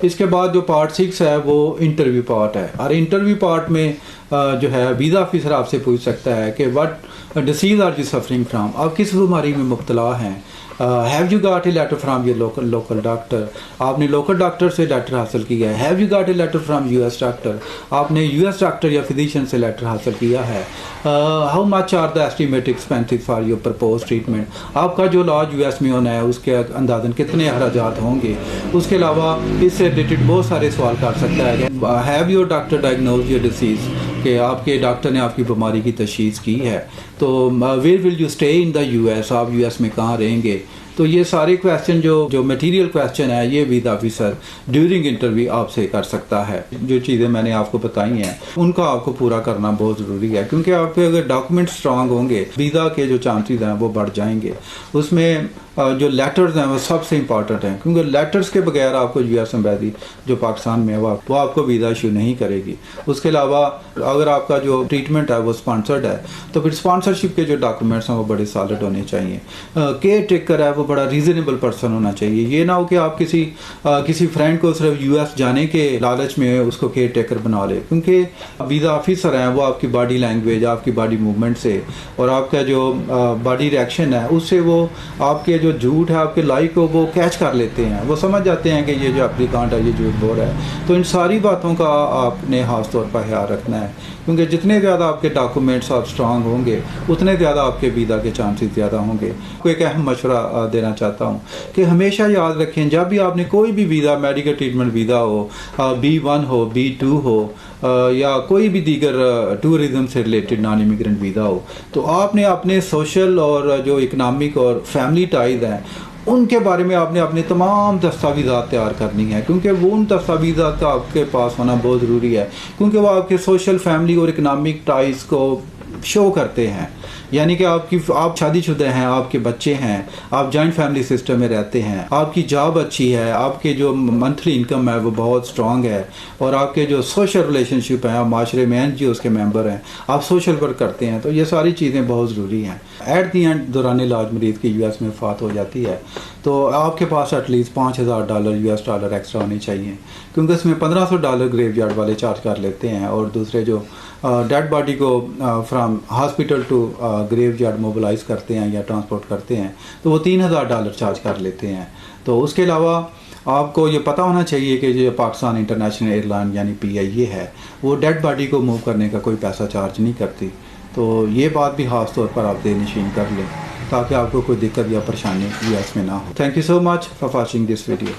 इसके बाद जो पार्ट 6 है वो इंटरव्यू पार्ट है, और इंटरव्यू पार्ट में जो है वीज़ा ऑफिसर आपसे पूछ सकता है कि what disease are you suffering from, आप किस बीमारी में मुब्तला हैं। Have you got a letter from your local doctor, आपने लोकल डॉक्टर से लेटर हासिल किया है। Have you got a letter from US doctor, आपने यूएस डॉक्टर या फिजिशियन से लेटर हासिल किया है। How much are the estimated expenses for your propose treatment, आपका जो इलाज यूएस में होना है उसके अंदाजन कितने अखराजात होंगे। उसके अलावा इससे रिलेटेड बहुत सारे सवाल कर सकता है। Have your doctor diagnose your disease, कि आपके डॉक्टर ने आपकी बीमारी की तशख़ीस की है। तो where will you stay in the US, आप यूएस में कहाँ रहेंगे। तो ये सारे क्वेश्चन जो मटेरियल क्वेश्चन है ये वीज़ा ऑफिसर ड्यूरिंग इंटरव्यू आपसे कर सकता है। जो चीज़ें मैंने आपको बताई हैं उनका आपको पूरा करना बहुत ज़रूरी है, क्योंकि आपके अगर डॉक्यूमेंट स्ट्रांग होंगे वीज़ा के जो चांसेस हैं वो बढ़ जाएंगे। उसमें जो लेटर्स हैं वो सबसे इंपॉर्टेंट हैं, क्योंकि लेटर्स के बगैर आपको यूएस एम्बेसी जो पाकिस्तान में है वो आपको वीज़ा इशू नहीं करेगी। उसके अलावा अगर आपका जो ट्रीटमेंट है वो स्पॉन्सर्ड है तो फिर स्पॉन्सरशिप के जो डॉक्यूमेंट्स हैं वो बड़े सॉलिड होने चाहिए। केयर टेकर है वो बड़ा रीजनेबल पर्सन होना चाहिए। ये ना हो कि आप किसी फ्रेंड को सिर्फ यूएस जाने के लालच में उसको केयर टेकर बना ले, क्योंकि वीज़ा ऑफिसर हैं वो आपकी बॉडी लैंग्वेज, आपकी बॉडी मूवमेंट से और आपका जो बॉडी रिएक्शन है उससे वो आपके जो झूठ है, आपके लाई को वो कैच कर लेते हैं। वो समझ जाते हैं कि ये जो एप्लीकांट है ये झूठ बोल रहा है। तो इन सारी बातों का आपने खास तौर पर ख्याल रखना है, क्योंकि जितने ज़्यादा आपके डॉक्यूमेंट्स आप स्ट्रांग होंगे उतने ज़्यादा आपके वीज़ा के चांसेस ज़्यादा होंगे। कोई एक अहम मशवरा देना चाहता हूँ कि हमेशा याद रखें जब भी आपने कोई भी वीज़ा, मेडिकल ट्रीटमेंट वीज़ा हो, B1 हो, B2 हो या कोई भी दीगर टूरिज़म से रिलेटेड नॉन इमिग्रेंट वीज़ा हो, तो आपने अपने सोशल और जो इकनॉमिक और फैमिली टाइज हैं उनके बारे में आपने अपने तमाम दस्तावेज़ात तैयार करनी है, क्योंकि वो उन दस्तावेज़ात का आपके पास होना बहुत ज़रूरी है, क्योंकि वो आपके सोशल, फैमिली और इकनॉमिक टाइज को शो करते हैं। यानी कि आप शादीशुदा हैं, आपके बच्चे हैं, आप जॉइंट फैमिली सिस्टम में रहते हैं, आपकी जॉब अच्छी है, आपके जो मंथली इनकम है वो बहुत स्ट्रांग है, और आपके जो सोशल रिलेशनशिप हैं, आप माशरे में एनजीओज़ के मेंबर हैं, आप सोशल वर्क करते हैं, तो ये सारी चीज़ें बहुत ज़रूरी हैं। एट दी एंड दौरान इलाज मरीज़ की यूएस में वफ़ात हो जाती है तो आपके पास एटलीस्ट $5,000 यूएस डॉलर एक्स्ट्रा होने चाहिए, क्योंकि उसमें $1,500 ग्रेवयार्ड वाले चार्ज कर लेते हैं, और दूसरे जो डेड बॉडी को from hospital to graveyard mobilise करते हैं या ट्रांसपोर्ट करते हैं तो वो $3,000 चार्ज कर लेते हैं। तो उसके अलावा आपको ये पता होना चाहिए कि जो पाकिस्तान इंटरनेशनल एयरलाइन यानी PIA है, वो डेड बॉडी को मूव करने का कोई पैसा चार्ज नहीं करती। तो ये बात भी ख़ास तौर पर आप देनशीन कर लें ताकि आपको कोई दिक्कत या परेशानी यूएस में ना हो। Thank you so much for watching this video.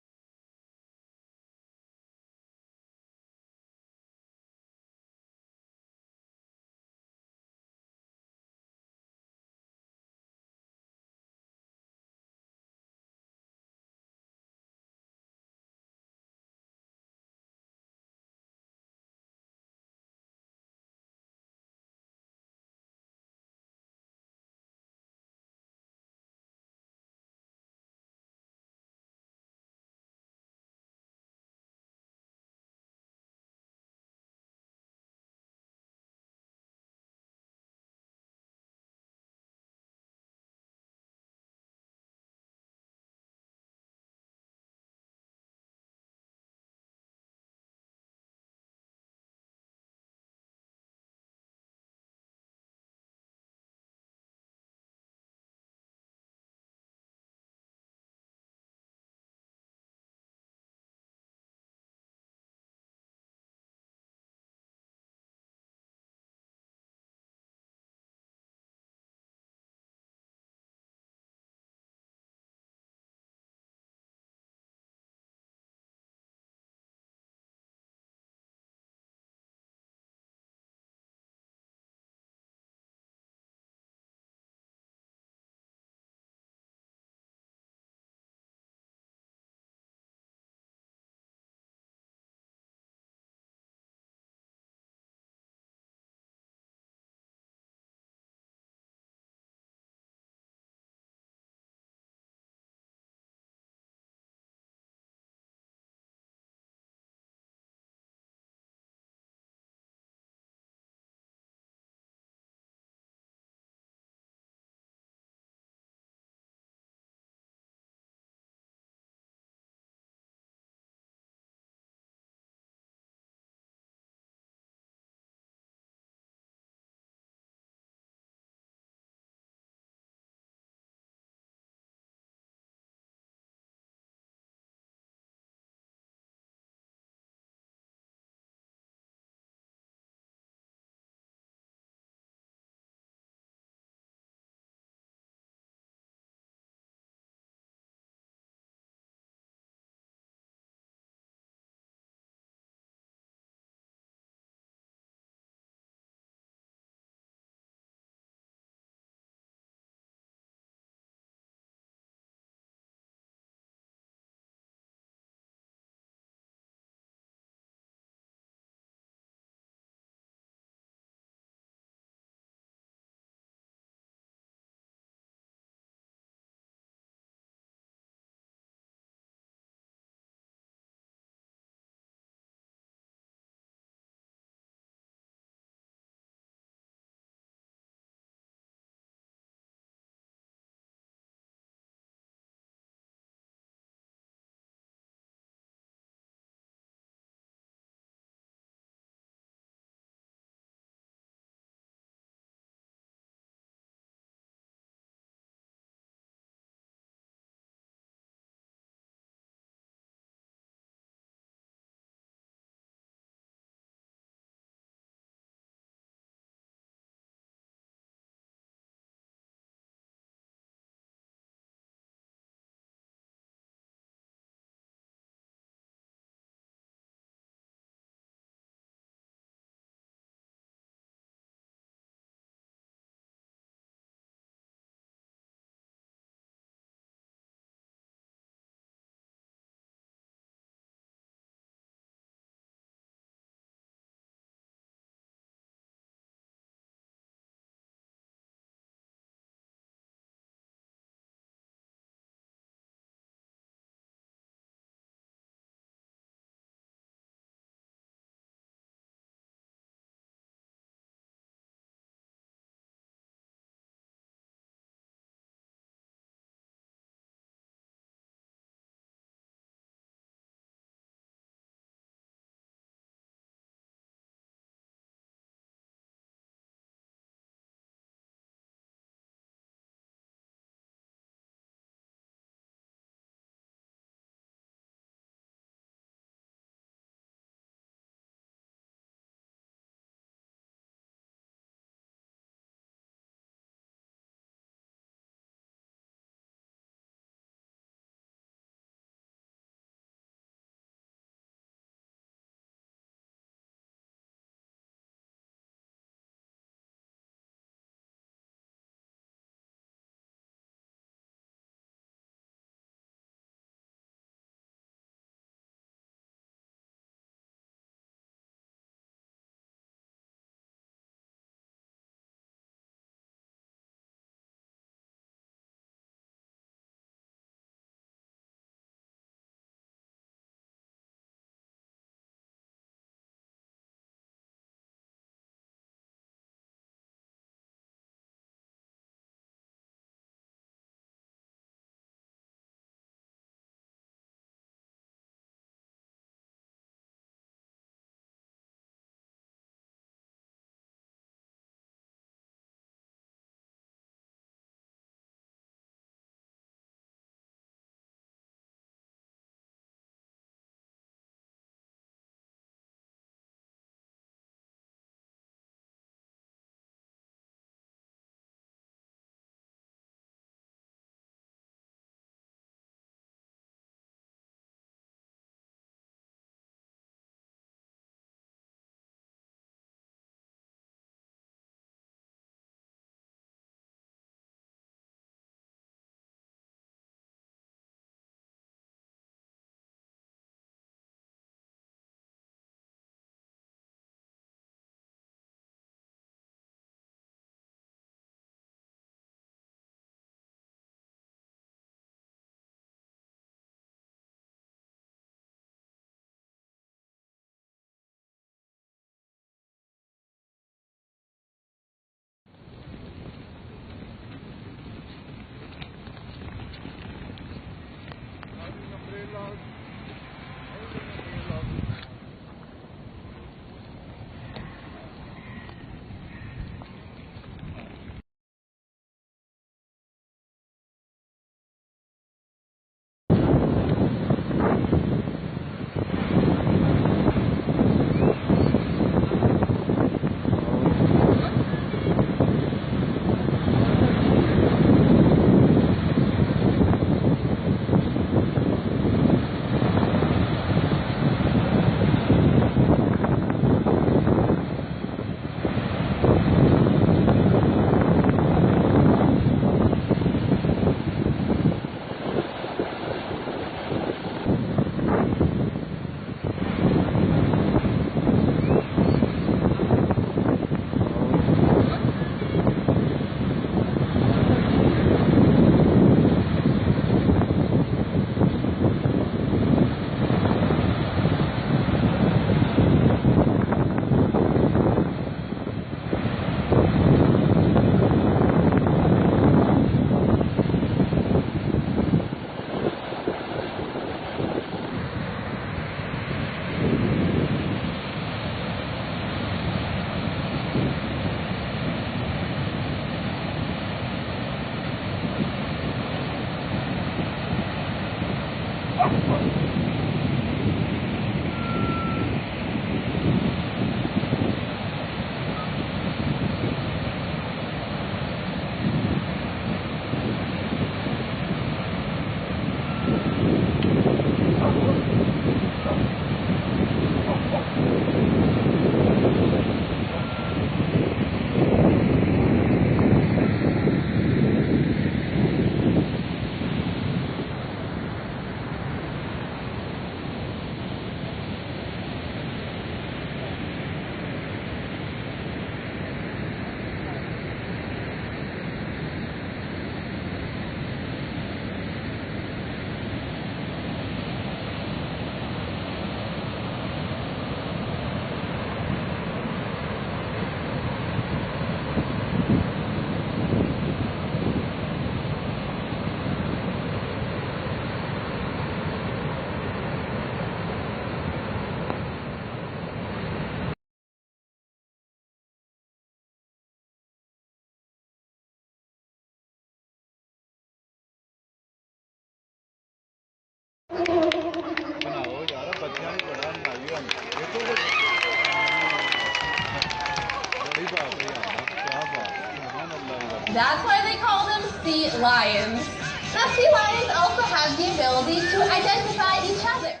That's why they call them sea lions. Now, sea lions also have the ability to identify each other.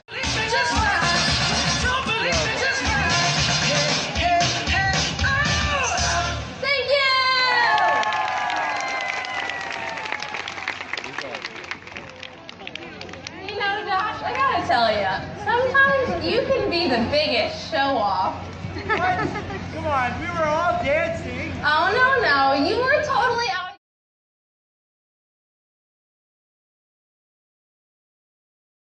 Thank you! You know, Josh, I gotta tell you, sometimes you can be the biggest show-off. Come on, we were all dancing. Oh, no, you were totally